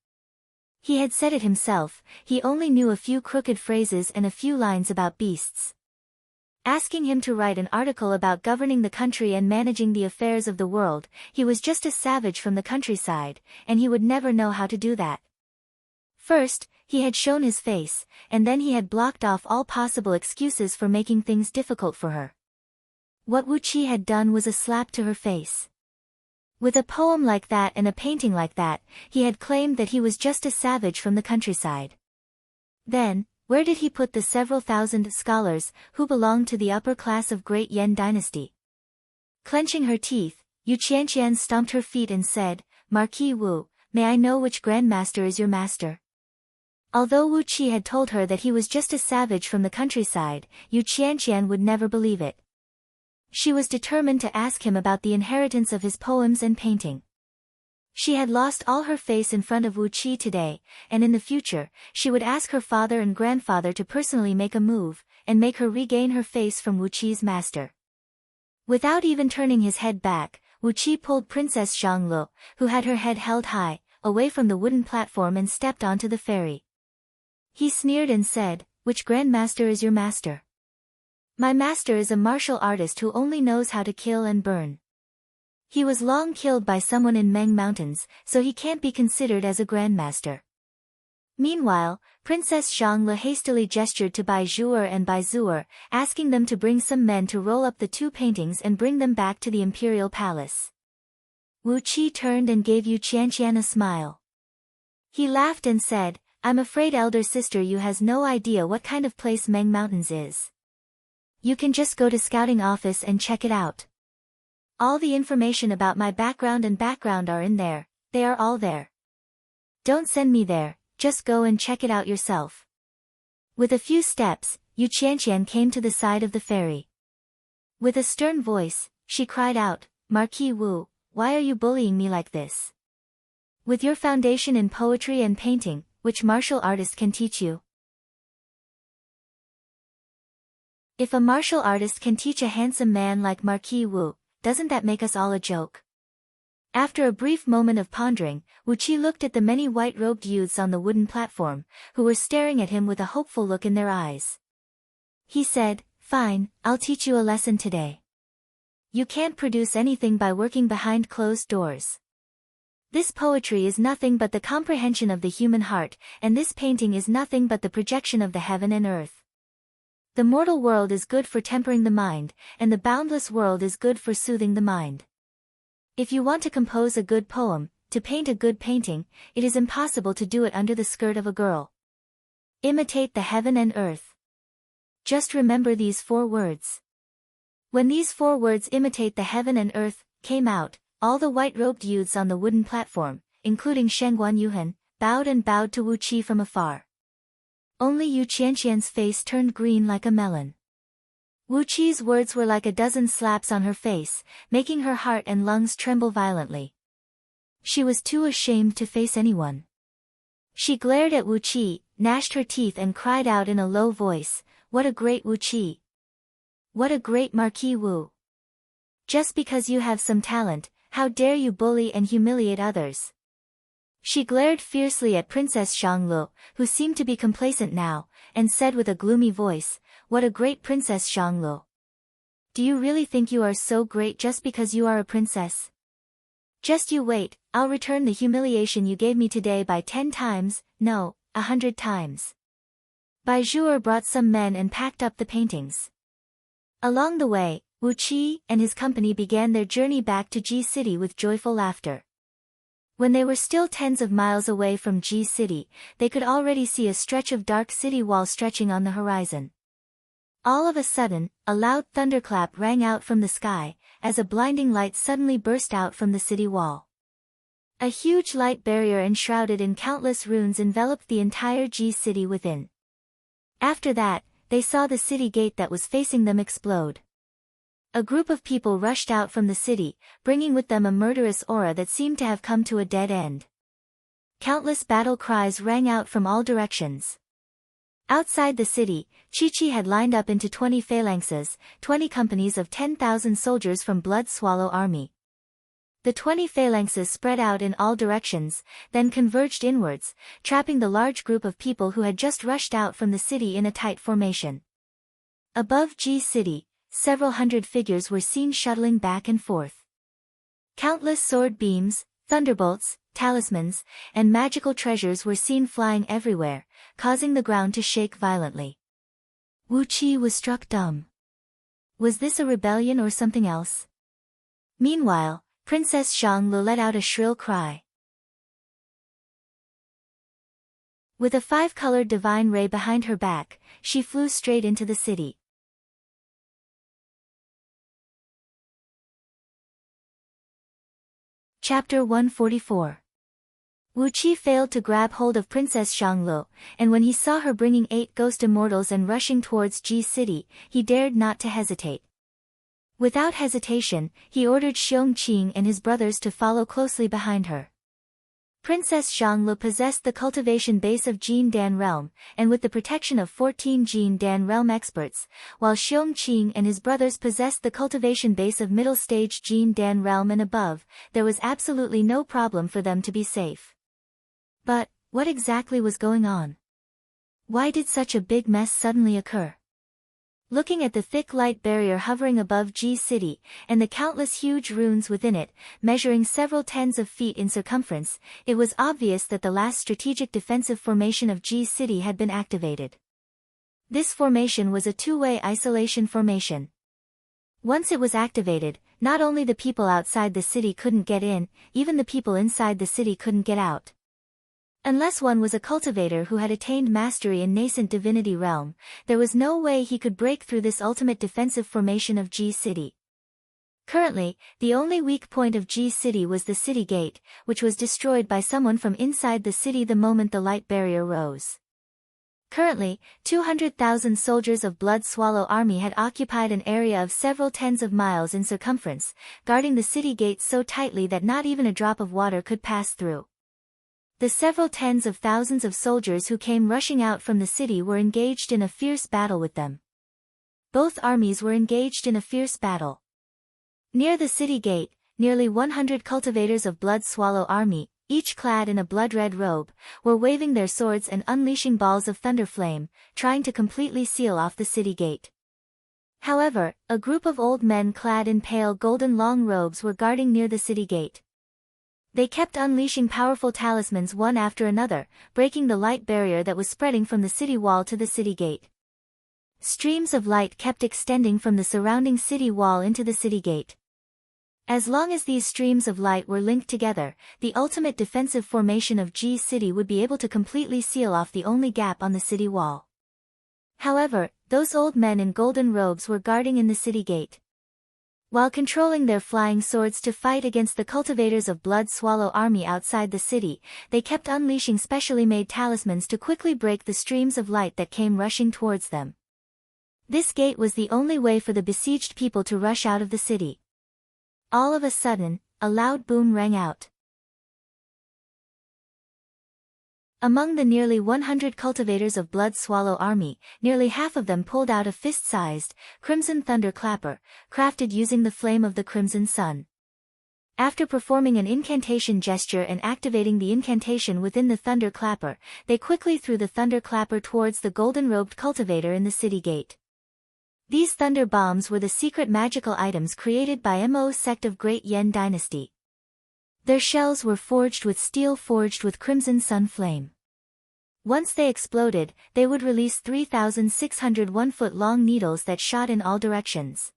He had said it himself, he only knew a few crooked phrases and a few lines about beasts. Asking him to write an article about governing the country and managing the affairs of the world, he was just a savage from the countryside, and he would never know how to do that. First, he had shown his face, and then he had blocked off all possible excuses for making things difficult for her. What Wu Qi had done was a slap to her face. With a poem like that and a painting like that, he had claimed that he was just a savage from the countryside. Then, where did he put the several thousand scholars who belonged to the upper class of Great Yan dynasty? Clenching her teeth, Yu Qianqian stomped her feet and said, "Marquis Wu, may I know which grandmaster is your master?" Although Wu Qi had told her that he was just a savage from the countryside, Yu Qianqian would never believe it. She was determined to ask him about the inheritance of his poems and painting. She had lost all her face in front of Wu Qi today, and in the future, she would ask her father and grandfather to personally make a move, and make her regain her face from Wu Qi's master. Without even turning his head back, Wu Qi pulled Princess Xianglu, who had her head held high, away from the wooden platform and stepped onto the ferry. He sneered and said, "Which grandmaster is your master?" "My master is a martial artist who only knows how to kill and burn. He was long killed by someone in Meng Mountains, so he can't be considered as a grandmaster." Meanwhile, Princess Xianglu hastily gestured to Bai Zhuer and Bai Zuer, asking them to bring some men to roll up the 2 paintings and bring them back to the imperial palace. Wu Qi turned and gave Yu Qianqian a smile. He laughed and said, I'm afraid elder sister you has no idea what kind of place Meng Mountains is. You can just go to scouting office and check it out. All the information about my background are in there, they are all there. Don't send me there, just go and check it out yourself. With a few steps, Yu Qianqian came to the side of the ferry. With a stern voice, she cried out, Marquis Wu, why are you bullying me like this? With your foundation in poetry and painting, which martial artist can teach you? If a martial artist can teach a handsome man like Marquis Wu, doesn't that make us all a joke? After a brief moment of pondering, Wu Qi looked at the many white-robed youths on the wooden platform, who were staring at him with a hopeful look in their eyes. He said, Fine, I'll teach you a lesson today. You can't produce anything by working behind closed doors. This poetry is nothing but the comprehension of the human heart, and this painting is nothing but the projection of the heaven and earth. The mortal world is good for tempering the mind, and the boundless world is good for soothing the mind. If you want to compose a good poem, to paint a good painting, it is impossible to do it under the skirt of a girl. Imitate the heaven and earth. Just remember these 4 words. When these 4 words imitate the heaven and earth came out, all the white-robed youths on the wooden platform, including Shengguan Yuhan, bowed to Wu Qi from afar. Only Yu Qianqian's face turned green like a melon. Wu Qi's words were like a dozen slaps on her face, making her heart and lungs tremble violently. She was too ashamed to face anyone. She glared at Wu Qi, gnashed her teeth and cried out in a low voice, What a great Wu Qi! What a great Marquis Wu! Just because you have some talent, how dare you bully and humiliate others? She glared fiercely at Princess Xianglu, who seemed to be complacent now, and said with a gloomy voice, What a great Princess Xianglu! Do you really think you are so great just because you are a princess? Just you wait, I'll return the humiliation you gave me today by 10 times, no, 100 times. Bai Zhuer brought some men and packed up the paintings. Along the way, Wu Qi and his company began their journey back to Ji City with joyful laughter. When they were still tens of miles away from Ji City, they could already see a stretch of dark city wall stretching on the horizon. All of a sudden, a loud thunderclap rang out from the sky, as a blinding light suddenly burst out from the city wall. A huge light barrier enshrouded in countless runes enveloped the entire Ji City within. After that, they saw the city gate that was facing them explode. A group of people rushed out from the city, bringing with them a murderous aura that seemed to have come to a dead end. Countless battle cries rang out from all directions. Outside the city, Chi-Chi had lined up into 20 phalanxes, 20 companies of 10,000 soldiers from Blood Swallow Army. The 20 phalanxes spread out in all directions, then converged inwards, trapping the large group of people who had just rushed out from the city in a tight formation. Above Ji City, several hundred figures were seen shuttling back and forth. Countless sword beams, thunderbolts, talismans, and magical treasures were seen flying everywhere, causing the ground to shake violently. Wu Qi was struck dumb. Was this a rebellion or something else? Meanwhile, Princess Xianglu let out a shrill cry. With a 5-colored divine ray behind her back, she flew straight into the city. Chapter 144. Wu Qi failed to grab hold of Princess Xianglu, and when he saw her bringing 8 ghost immortals and rushing towards Ji City, he dared not to hesitate. Without hesitation, he ordered Xiong Qing and his brothers to follow closely behind her. Princess Xianglu possessed the cultivation base of Jin Dan realm, and with the protection of 14 Jin Dan realm experts, while Xiong Qing and his brothers possessed the cultivation base of middle stage Jin Dan realm and above, there was absolutely no problem for them to be safe. But, what exactly was going on? Why did such a big mess suddenly occur? Looking at the thick light barrier hovering above Ji City, and the countless huge runes within it, measuring several tens of feet in circumference, it was obvious that the last strategic defensive formation of Ji City had been activated. This formation was a 2-way isolation formation. Once it was activated, not only the people outside the city couldn't get in, even the people inside the city couldn't get out. Unless one was a cultivator who had attained mastery in nascent divinity realm, there was no way he could break through this ultimate defensive formation of G City. Currently, the only weak point of G City was the city gate, which was destroyed by someone from inside the city the moment the light barrier rose. Currently, 200,000 soldiers of Blood Swallow Army had occupied an area of several tens of miles in circumference, guarding the city gates so tightly that not even a drop of water could pass through. The several tens of thousands of soldiers who came rushing out from the city were engaged in a fierce battle with them. Both armies were engaged in a fierce battle. Near the city gate, nearly 100 cultivators of Blood Swallow Army, each clad in a blood-red robe, were waving their swords and unleashing balls of thunder flame, trying to completely seal off the city gate. However, a group of old men clad in pale golden long robes were guarding near the city gate. They kept unleashing powerful talismans one after another, breaking the light barrier that was spreading from the city wall to the city gate. Streams of light kept extending from the surrounding city wall into the city gate. As long as these streams of light were linked together, the ultimate defensive formation of G City would be able to completely seal off the only gap on the city wall. However, those old men in golden robes were guarding in the city gate. While controlling their flying swords to fight against the cultivators of Blood Swallow Army outside the city, they kept unleashing specially made talismans to quickly break the streams of light that came rushing towards them. This gate was the only way for the besieged people to rush out of the city. All of a sudden, a loud boom rang out. Among the nearly 100 cultivators of Blood Swallow Army, nearly half of them pulled out a fist-sized, crimson thunder clapper, crafted using the flame of the crimson sun. After performing an incantation gesture and activating the incantation within the thunder clapper, they quickly threw the thunder clapper towards the golden-robed cultivator in the city gate. These thunder bombs were the secret magical items created by Mo sect of Great Yen Dynasty. Their shells were forged with steel forged with crimson sun flame. Once they exploded, they would release 3,600 1-foot-long needles that shot in all directions.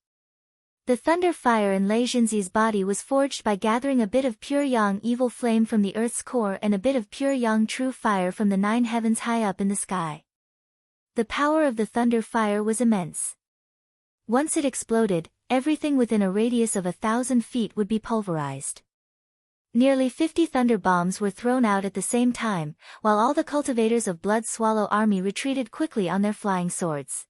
The thunder fire in Lei Jinzi's body was forged by gathering a bit of pure yang evil flame from the earth's core and a bit of pure yang true fire from the 9 heavens high up in the sky. The power of the thunder fire was immense. Once it exploded, everything within a radius of 1,000 feet would be pulverized. Nearly 50 thunder bombs were thrown out at the same time, while all the cultivators of Blood Swallow Army retreated quickly on their flying swords.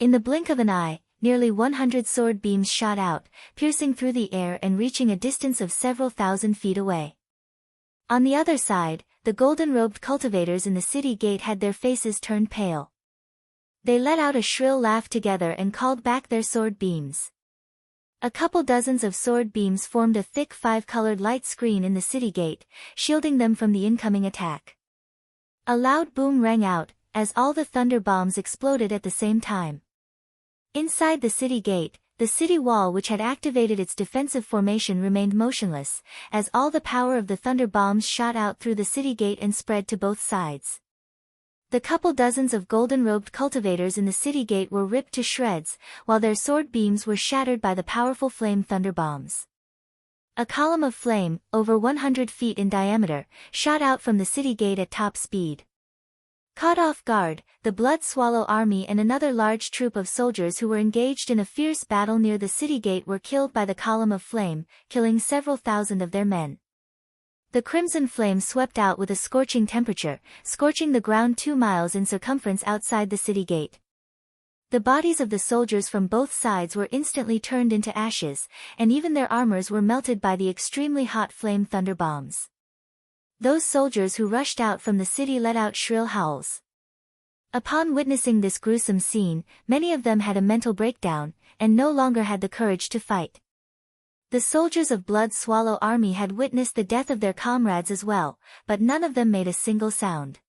In the blink of an eye, nearly 100 sword beams shot out, piercing through the air and reaching a distance of several thousand feet away. On the other side, the golden-robed cultivators in the city gate had their faces turned pale. They let out a shrill laugh together and called back their sword beams. A couple dozens of sword beams formed a thick 5-colored light screen in the city gate, shielding them from the incoming attack. A loud boom rang out, as all the thunder bombs exploded at the same time. Inside the city gate, the city wall which had activated its defensive formation remained motionless, as all the power of the thunder bombs shot out through the city gate and spread to both sides. The couple dozens of golden-robed cultivators in the city gate were ripped to shreds, while their sword beams were shattered by the powerful flame thunder bombs. A column of flame, over 100 feet in diameter, shot out from the city gate at top speed. Caught off guard, the Blood Swallow Army and another large troop of soldiers who were engaged in a fierce battle near the city gate were killed by the column of flame, killing several thousand of their men. The crimson flame swept out with a scorching temperature, scorching the ground 2 miles in circumference outside the city gate. The bodies of the soldiers from both sides were instantly turned into ashes, and even their armors were melted by the extremely hot flame thunder bombs. Those soldiers who rushed out from the city let out shrill howls. Upon witnessing this gruesome scene, many of them had a mental breakdown, and no longer had the courage to fight. The soldiers of Blood Swallow Army had witnessed the death of their comrades as well, but none of them made a single sound.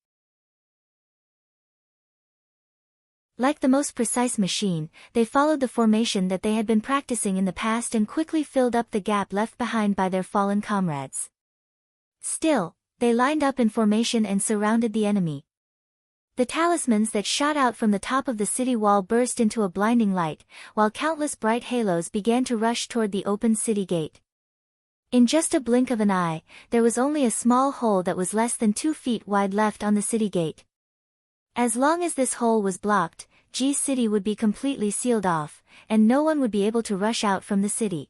Like the most precise machine, they followed the formation that they had been practicing in the past and quickly filled up the gap left behind by their fallen comrades. Still, they lined up in formation and surrounded the enemy. The talismans that shot out from the top of the city wall burst into a blinding light, while countless bright halos began to rush toward the open city gate. In just a blink of an eye, there was only a small hole that was less than 2 feet wide left on the city gate. As long as this hole was blocked, G City would be completely sealed off, and no one would be able to rush out from the city.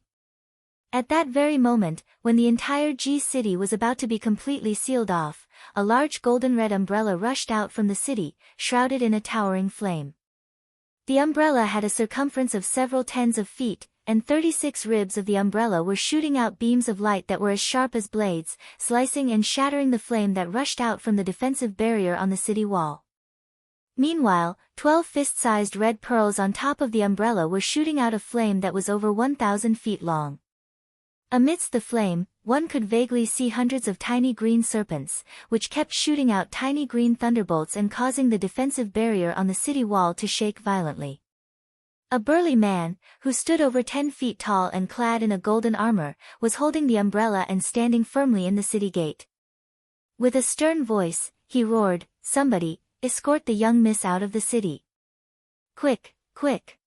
At that very moment, when the entire G City was about to be completely sealed off, a large golden-red umbrella rushed out from the city, shrouded in a towering flame. The umbrella had a circumference of several tens of feet, and 36 ribs of the umbrella were shooting out beams of light that were as sharp as blades, slicing and shattering the flame that rushed out from the defensive barrier on the city wall. Meanwhile, 12 fist-sized red pearls on top of the umbrella were shooting out a flame that was over 1,000 feet long. Amidst the flame, one could vaguely see hundreds of tiny green serpents, which kept shooting out tiny green thunderbolts and causing the defensive barrier on the city wall to shake violently. A burly man, who stood over 10 feet tall and clad in a golden armor, was holding the umbrella and standing firmly in the city gate. With a stern voice, he roared, "Somebody, escort the young miss out of the city. Quick, quick.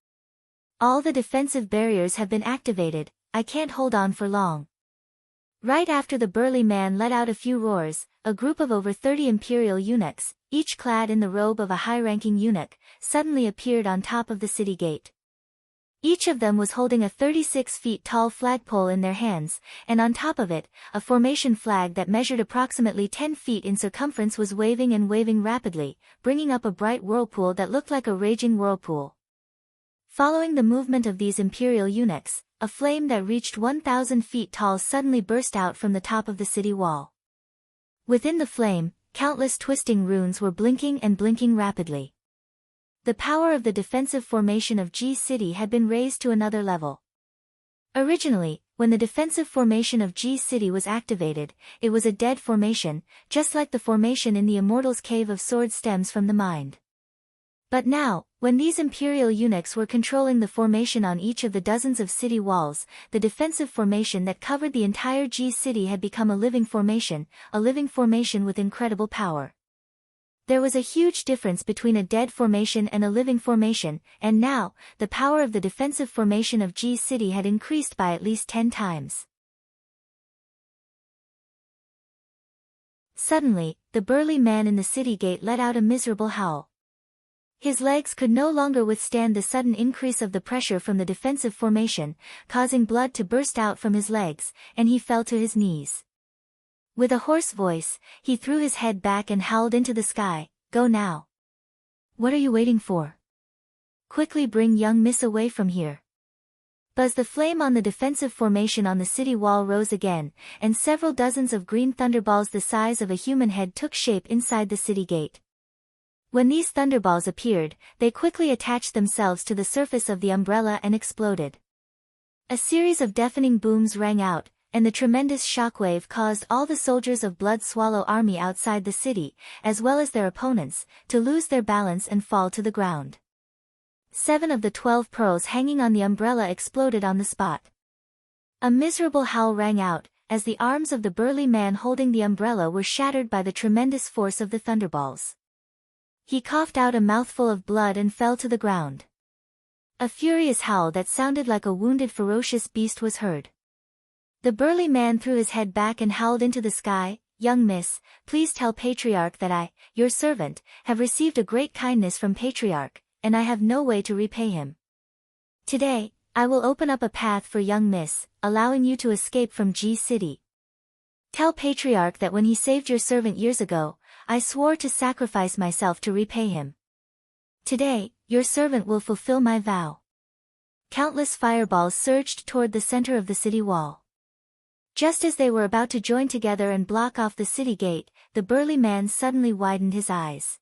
All the defensive barriers have been activated, I can't hold on for long." Right after the burly man let out a few roars, a group of over 30 imperial eunuchs, each clad in the robe of a high-ranking eunuch, suddenly appeared on top of the city gate. Each of them was holding a 36 feet tall flagpole in their hands, and on top of it, a formation flag that measured approximately 10 feet in circumference was waving and waving rapidly, bringing up a bright whirlpool that looked like a raging whirlpool. Following the movement of these imperial eunuchs, a flame that reached 1,000 feet tall suddenly burst out from the top of the city wall. Within the flame, countless twisting runes were blinking and blinking rapidly. The power of the defensive formation of G City had been raised to another level. Originally, when the defensive formation of G City was activated, it was a dead formation, just like the formation in the Immortal's Cave of Sword stems from the mind. But now, when these imperial eunuchs were controlling the formation on each of the dozens of city walls, the defensive formation that covered the entire G City had become a living formation with incredible power. There was a huge difference between a dead formation and a living formation, and now, the power of the defensive formation of G City had increased by at least 10 times. Suddenly, the burly man in the city gate let out a miserable howl. His legs could no longer withstand the sudden increase of the pressure from the defensive formation, causing blood to burst out from his legs, and he fell to his knees. With a hoarse voice, he threw his head back and howled into the sky, "Go now. What are you waiting for? Quickly bring young miss away from here." Buzz! The flame on the defensive formation on the city wall rose again, and several dozens of green thunderballs the size of a human head took shape inside the city gate. When these thunderballs appeared, they quickly attached themselves to the surface of the umbrella and exploded. A series of deafening booms rang out, and the tremendous shockwave caused all the soldiers of Blood Swallow Army outside the city, as well as their opponents, to lose their balance and fall to the ground. 7 of the 12 pearls hanging on the umbrella exploded on the spot. A miserable howl rang out, as the arms of the burly man holding the umbrella were shattered by the tremendous force of the thunderballs. He coughed out a mouthful of blood and fell to the ground. A furious howl that sounded like a wounded ferocious beast was heard. The burly man threw his head back and howled into the sky, "Young miss, please tell Patriarch that I, your servant, have received a great kindness from Patriarch, and I have no way to repay him. Today, I will open up a path for young miss, allowing you to escape from G City. Tell Patriarch that when he saved your servant years ago, I swore to sacrifice myself to repay him. Today, your servant will fulfill my vow." Countless fireballs surged toward the center of the city wall. Just as they were about to join together and block off the city gate, the burly man suddenly widened his eyes.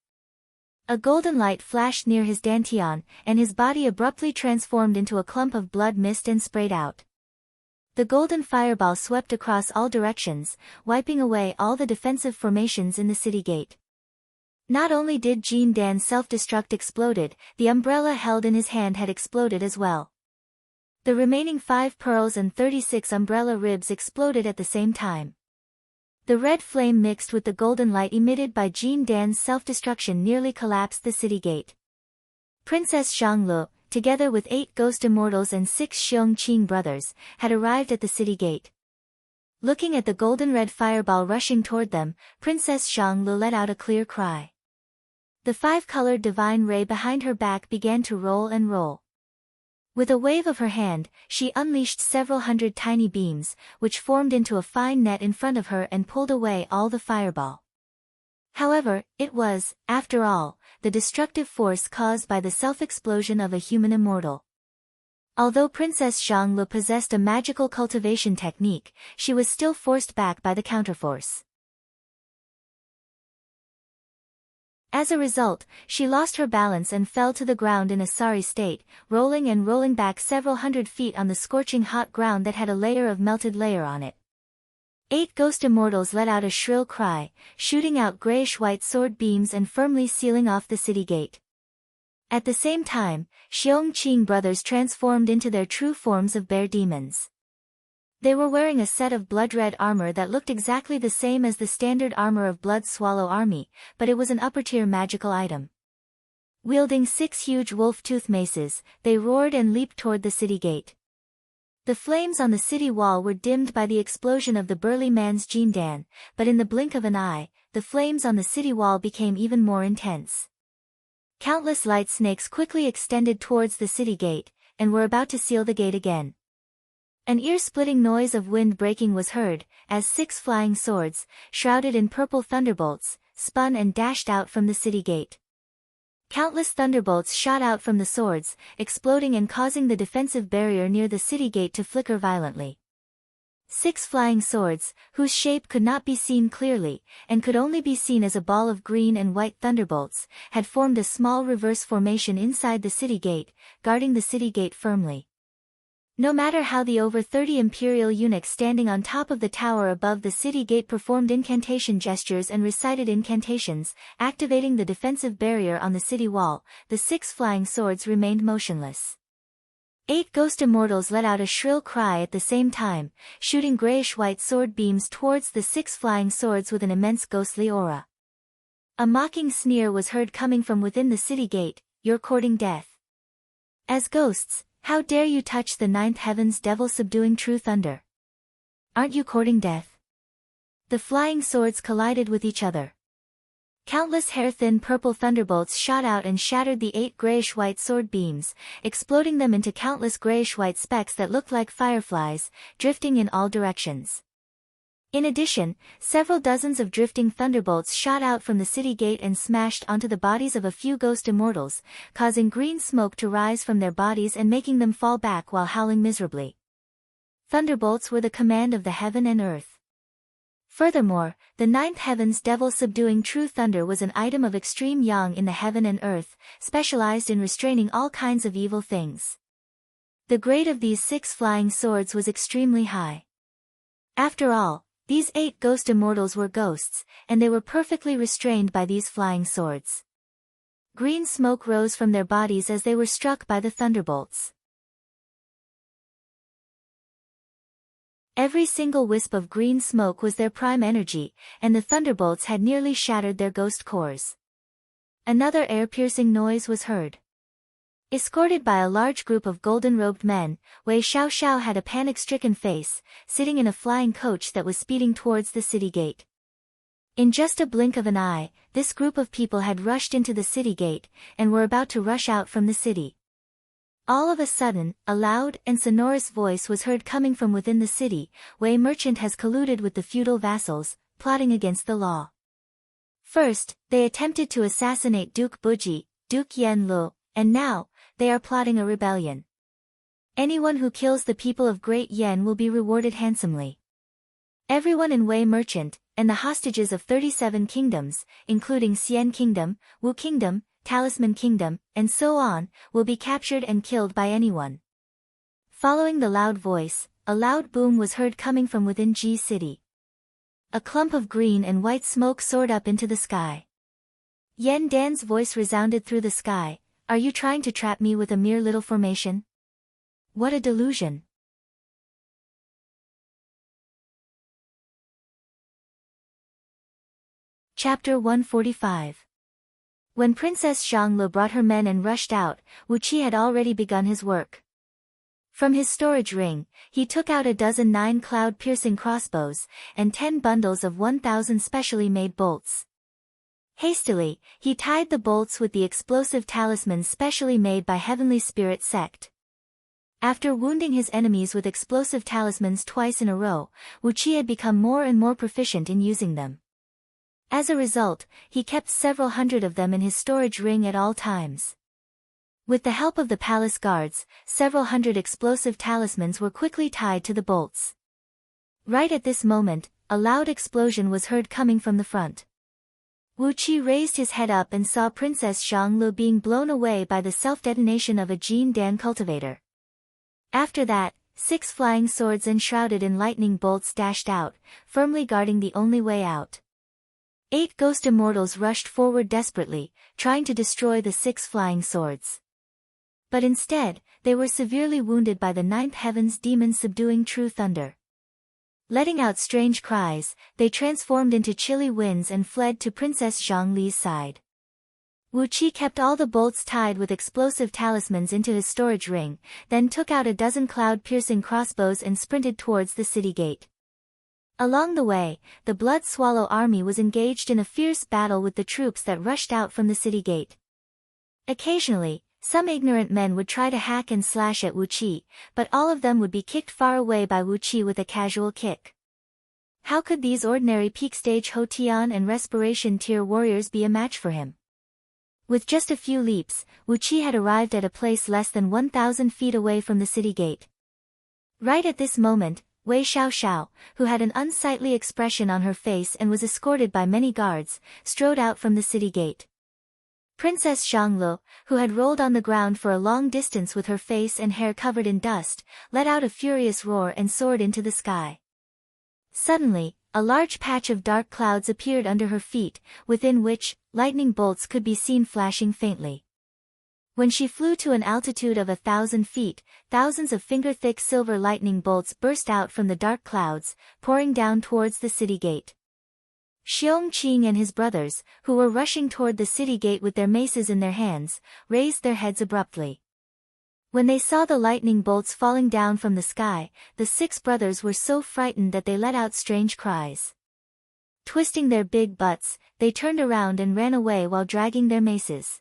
A golden light flashed near his dantian, and his body abruptly transformed into a clump of blood mist and sprayed out. The golden fireball swept across all directions, wiping away all the defensive formations in the city gate. Not only did Jean Dan's self-destruct exploded, the umbrella held in his hand had exploded as well. The remaining 5 pearls and 36 umbrella ribs exploded at the same time. The red flame mixed with the golden light emitted by Jin Dan's self-destruction nearly collapsed the city gate. Princess Xianglu, together with 8 ghost immortals and 6 Xiongqing brothers, had arrived at the city gate. Looking at the golden red fireball rushing toward them, Princess Xianglu let out a clear cry. The 5-colored divine ray behind her back began to roll and roll. With a wave of her hand, she unleashed several hundred tiny beams, which formed into a fine net in front of her and pulled away all the fireball. However, it was, after all, the destructive force caused by the self-explosion of a human immortal. Although Princess Xianglu possessed a magical cultivation technique, she was still forced back by the counterforce. As a result, she lost her balance and fell to the ground in a sorry state, rolling and rolling back several hundred feet on the scorching hot ground that had a layer of melted layer on it. 8 ghost immortals let out a shrill cry, shooting out grayish-white sword beams and firmly sealing off the city gate. At the same time, Xiongqing brothers transformed into their true forms of bear demons. They were wearing a set of blood-red armor that looked exactly the same as the standard armor of Blood Swallow Army, but it was an upper-tier magical item. Wielding 6 huge wolf-tooth maces, they roared and leaped toward the city gate. The flames on the city wall were dimmed by the explosion of the burly man's Jindan, but in the blink of an eye, the flames on the city wall became even more intense. Countless light snakes quickly extended towards the city gate, and were about to seal the gate again. An ear-splitting noise of wind breaking was heard, as 6 flying swords, shrouded in purple thunderbolts, spun and dashed out from the city gate. Countless thunderbolts shot out from the swords, exploding and causing the defensive barrier near the city gate to flicker violently. 6 flying swords, whose shape could not be seen clearly, and could only be seen as a ball of green and white thunderbolts, had formed a small reverse formation inside the city gate, guarding the city gate firmly. No matter how the over 30 imperial eunuchs standing on top of the tower above the city gate performed incantation gestures and recited incantations, activating the defensive barrier on the city wall, the 6 flying swords remained motionless. 8 ghost immortals let out a shrill cry at the same time, shooting grayish-white sword beams towards the 6 flying swords with an immense ghostly aura. A mocking sneer was heard coming from within the city gate, "You're courting death. As ghosts, how dare you touch the 9th heaven's devil-subduing true thunder? Aren't you courting death?" The flying swords collided with each other. Countless hair-thin purple thunderbolts shot out and shattered the 8 grayish-white sword beams, exploding them into countless grayish-white specks that looked like fireflies, drifting in all directions. In addition, several dozens of drifting thunderbolts shot out from the city gate and smashed onto the bodies of a few ghost immortals, causing green smoke to rise from their bodies and making them fall back while howling miserably. Thunderbolts were the command of the heaven and earth. Furthermore, the 9th heaven's devil-subduing true thunder was an item of extreme yang in the heaven and earth, specialized in restraining all kinds of evil things. The grade of these 6 flying swords was extremely high. After all, these 8 ghost immortals were ghosts, and they were perfectly restrained by these flying swords. Green smoke rose from their bodies as they were struck by the thunderbolts. Every single wisp of green smoke was their prime energy, and the thunderbolts had nearly shattered their ghost cores. Another air-piercing noise was heard. Escorted by a large group of golden-robed men, Wei Xiaoxiao had a panic-stricken face, sitting in a flying coach that was speeding towards the city gate. In just a blink of an eye, this group of people had rushed into the city gate, and were about to rush out from the city. All of a sudden, a loud and sonorous voice was heard coming from within the city. "Wei merchant has colluded with the feudal vassals, plotting against the law. First, they attempted to assassinate Duke Buji, Duke Yen Lu, and now, they are plotting a rebellion. Anyone who kills the people of Great Yen will be rewarded handsomely. Everyone in Wei merchant, and the hostages of 37 kingdoms, including Xian Kingdom, Wu Kingdom, Talisman Kingdom, and so on, will be captured and killed by anyone." Following the loud voice, a loud boom was heard coming from within Ji City. A clump of green and white smoke soared up into the sky. Yen Dan's voice resounded through the sky, "Are you trying to trap me with a mere little formation? What a delusion!" Chapter 145. When Princess Xianglu brought her men and rushed out, Wu Qi had already begun his work. From his storage ring, he took out a dozen 9 cloud-piercing crossbows, and 10 bundles of 1,000 specially made bolts. Hastily, he tied the bolts with the explosive talismans specially made by Heavenly Spirit Sect. After wounding his enemies with explosive talismans twice in a row, Wu Qi had become more and more proficient in using them. As a result, he kept several hundred of them in his storage ring at all times. With the help of the palace guards, several hundred explosive talismans were quickly tied to the bolts. Right at this moment, a loud explosion was heard coming from the front. Wu Qi raised his head up and saw Princess Xianglu being blown away by the self-detonation of a Jin Dan cultivator. After that, 6 flying swords enshrouded in lightning bolts dashed out, firmly guarding the only way out. 8 ghost immortals rushed forward desperately, trying to destroy the 6 flying swords. But instead, they were severely wounded by the 9th heaven's demon subduing true thunder. Letting out strange cries, they transformed into chilly winds and fled to Princess Zhongli's side. Wu Qi kept all the bolts tied with explosive talismans into his storage ring, then took out a dozen cloud-piercing crossbows and sprinted towards the city gate. Along the way, the Blood Swallow army was engaged in a fierce battle with the troops that rushed out from the city gate. Occasionally, some ignorant men would try to hack and slash at Wu Qi, but all of them would be kicked far away by Wu Qi with a casual kick. How could these ordinary peak stage Hotian and respiration tier warriors be a match for him? With just a few leaps, Wu Qi had arrived at a place less than 1,000 feet away from the city gate. Right at this moment, Wei Xiaoxiao, who had an unsightly expression on her face and was escorted by many guards, strode out from the city gate. Princess Xianglu, who had rolled on the ground for a long distance with her face and hair covered in dust, let out a furious roar and soared into the sky. Suddenly, a large patch of dark clouds appeared under her feet, within which, lightning bolts could be seen flashing faintly. When she flew to an altitude of 1,000 feet, thousands of finger-thick silver lightning bolts burst out from the dark clouds, pouring down towards the city gate. Xiong Qing and his brothers, who were rushing toward the city gate with their maces in their hands, raised their heads abruptly. When they saw the lightning bolts falling down from the sky, the 6 brothers were so frightened that they let out strange cries. Twisting their big butts, they turned around and ran away while dragging their maces.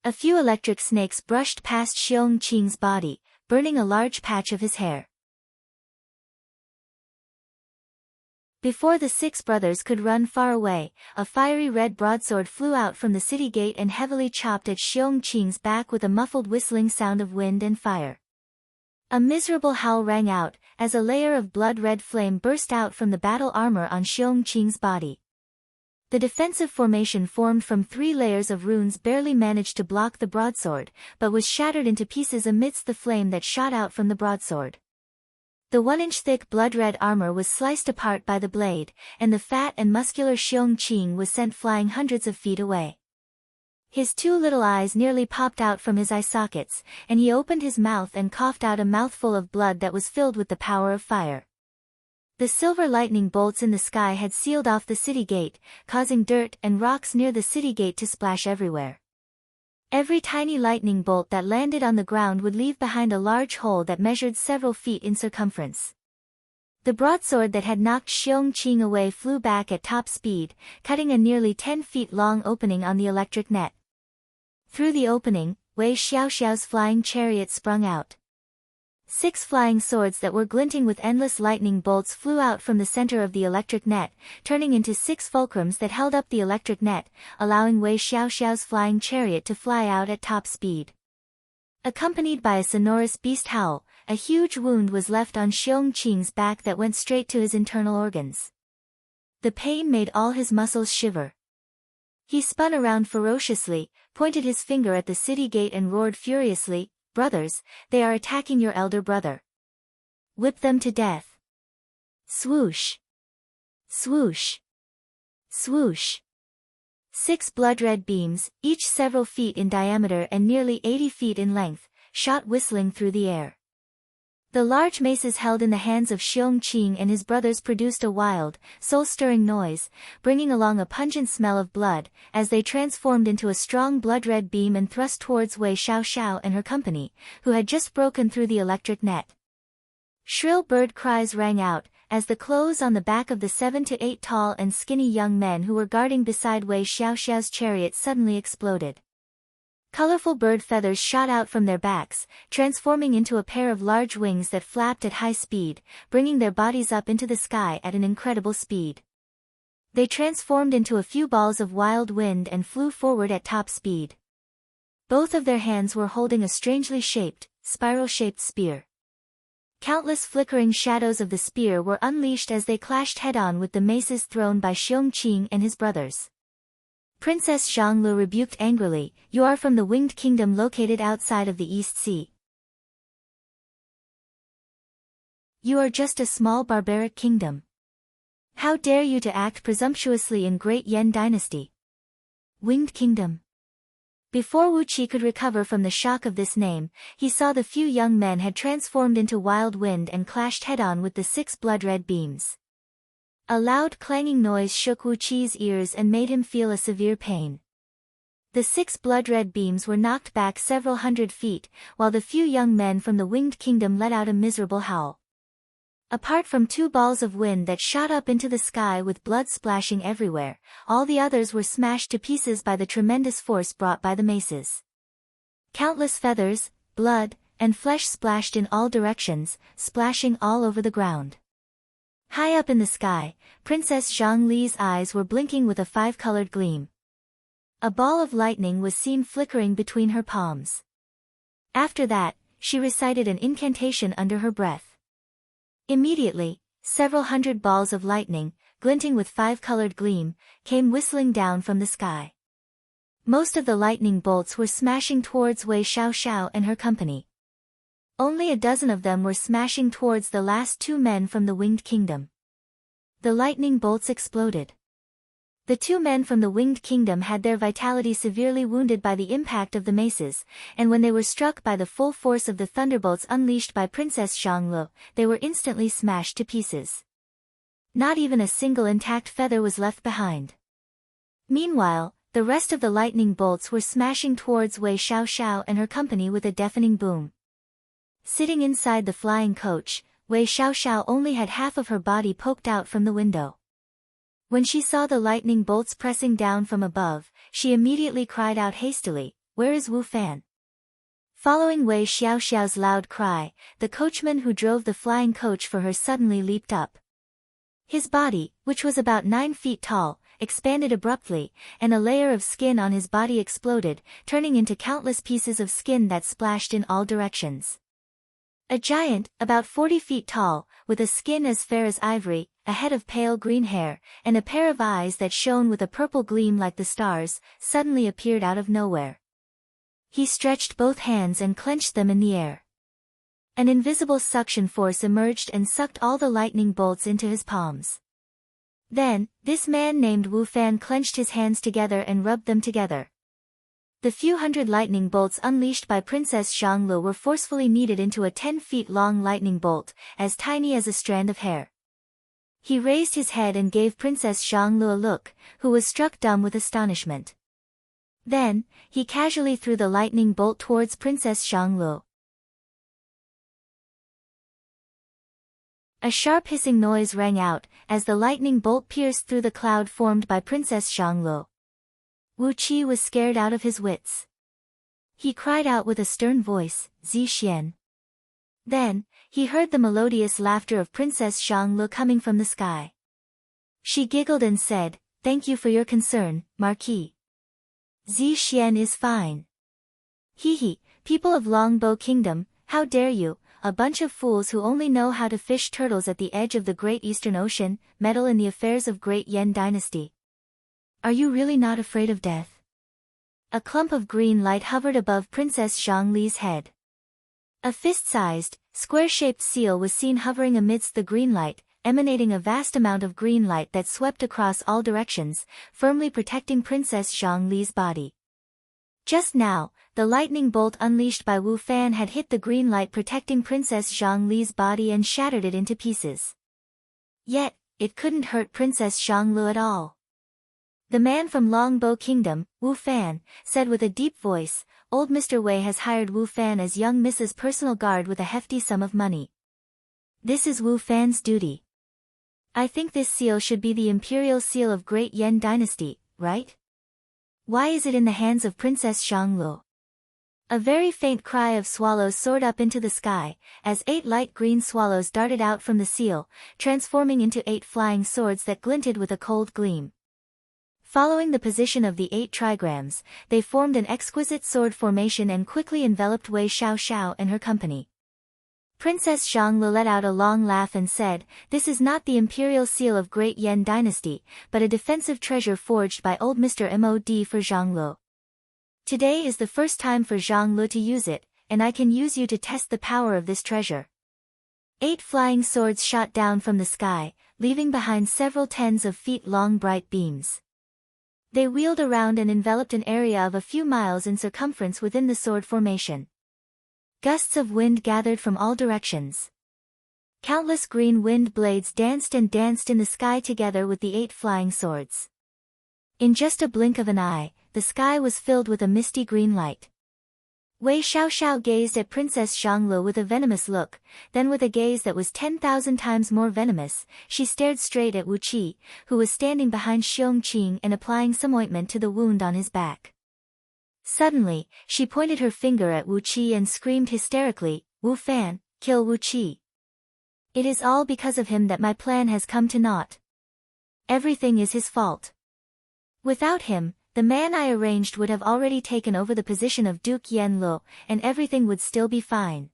A few electric snakes brushed past Xiong Qing's body, burning a large patch of his hair. Before the 6 brothers could run far away, a fiery red broadsword flew out from the city gate and heavily chopped at Xiong Qing's back with a muffled whistling sound of wind and fire. A miserable howl rang out, as a layer of blood-red flame burst out from the battle armor on Xiong Qing's body. The defensive formation formed from 3 layers of runes barely managed to block the broadsword, but was shattered into pieces amidst the flame that shot out from the broadsword. The 1-inch thick blood-red armor was sliced apart by the blade, and the fat and muscular Xiong Qing was sent flying hundreds of feet away. His 2 little eyes nearly popped out from his eye sockets, and he opened his mouth and coughed out a mouthful of blood that was filled with the power of fire. The silver lightning bolts in the sky had sealed off the city gate, causing dirt and rocks near the city gate to splash everywhere. Every tiny lightning bolt that landed on the ground would leave behind a large hole that measured several feet in circumference. The broadsword that had knocked Xiong Qing away flew back at top speed, cutting a nearly 10 feet long opening on the electric net. Through the opening, Wei Xiaoxiao's flying chariot sprung out. 6 flying swords that were glinting with endless lightning bolts flew out from the center of the electric net, turning into 6 fulcrums that held up the electric net, allowing Wei Xiaoxiao's flying chariot to fly out at top speed. Accompanied by a sonorous beast howl, a huge wound was left on Xiong Qing's back that went straight to his internal organs. The pain made all his muscles shiver. He spun around ferociously, pointed his finger at the city gate and roared furiously, "Brothers, they are attacking your elder brother. Whip them to death." Swoosh! Swoosh! Swoosh! 6 blood-red beams, each several feet in diameter and nearly 80 feet in length, shot whistling through the air. The large maces held in the hands of Xiong Qing and his brothers produced a wild, soul-stirring noise, bringing along a pungent smell of blood, as they transformed into a strong blood-red beam and thrust towards Wei Xiaoxiao and her company, who had just broken through the electric net. Shrill bird cries rang out, as the clothes on the back of the 7 to 8 tall and skinny young men who were guarding beside Wei Xiaoxiao's chariot suddenly exploded. Colorful bird feathers shot out from their backs, transforming into a pair of large wings that flapped at high speed, bringing their bodies up into the sky at an incredible speed. They transformed into a few balls of wild wind and flew forward at top speed. Both of their hands were holding a strangely shaped, spiral-shaped spear. Countless flickering shadows of the spear were unleashed as they clashed head-on with the maces thrown by Xiong Qing and his brothers. Princess Zhanglu rebuked angrily, "You are from the Winged Kingdom located outside of the East Sea. You are just a small barbaric kingdom. How dare you to act presumptuously in Great Yan Dynasty? Winged Kingdom." Before Wu Qi could recover from the shock of this name, he saw the few young men had transformed into wild wind and clashed head-on with the 6 blood-red beams. A loud clanging noise shook Wu Qi's ears and made him feel a severe pain. The 6 blood-red beams were knocked back several hundred feet, while the few young men from the Winged Kingdom let out a miserable howl. Apart from 2 balls of wind that shot up into the sky with blood splashing everywhere, all the others were smashed to pieces by the tremendous force brought by the maces. Countless feathers, blood, and flesh splashed in all directions, splashing all over the ground. High up in the sky, Princess Zhongli's eyes were blinking with a 5-colored gleam. A ball of lightning was seen flickering between her palms. After that, she recited an incantation under her breath. Immediately, several hundred balls of lightning, glinting with 5-colored gleam, came whistling down from the sky. Most of the lightning bolts were smashing towards Wei Xiaoxiao and her company. Only a dozen of them were smashing towards the last 2 men from the Winged Kingdom. The lightning bolts exploded. The 2 men from the Winged Kingdom had their vitality severely wounded by the impact of the maces, and when they were struck by the full force of the thunderbolts unleashed by Princess Zhanglu, they were instantly smashed to pieces. Not even a single intact feather was left behind. Meanwhile, the rest of the lightning bolts were smashing towards Wei Xiaoxiao and her company with a deafening boom. Sitting inside the flying coach, Wei Xiaoxiao only had half of her body poked out from the window. When she saw the lightning bolts pressing down from above, she immediately cried out hastily, "Where is Wu Fan?" Following Wei Xiaoxiao's loud cry, the coachman who drove the flying coach for her suddenly leaped up. His body, which was about 9 feet tall, expanded abruptly, and a layer of skin on his body exploded, turning into countless pieces of skin that splashed in all directions. A giant, about 40 feet tall, with a skin as fair as ivory, a head of pale green hair, and a pair of eyes that shone with a purple gleam like the stars, suddenly appeared out of nowhere. He stretched both hands and clenched them in the air. An invisible suction force emerged and sucked all the lightning bolts into his palms. Then, this man named Wu Fan clenched his hands together and rubbed them together. The few hundred lightning bolts unleashed by Princess Zhanglu were forcefully kneaded into a 10-feet-long lightning bolt, as tiny as a strand of hair. He raised his head and gave Princess Zhanglu a look, who was struck dumb with astonishment. Then, he casually threw the lightning bolt towards Princess Zhanglu. A sharp hissing noise rang out, as the lightning bolt pierced through the cloud formed by Princess Zhanglu. Wu Qi was scared out of his wits. He cried out with a stern voice, "Zi Xian." Then, he heard the melodious laughter of Princess Zhanglu coming from the sky. She giggled and said, "Thank you for your concern, Marquis. Zi Xian is fine. Hee hee, people of Longbow Kingdom, how dare you, a bunch of fools who only know how to fish turtles at the edge of the Great Eastern Ocean, meddle in the affairs of Great Yan Dynasty. Are you really not afraid of death?" A clump of green light hovered above Princess Zhongli's head. A fist-sized, square-shaped seal was seen hovering amidst the green light, emanating a vast amount of green light that swept across all directions, firmly protecting Princess Zhongli's body. Just now, the lightning bolt unleashed by Wu Fan had hit the green light protecting Princess Zhang Li's body and shattered it into pieces. Yet, it couldn't hurt Princess Zhang Li at all. The man from Longbow Kingdom, Wu Fan, said with a deep voice, "Old Mr. Wei has hired Wu Fan as young Mrs. personal guard with a hefty sum of money. This is Wu Fan's duty. I think this seal should be the imperial seal of Great Yan Dynasty, right? Why is it in the hands of Princess Zhang Li?" A very faint cry of swallows soared up into the sky, as 8 light green swallows darted out from the seal, transforming into 8 flying swords that glinted with a cold gleam. Following the position of the 8 trigrams, they formed an exquisite sword formation and quickly enveloped Wei Xiaoxiao and her company. Princess Zhang Li let out a long laugh and said, "This is not the imperial seal of Great Yan Dynasty, but a defensive treasure forged by old Mr. Mod for Zhang Li. Today is the first time for Zhang Li to use it, and I can use you to test the power of this treasure." 8 flying swords shot down from the sky, leaving behind several tens of feet long bright beams. They wheeled around and enveloped an area of a few miles in circumference within the sword formation. Gusts of wind gathered from all directions. Countless green wind blades danced and danced in the sky together with the 8 flying swords. In just a blink of an eye, the sky was filled with a misty green light. Wei Xiaoxiao gazed at Princess Zhang Li with a venomous look, then with a gaze that was 10,000 times more venomous, she stared straight at Wu Qi, who was standing behind Xiong Qing and applying some ointment to the wound on his back. Suddenly, she pointed her finger at Wu Qi and screamed hysterically, "Wu Fan, kill Wu Qi. It is all because of him that my plan has come to naught. Everything is his fault. Without him, the man I arranged would have already taken over the position of Duke Yan Lu, and everything would still be fine."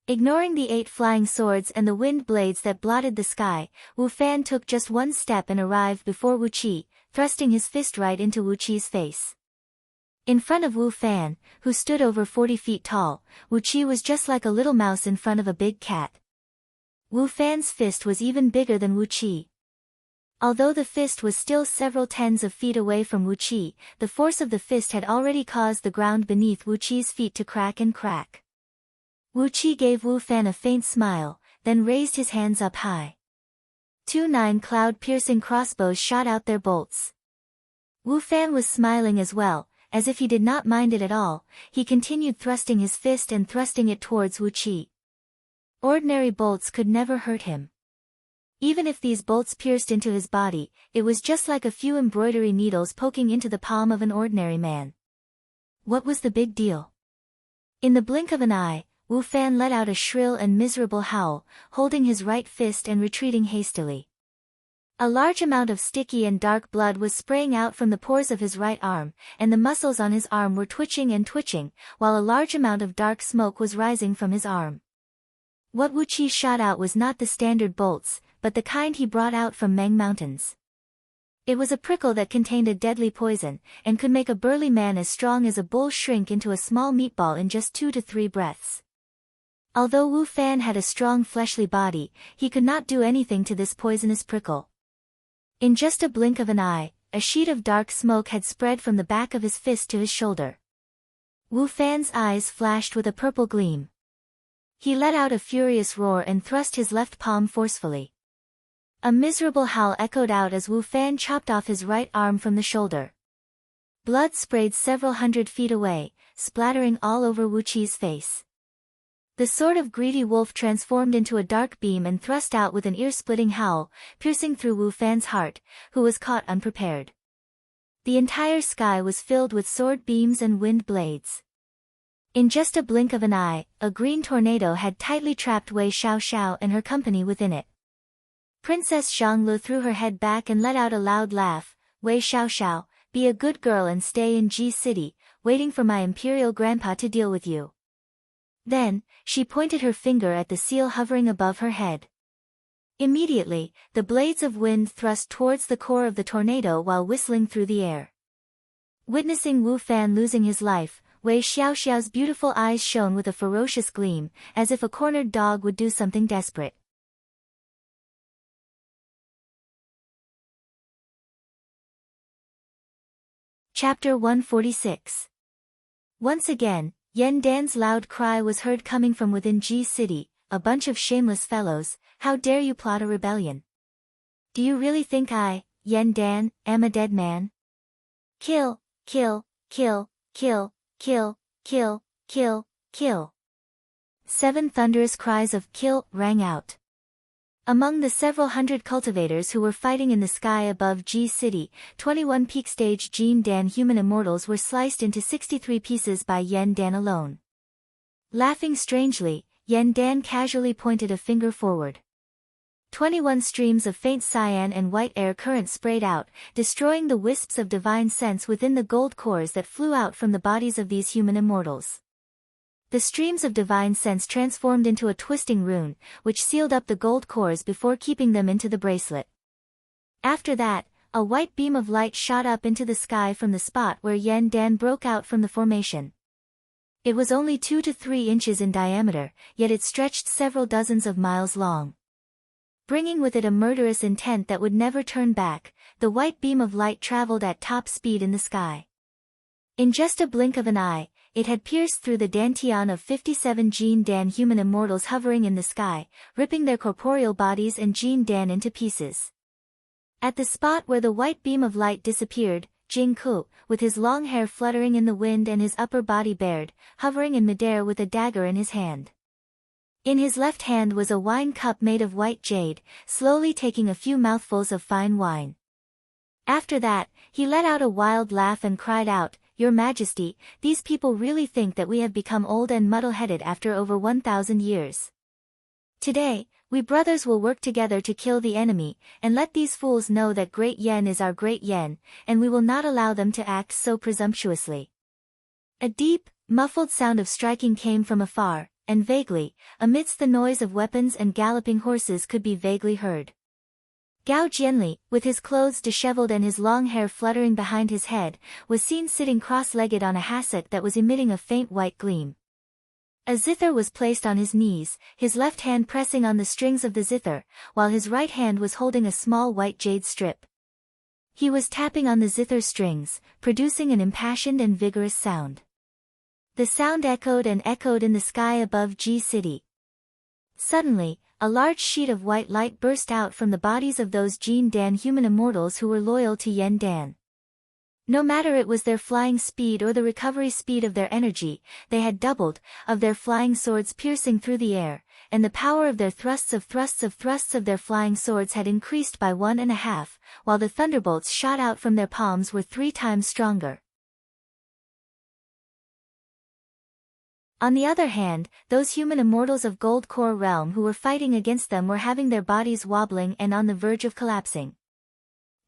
Ignoring the 8 flying swords and the wind blades that blotted the sky, Wu Fan took just one step and arrived before Wu Qi, thrusting his fist right into Wu Qi's face. In front of Wu Fan, who stood over 40 feet tall, Wu Qi was just like a little mouse in front of a big cat. Wu Fan's fist was even bigger than Wu Qi. Although the fist was still several tens of feet away from Wu Qi, the force of the fist had already caused the ground beneath Wu Qi's feet to crack and crack. Wu Qi gave Wu Fan a faint smile, then raised his hands up high. 2 9-cloud-piercing crossbows shot out their bolts. Wu Fan was smiling as well, as if he did not mind it at all. He continued thrusting his fist and thrusting it towards Wu Qi. Ordinary bolts could never hurt him. Even if these bolts pierced into his body, it was just like a few embroidery needles poking into the palm of an ordinary man. What was the big deal? In the blink of an eye, Wu Fan let out a shrill and miserable howl, holding his right fist and retreating hastily. A large amount of sticky and dark blood was spraying out from the pores of his right arm, and the muscles on his arm were twitching and twitching, while a large amount of dark smoke was rising from his arm. What Wu Qi shot out was not the standard bolts, but the kind he brought out from Meng Mountains. It was a prickle that contained a deadly poison, and could make a burly man as strong as a bull shrink into a small meatball in just 2 to 3 breaths. Although Wu Fan had a strong fleshly body, he could not do anything to this poisonous prickle. In just a blink of an eye, a sheet of dark smoke had spread from the back of his fist to his shoulder. Wu Fan's eyes flashed with a purple gleam. He let out a furious roar and thrust his left palm forcefully. A miserable howl echoed out as Wu Fan chopped off his right arm from the shoulder. Blood sprayed several hundred feet away, splattering all over Wu Qi's face. The sword of greedy wolf transformed into a dark beam and thrust out with an ear-splitting howl, piercing through Wu Fan's heart, who was caught unprepared. The entire sky was filled with sword beams and wind blades. In just a blink of an eye, a green tornado had tightly trapped Wei Xiaoxiao and her company within it. Princess Zhang Li threw her head back and let out a loud laugh. "Wei Xiaoxiao, be a good girl and stay in Ji City, waiting for my imperial grandpa to deal with you." Then, she pointed her finger at the seal hovering above her head. Immediately, the blades of wind thrust towards the core of the tornado while whistling through the air. Witnessing Wu Fan losing his life, Wei Xiaoxiao's beautiful eyes shone with a ferocious gleam, as if a cornered dog would do something desperate. Chapter 146. Once again, Yen Dan's loud cry was heard coming from within Ji City. A bunch of shameless fellows, how dare you plot a rebellion? Do you really think I, Yen Dan, am a dead man? Kill, kill, kill, kill, kill, kill, kill, kill. 7 thunderous cries of kill rang out. Among the several hundred cultivators who were fighting in the sky above Ji City, 21 peak stage Jin Dan human immortals were sliced into 63 pieces by Yen Dan alone. Laughing strangely, Yen Dan casually pointed a finger forward. 21 streams of faint cyan and white air currents sprayed out, destroying the wisps of divine sense within the gold cores that flew out from the bodies of these human immortals. The streams of divine sense transformed into a twisting rune, which sealed up the gold cores before keeping them into the bracelet. After that, a white beam of light shot up into the sky from the spot where Yen Dan broke out from the formation. It was only 2 to 3 inches in diameter, yet it stretched several dozens of miles long. Bringing with it a murderous intent that would never turn back, the white beam of light traveled at top speed in the sky. In just a blink of an eye, it had pierced through the dantian of 57 Jin Dan human immortals hovering in the sky, ripping their corporeal bodies and Jin Dan into pieces. At the spot where the white beam of light disappeared, Jing Ku, with his long hair fluttering in the wind and his upper body bared, hovering in midair with a dagger in his hand. In his left hand was a wine cup made of white jade, slowly taking a few mouthfuls of fine wine. After that, he let out a wild laugh and cried out, "Your Majesty, these people really think that we have become old and muddle-headed after over 1,000 years. Today, we brothers will work together to kill the enemy, and let these fools know that Great Yen is our Great Yen, and we will not allow them to act so presumptuously." A deep, muffled sound of striking came from afar, and vaguely, amidst the noise of weapons and galloping horses could be vaguely heard. Gao Jianli, with his clothes disheveled and his long hair fluttering behind his head, was seen sitting cross-legged on a hassock that was emitting a faint white gleam. A zither was placed on his knees, his left hand pressing on the strings of the zither, while his right hand was holding a small white jade strip. He was tapping on the zither strings, producing an impassioned and vigorous sound. The sound echoed and echoed in the sky above Ji City. Suddenly, a large sheet of white light burst out from the bodies of those Jin Dan human immortals who were loyal to Yen Dan. No matter it was their flying speed or the recovery speed of their energy, they had doubled, of their flying swords piercing through the air, and the power of their thrusts of their flying swords had increased by 1.5, while the thunderbolts shot out from their palms were 3 times stronger. On the other hand, those human immortals of Gold Core Realm who were fighting against them were having their bodies wobbling and on the verge of collapsing.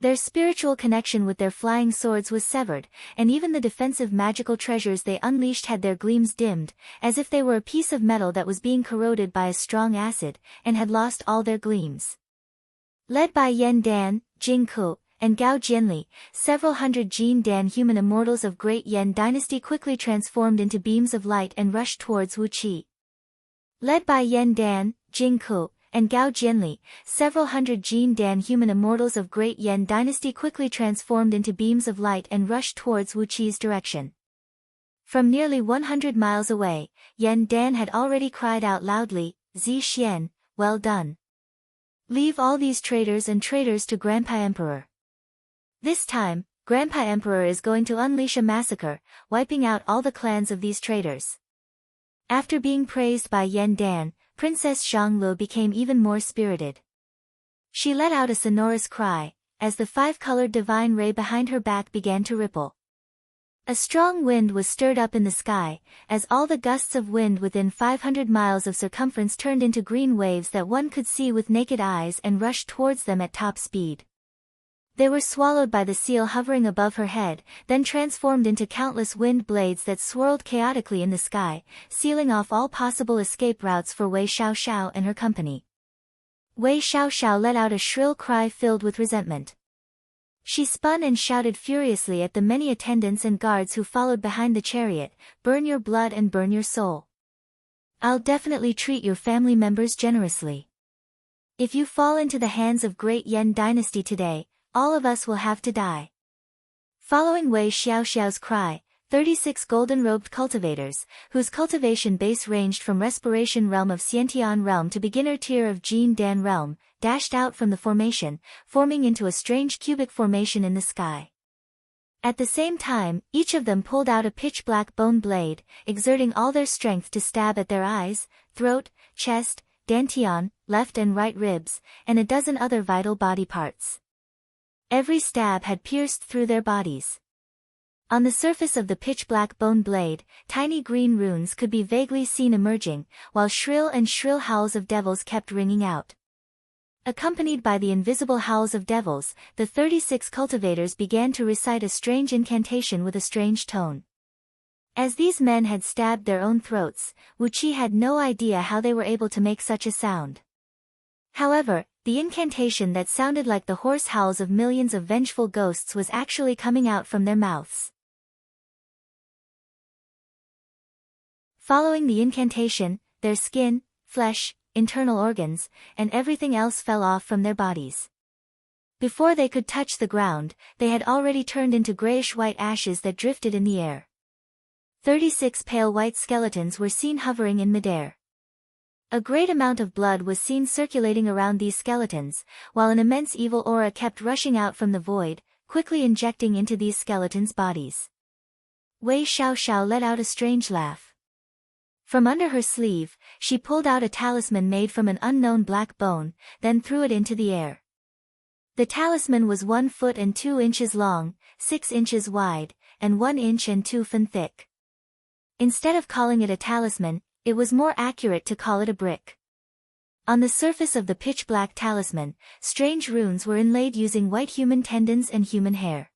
Their spiritual connection with their flying swords was severed, and even the defensive magical treasures they unleashed had their gleams dimmed, as if they were a piece of metal that was being corroded by a strong acid, and had lost all their gleams. Led by Yen Dan, Jing Ku, and Gao Jianli, several hundred Jin Dan human immortals of Great Yen Dynasty quickly transformed into beams of light and rushed towards Wu Qi. Led by Yen Dan, Jing Ku, and Gao Jianli, several hundred Jin Dan human immortals of Great Yen Dynasty quickly transformed into beams of light and rushed towards Wu Qi's direction. From nearly 100 miles away, Yen Dan had already cried out loudly, "Zi Xian, well done. Leave all these traitors and traitors to Grandpa Emperor. This time, Grandpa Emperor is going to unleash a massacre, wiping out all the clans of these traitors." After being praised by Yen Dan, Princess Zhanglu became even more spirited. She let out a sonorous cry, as the 5-colored divine ray behind her back began to ripple. A strong wind was stirred up in the sky, as all the gusts of wind within 500 miles of circumference turned into green waves that one could see with naked eyes and rushed towards them at top speed. They were swallowed by the seal hovering above her head, then transformed into countless wind blades that swirled chaotically in the sky, sealing off all possible escape routes for Wei Xiaoxiao and her company. Wei Xiaoxiao let out a shrill cry filled with resentment. She spun and shouted furiously at the many attendants and guards who followed behind the chariot, "Burn your blood and burn your soul. I'll definitely treat your family members generously. If you fall into the hands of Great Yen Dynasty today, all of us will have to die." Following Wei Xiaoxiao's cry, 36 golden-robed cultivators, whose cultivation base ranged from respiration realm of Xiantian realm to beginner tier of Jin Dan realm, dashed out from the formation, forming into a strange cubic formation in the sky. At the same time, each of them pulled out a pitch-black bone blade, exerting all their strength to stab at their eyes, throat, chest, dantian, left and right ribs, and a dozen other vital body parts. Every stab had pierced through their bodies. On the surface of the pitch-black bone blade, tiny green runes could be vaguely seen emerging, while shrill howls of devils kept ringing out. Accompanied by the invisible howls of devils, the 36 cultivators began to recite a strange incantation with a strange tone. As these men had stabbed their own throats, Wu Qi had no idea how they were able to make such a sound. However, the incantation that sounded like the hoarse howls of millions of vengeful ghosts was actually coming out from their mouths. Following the incantation, their skin, flesh, internal organs, and everything else fell off from their bodies. Before they could touch the ground, they had already turned into grayish-white ashes that drifted in the air. 36 pale white skeletons were seen hovering in midair. A great amount of blood was seen circulating around these skeletons, while an immense evil aura kept rushing out from the void, quickly injecting into these skeletons' bodies. Wei Xiaoxiao let out a strange laugh. From under her sleeve, she pulled out a talisman made from an unknown black bone, then threw it into the air. The talisman was 1 foot and 2 inches long, 6 inches wide, and 1 inch and 2 feet thick. Instead of calling it a talisman, it was more accurate to call it a brick. On the surface of the pitch-black talisman, strange runes were inlaid using white human tendons and human hair.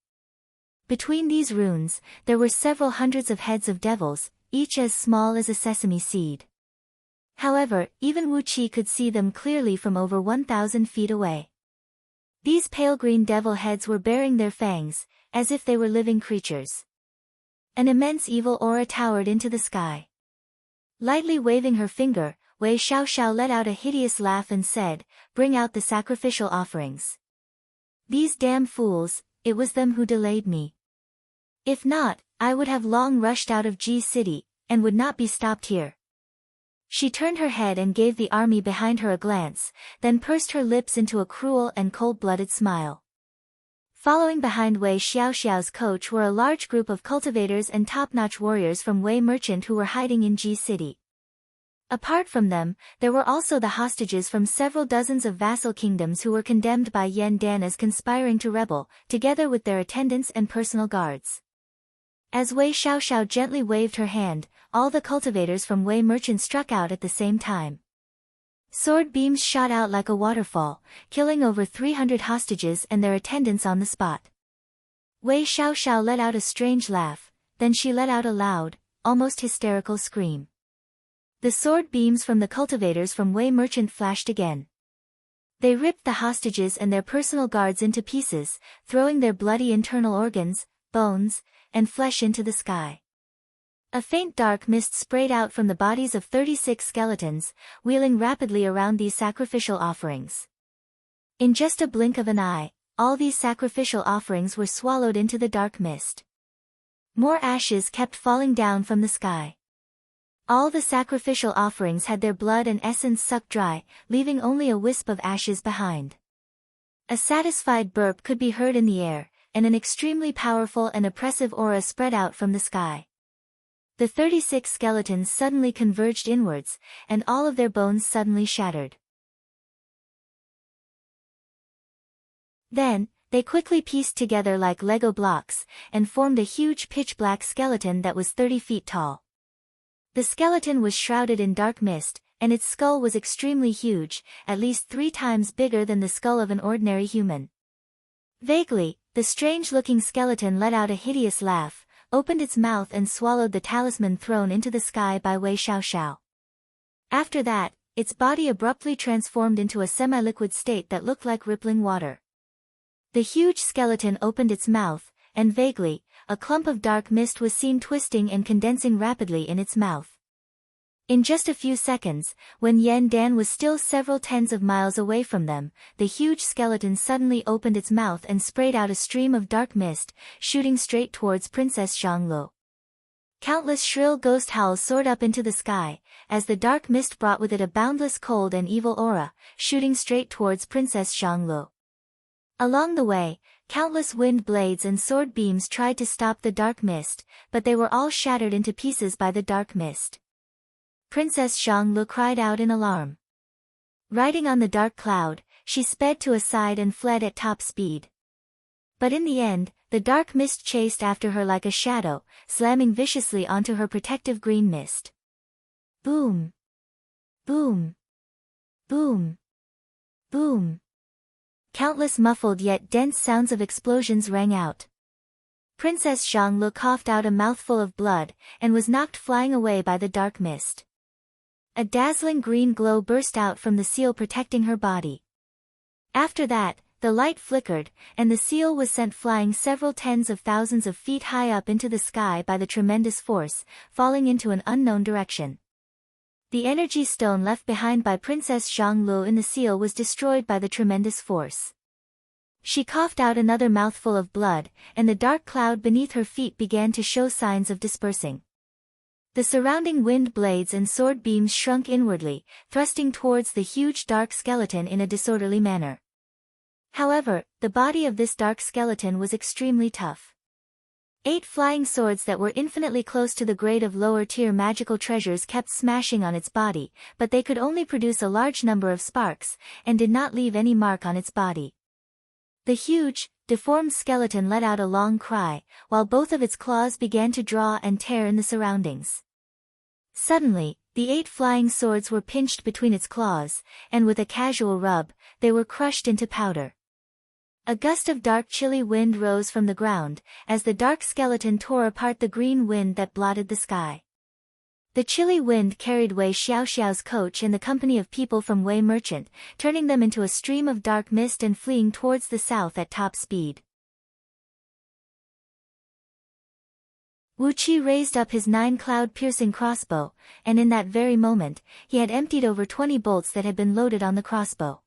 Between these runes, there were several hundreds of heads of devils, each as small as a sesame seed. However, even Wu Qi could see them clearly from over 1,000 feet away. These pale green devil heads were baring their fangs, as if they were living creatures. An immense evil aura towered into the sky. Lightly waving her finger, Wei Xiaoxiao let out a hideous laugh and said, "Bring out the sacrificial offerings. These damn fools, it was them who delayed me. If not, I would have long rushed out of Ji City, and would not be stopped here." She turned her head and gave the army behind her a glance, then pursed her lips into a cruel and cold-blooded smile. Following behind Wei Xiaoxiao's coach were a large group of cultivators and top-notch warriors from Wei Merchant who were hiding in Ji City. Apart from them, there were also the hostages from several dozens of vassal kingdoms who were condemned by Yan Dan as conspiring to rebel, together with their attendants and personal guards. As Wei Xiaoxiao gently waved her hand, all the cultivators from Wei Merchant struck out at the same time. Sword beams shot out like a waterfall, killing over 300 hostages and their attendants on the spot. Wei Xiaoxiao let out a strange laugh, then she let out a loud, almost hysterical scream. The sword beams from the cultivators from Wei Merchant flashed again. They ripped the hostages and their personal guards into pieces, throwing their bloody internal organs, bones, and flesh into the sky. A faint dark mist sprayed out from the bodies of 36 skeletons, wheeling rapidly around these sacrificial offerings. In just a blink of an eye, all these sacrificial offerings were swallowed into the dark mist. More ashes kept falling down from the sky. All the sacrificial offerings had their blood and essence sucked dry, leaving only a wisp of ashes behind. A satisfied burp could be heard in the air, and an extremely powerful and oppressive aura spread out from the sky. The 36 skeletons suddenly converged inwards, and all of their bones suddenly shattered. Then, they quickly pieced together like Lego blocks, and formed a huge pitch-black skeleton that was 30 feet tall. The skeleton was shrouded in dark mist, and its skull was extremely huge, at least 3 times bigger than the skull of an ordinary human. Vaguely, the strange-looking skeleton let out a hideous laugh, opened its mouth and swallowed the talisman thrown into the sky by Wei Xiaoxiao. After that, its body abruptly transformed into a semi-liquid state that looked like rippling water. The huge skeleton opened its mouth, and vaguely, a clump of dark mist was seen twisting and condensing rapidly in its mouth. In just a few seconds, when Yan Dan was still several tens of miles away from them, the huge skeleton suddenly opened its mouth and sprayed out a stream of dark mist, shooting straight towards Princess Xianglu. Countless shrill ghost howls soared up into the sky, as the dark mist brought with it a boundless cold and evil aura, shooting straight towards Princess Xianglu. Along the way, countless wind blades and sword beams tried to stop the dark mist, but they were all shattered into pieces by the dark mist. Princess Xianglu cried out in alarm. Riding on the dark cloud, she sped to a side and fled at top speed. But in the end, the dark mist chased after her like a shadow, slamming viciously onto her protective green mist. Boom! Boom! Boom! Boom! Countless muffled yet dense sounds of explosions rang out. Princess Xianglu coughed out a mouthful of blood, and was knocked flying away by the dark mist. A dazzling green glow burst out from the seal protecting her body. After that, the light flickered, and the seal was sent flying several tens of thousands of feet high up into the sky by the tremendous force, falling into an unknown direction. The energy stone left behind by Princess Xianglu in the seal was destroyed by the tremendous force. She coughed out another mouthful of blood, and the dark cloud beneath her feet began to show signs of dispersing. The surrounding wind blades and sword beams shrunk inwardly, thrusting towards the huge dark skeleton in a disorderly manner. However, the body of this dark skeleton was extremely tough. 8 flying swords that were infinitely close to the grade of lower-tier magical treasures kept smashing on its body, but they could only produce a large number of sparks, and did not leave any mark on its body. The huge, deformed skeleton let out a long cry, while both of its claws began to draw and tear in the surroundings. Suddenly, the 8 flying swords were pinched between its claws, and with a casual rub, they were crushed into powder. A gust of dark chilly wind rose from the ground, as the dark skeleton tore apart the green wind that blotted the sky. The chilly wind carried Wei Xiaoxiao's coach and the company of people from Wei Merchant, turning them into a stream of dark mist and fleeing towards the south at top speed. Wu Qi raised up his 9-cloud-piercing crossbow, and in that very moment, he had emptied over 20 bolts that had been loaded on the crossbow.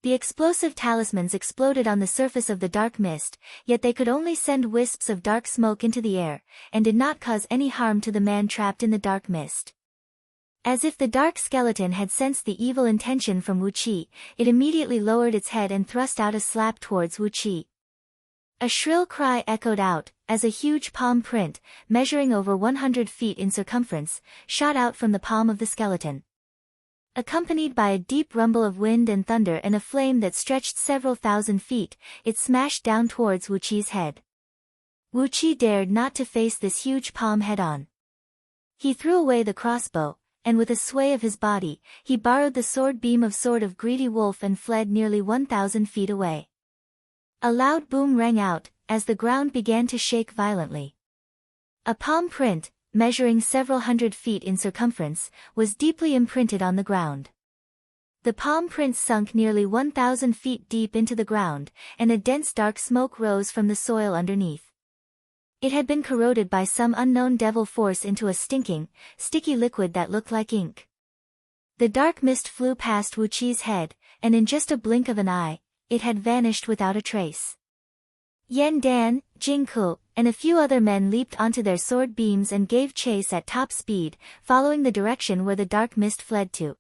The explosive talismans exploded on the surface of the dark mist, yet they could only send wisps of dark smoke into the air, and did not cause any harm to the man trapped in the dark mist. As if the dark skeleton had sensed the evil intention from Wu Qi, it immediately lowered its head and thrust out a slap towards Wu Qi. A shrill cry echoed out, as a huge palm print, measuring over 100 feet in circumference, shot out from the palm of the skeleton. Accompanied by a deep rumble of wind and thunder and a flame that stretched several thousand feet, it smashed down towards Wu Qi's head. Wu Qi dared not to face this huge palm head-on. He threw away the crossbow, and with a sway of his body, he borrowed the sword beam of Sword of Greedy Wolf and fled nearly 1,000 feet away. A loud boom rang out, as the ground began to shake violently. A palm print, measuring several hundred feet in circumference, was deeply imprinted on the ground. The palm print sunk nearly 1,000 feet deep into the ground, and a dense dark smoke rose from the soil underneath. It had been corroded by some unknown devil force into a stinking, sticky liquid that looked like ink. The dark mist flew past Wu Qi's head, and in just a blink of an eye, it had vanished without a trace. Yan Dan, Jingku, and a few other men leaped onto their sword beams and gave chase at top speed, following the direction where the dark mist fled to.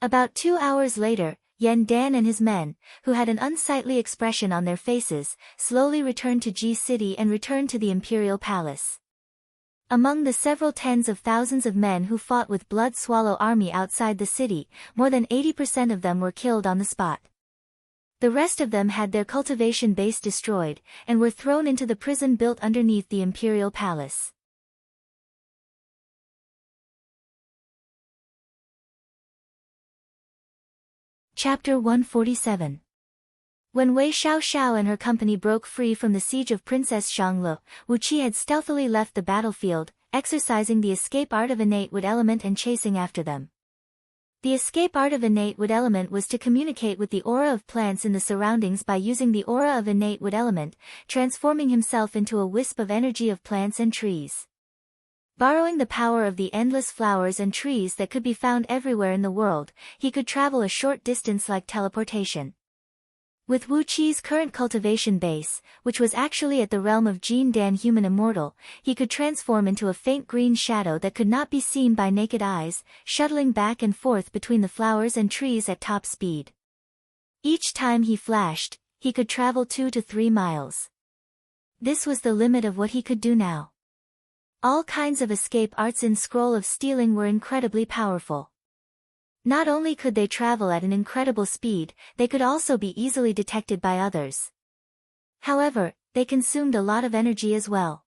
About 2 hours later, Yan Dan and his men, who had an unsightly expression on their faces, slowly returned to Ji City and returned to the imperial palace. Among the several tens of thousands of men who fought with Blood Swallow army outside the city, more than 80% of them were killed on the spot. The rest of them had their cultivation base destroyed, and were thrown into the prison built underneath the imperial palace. Chapter 147. When Wei Xiaoxiao and her company broke free from the siege of Princess Xianglu, Wu Qi had stealthily left the battlefield, exercising the escape art of innate wood element and chasing after them. The escape art of innate wood element was to communicate with the aura of plants in the surroundings by using the aura of innate wood element, transforming himself into a wisp of energy of plants and trees. Borrowing the power of the endless flowers and trees that could be found everywhere in the world, he could travel a short distance like teleportation. With Wu Qi's current cultivation base, which was actually at the realm of Jin Dan human immortal, he could transform into a faint green shadow that could not be seen by naked eyes, shuttling back and forth between the flowers and trees at top speed. Each time he flashed, he could travel 2 to 3 miles. This was the limit of what he could do now. All kinds of escape arts in Scroll of Stealing were incredibly powerful. Not only could they travel at an incredible speed, they could also be easily detected by others. However, they consumed a lot of energy as well.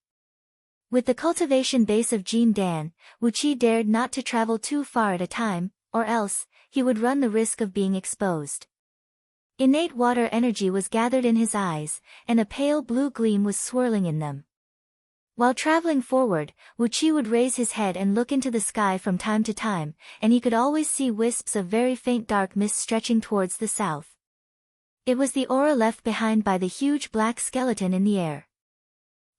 With the cultivation base of Jin Dan, Wu Qi dared not to travel too far at a time, or else, he would run the risk of being exposed. Innate water energy was gathered in his eyes, and a pale blue gleam was swirling in them. While traveling forward, Wu Qi would raise his head and look into the sky from time to time, and he could always see wisps of very faint dark mist stretching towards the south. It was the aura left behind by the huge black skeleton in the air.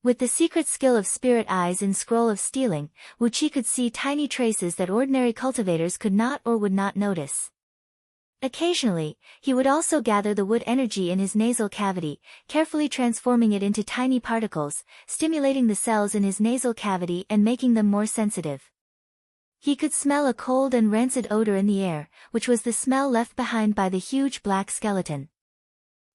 With the secret skill of spirit eyes in Scroll of Stealing, Wu Qi could see tiny traces that ordinary cultivators could not or would not notice. Occasionally, he would also gather the wood energy in his nasal cavity, carefully transforming it into tiny particles, stimulating the cells in his nasal cavity and making them more sensitive. He could smell a cold and rancid odor in the air, which was the smell left behind by the huge black skeleton.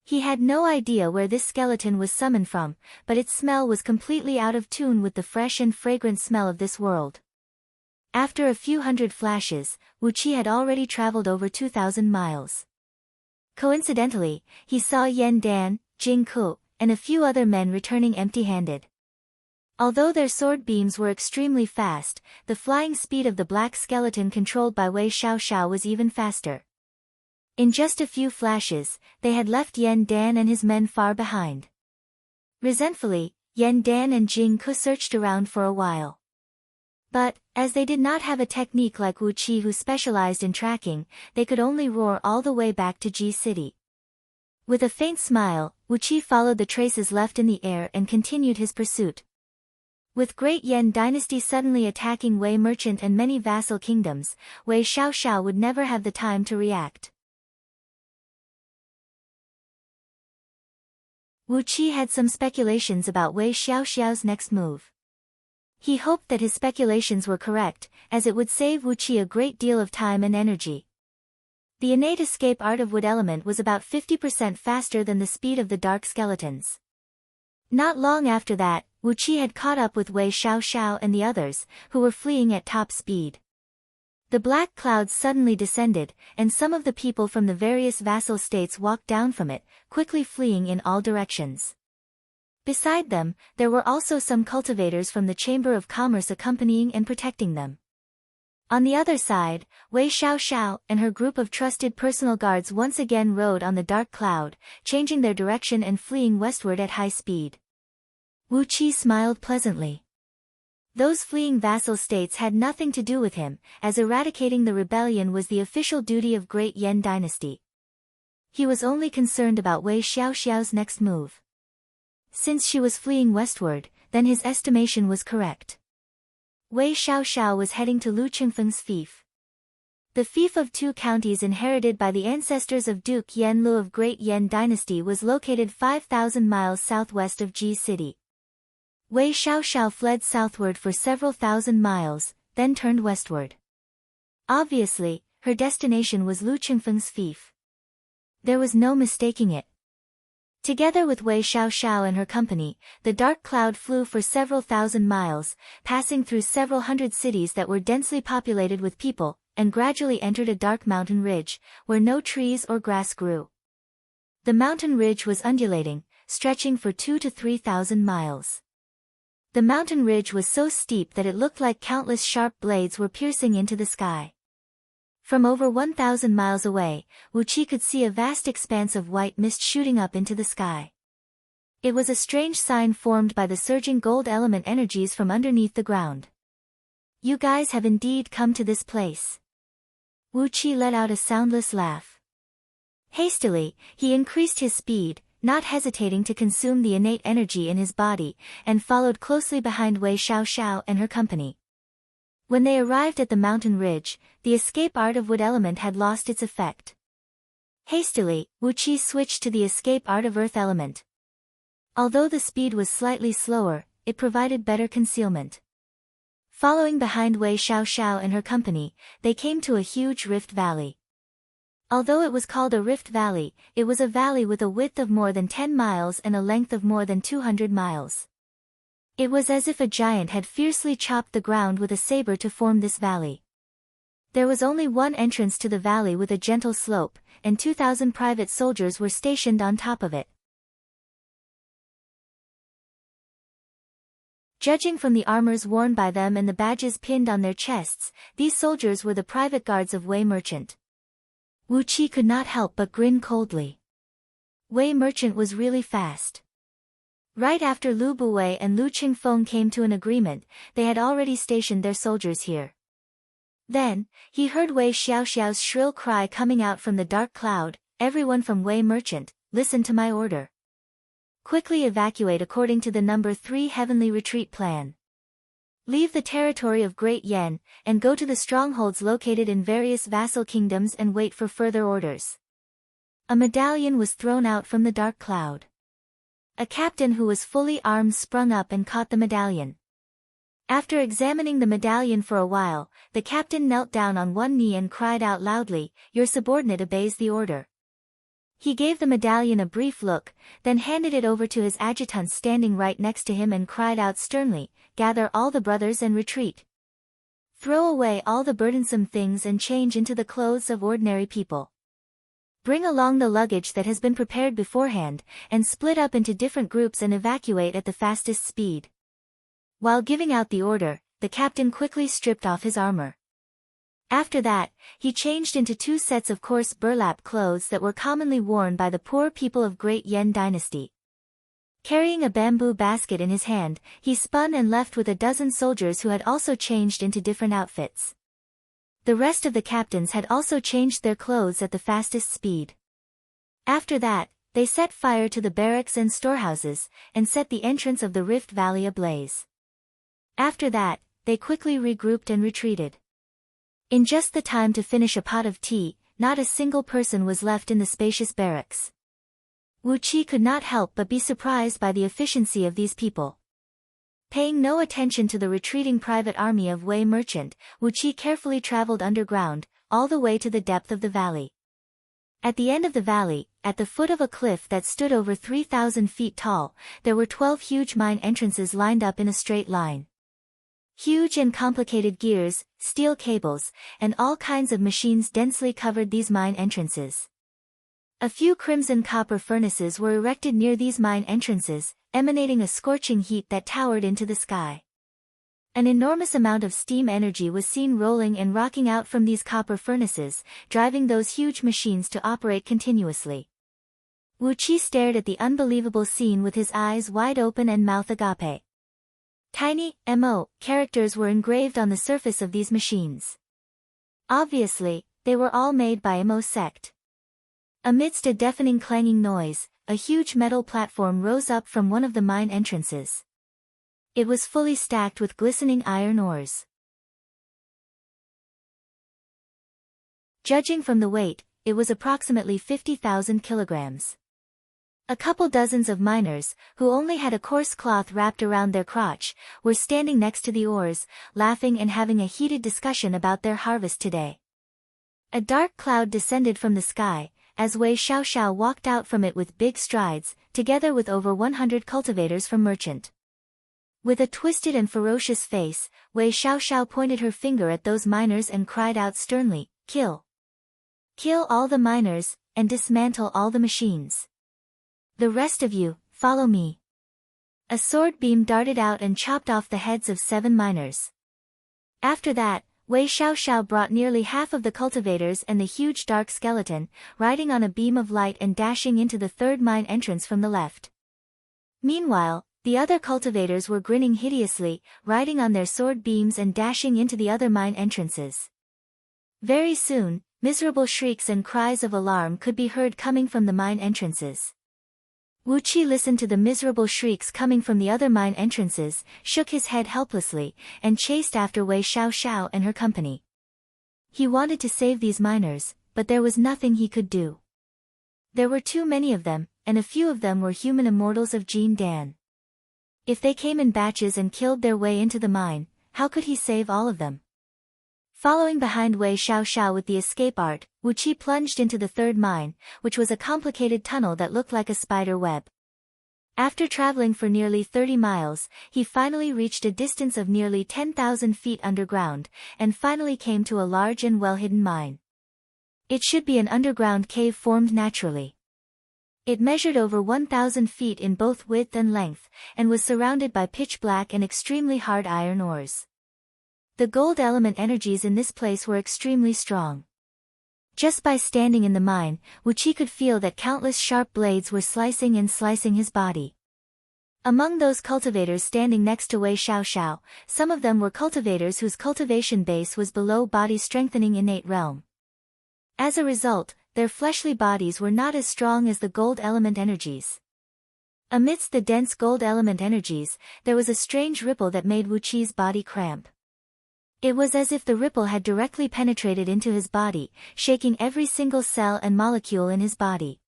He had no idea where this skeleton was summoned from, but its smell was completely out of tune with the fresh and fragrant smell of this world. After a few hundred flashes, Wu Qi had already traveled over 2,000 miles. Coincidentally, he saw Yan Dan, Jing Ku, and a few other men returning empty-handed. Although their sword beams were extremely fast, the flying speed of the black skeleton controlled by Wei Xiaoxiao was even faster. In just a few flashes, they had left Yan Dan and his men far behind. Resentfully, Yan Dan and Jing Ku searched around for a while. But, as they did not have a technique like Wu Qi who specialized in tracking, they could only roar all the way back to Ji City. With a faint smile, Wu Qi followed the traces left in the air and continued his pursuit. With Great Yan dynasty suddenly attacking Wei merchant and many vassal kingdoms, Wei Xiaoxiao would never have the time to react. Wu Qi had some speculations about Wei Xiaoxiao's next move. He hoped that his speculations were correct, as it would save Wu Qi a great deal of time and energy. The innate escape art of wood element was about 50% faster than the speed of the dark skeletons. Not long after that, Wu Qi had caught up with Wei Xiaoxiao and the others, who were fleeing at top speed. The black clouds suddenly descended, and some of the people from the various vassal states walked down from it, quickly fleeing in all directions. Beside them, there were also some cultivators from the Chamber of Commerce accompanying and protecting them. On the other side, Wei Xiaoxiao and her group of trusted personal guards once again rode on the dark cloud, changing their direction and fleeing westward at high speed. Wu Qi smiled pleasantly. Those fleeing vassal states had nothing to do with him, as eradicating the rebellion was the official duty of Great Yan dynasty. He was only concerned about Wei Xiaoxiao's next move. Since she was fleeing westward, then his estimation was correct. Wei Xiaoxiao was heading to Lu Qingfeng's fief. The fief of 2 counties inherited by the ancestors of Duke Yan Lu of Great Yan dynasty was located 5,000 miles southwest of Ji City. Wei Xiaoxiao fled southward for several thousand miles, then turned westward. Obviously, her destination was Lu Qingfeng's fief. There was no mistaking it. Together with Wei Xiaoxiao and her company, the dark cloud flew for several thousand miles, passing through several hundred cities that were densely populated with people, and gradually entered a dark mountain ridge, where no trees or grass grew. The mountain ridge was undulating, stretching for 2,000 to 3,000 miles. The mountain ridge was so steep that it looked like countless sharp blades were piercing into the sky. From over 1,000 miles away, Wu Qi could see a vast expanse of white mist shooting up into the sky. It was a strange sign formed by the surging gold element energies from underneath the ground. You guys have indeed come to this place. Wu Qi let out a soundless laugh. Hastily, he increased his speed, not hesitating to consume the innate energy in his body, and followed closely behind Wei Xiaoxiao and her company. When they arrived at the mountain ridge, the escape art of wood element had lost its effect. Hastily, Wu Qi switched to the escape art of earth element. Although the speed was slightly slower, it provided better concealment. Following behind Wei Xiaoxiao and her company, they came to a huge rift valley. Although it was called a rift valley, it was a valley with a width of more than 10 miles and a length of more than 200 miles. It was as if a giant had fiercely chopped the ground with a saber to form this valley. There was only one entrance to the valley with a gentle slope, and 2,000 private soldiers were stationed on top of it. Judging from the armors worn by them and the badges pinned on their chests, these soldiers were the private guards of Wei Merchant. Wu Qi could not help but grin coldly. Wei Merchant was really fast. Right after Lu Buwei and Lu Qingfeng came to an agreement, they had already stationed their soldiers here. Then, he heard Wei Xiaoxiao's shrill cry coming out from the dark cloud, "Everyone from Wei Merchant, listen to my order. Quickly evacuate according to the number 3 heavenly retreat plan. Leave the territory of Great Yen, and go to the strongholds located in various vassal kingdoms and wait for further orders." A medallion was thrown out from the dark cloud. A captain who was fully armed sprung up and caught the medallion. After examining the medallion for a while, the captain knelt down on one knee and cried out loudly, "Your subordinate obeys the order." He gave the medallion a brief look, then handed it over to his adjutant standing right next to him and cried out sternly, "Gather all the brothers and retreat. Throw away all the burdensome things and change into the clothes of ordinary people. Bring along the luggage that has been prepared beforehand, and split up into different groups and evacuate at the fastest speed." While giving out the order, the captain quickly stripped off his armor. After that, he changed into 2 sets of coarse burlap clothes that were commonly worn by the poor people of Great Yen Dynasty. Carrying a bamboo basket in his hand, he spun and left with a dozen soldiers who had also changed into different outfits. The rest of the captains had also changed their clothes at the fastest speed. After that, they set fire to the barracks and storehouses, and set the entrance of the Rift Valley ablaze. After that, they quickly regrouped and retreated. In just the time to finish a pot of tea, not a single person was left in the spacious barracks. Wu Qi could not help but be surprised by the efficiency of these people. Paying no attention to the retreating private army of Wei Merchant, Wu Qi carefully traveled underground, all the way to the depth of the valley. At the end of the valley, at the foot of a cliff that stood over 3,000 feet tall, there were 12 huge mine entrances lined up in a straight line. Huge and complicated gears, steel cables, and all kinds of machines densely covered these mine entrances. A few crimson copper furnaces were erected near these mine entrances, emanating a scorching heat that towered into the sky. An enormous amount of steam energy was seen rolling and rocking out from these copper furnaces, driving those huge machines to operate continuously. Wu Qi stared at the unbelievable scene with his eyes wide open and mouth agape. Tiny, mo, characters were engraved on the surface of these machines. Obviously, they were all made by mo sect. Amidst a deafening clanging noise, a huge metal platform rose up from one of the mine entrances. It was fully stacked with glistening iron ores. Judging from the weight, it was approximately 50,000 kilograms. A couple dozens of miners, who only had a coarse cloth wrapped around their crotch, were standing next to the ores, laughing and having a heated discussion about their harvest today. A dark cloud descended from the sky, as Wei Xiaoxiao walked out from it with big strides, together with over 100 cultivators from Merchant. With a twisted and ferocious face, Wei Xiaoxiao pointed her finger at those miners and cried out sternly, "Kill! Kill all the miners, and dismantle all the machines. The rest of you, follow me." A sword beam darted out and chopped off the heads of 7 miners. After that, Wei Xiaoxiao brought nearly half of the cultivators and the huge dark skeleton, riding on a beam of light and dashing into the 3rd mine entrance from the left. Meanwhile, the other cultivators were grinning hideously, riding on their sword beams and dashing into the other mine entrances. Very soon, miserable shrieks and cries of alarm could be heard coming from the mine entrances. Wu Qi listened to the miserable shrieks coming from the other mine entrances, shook his head helplessly, and chased after Wei Xiaoxiao and her company. He wanted to save these miners, but there was nothing he could do. There were too many of them, and a few of them were human immortals of Jin Dan. If they came in batches and killed their way into the mine, how could he save all of them? Following behind Wei Xiaoxiao with the escape art, Wu Qi plunged into the third mine, which was a complicated tunnel that looked like a spider web. After traveling for nearly 30 miles, he finally reached a distance of nearly 10,000 feet underground, and finally came to a large and well-hidden mine. It should be an underground cave formed naturally. It measured over 1,000 feet in both width and length, and was surrounded by pitch black and extremely hard iron ores. The gold element energies in this place were extremely strong. Just by standing in the mine, Wu Qi could feel that countless sharp blades were slicing his body. Among those cultivators standing next to Wei Xiaoxiao, some of them were cultivators whose cultivation base was below body strengthening innate realm. As a result, their fleshly bodies were not as strong as the gold element energies. Amidst the dense gold element energies, there was a strange ripple that made Wu Qi's body cramp. It was as if the ripple had directly penetrated into his body, shaking every single cell and molecule in his body.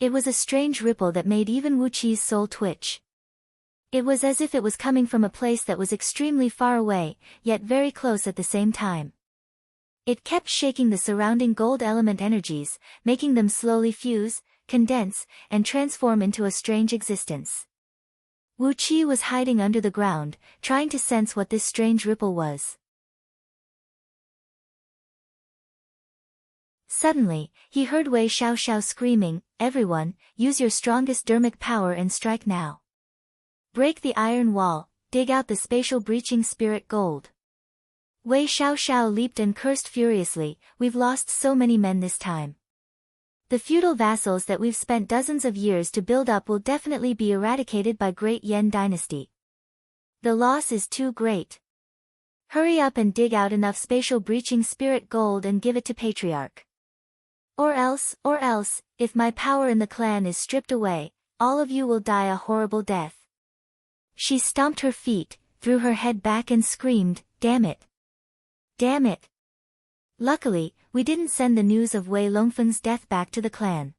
It was a strange ripple that made even Wu Qi's soul twitch. It was as if it was coming from a place that was extremely far away, yet very close at the same time. It kept shaking the surrounding gold element energies, making them slowly fuse, condense, and transform into a strange existence. Wu Qi was hiding under the ground, trying to sense what this strange ripple was. Suddenly, he heard Wei Xiaoxiao screaming, "Everyone, use your strongest dermic power and strike now. Break the iron wall, dig out the spatial breaching spirit gold." Wei Xiaoxiao leaped and cursed furiously, "We've lost so many men this time. The feudal vassals that we've spent dozens of years to build up will definitely be eradicated by Great Yan Dynasty. The loss is too great. Hurry up and dig out enough spatial breaching spirit gold and give it to Patriarch. Or else, if my power in the clan is stripped away, all of you will die a horrible death." She stomped her feet, threw her head back and screamed, "Damn it! Damn it! Luckily, we didn't send the news of Wei Longfeng's death back to the clan.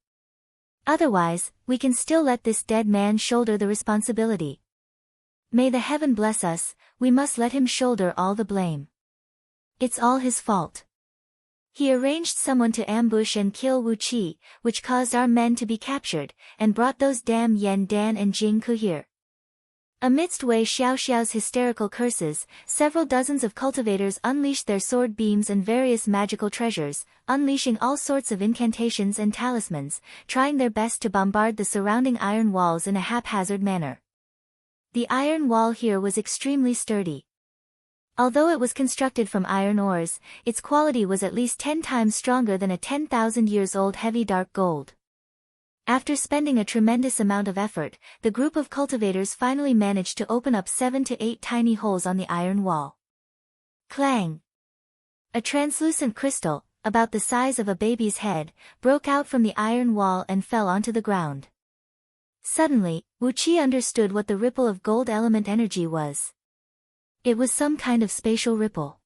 Otherwise, we can still let this dead man shoulder the responsibility. May the heaven bless us, we must let him shoulder all the blame. It's all his fault. He arranged someone to ambush and kill Wu Qi, which caused our men to be captured, and brought those damn Yan Dan and Jing Ku here." Amidst Wei Xiaoxiao's hysterical curses, several dozens of cultivators unleashed their sword beams and various magical treasures, unleashing all sorts of incantations and talismans, trying their best to bombard the surrounding iron walls in a haphazard manner. The iron wall here was extremely sturdy. Although it was constructed from iron ores, its quality was at least 10 times stronger than a 10,000 years old heavy dark gold. After spending a tremendous amount of effort, the group of cultivators finally managed to open up 7 to 8 tiny holes on the iron wall. Clang! A translucent crystal, about the size of a baby's head, broke out from the iron wall and fell onto the ground. Suddenly, Wu Qi understood what the ripple of gold element energy was. It was some kind of spatial ripple.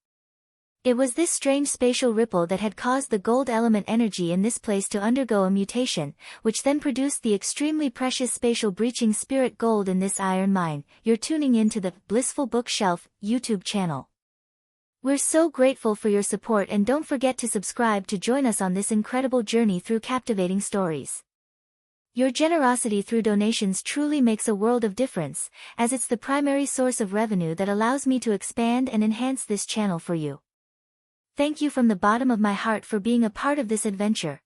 It was this strange spatial ripple that had caused the gold element energy in this place to undergo a mutation, which then produced the extremely precious spatial breaching spirit gold in this iron mine. You're tuning in to the Blissful Bookshelf YouTube channel. We're so grateful for your support, and don't forget to subscribe to join us on this incredible journey through captivating stories. Your generosity through donations truly makes a world of difference, as it's the primary source of revenue that allows me to expand and enhance this channel for you. Thank you from the bottom of my heart for being a part of this adventure.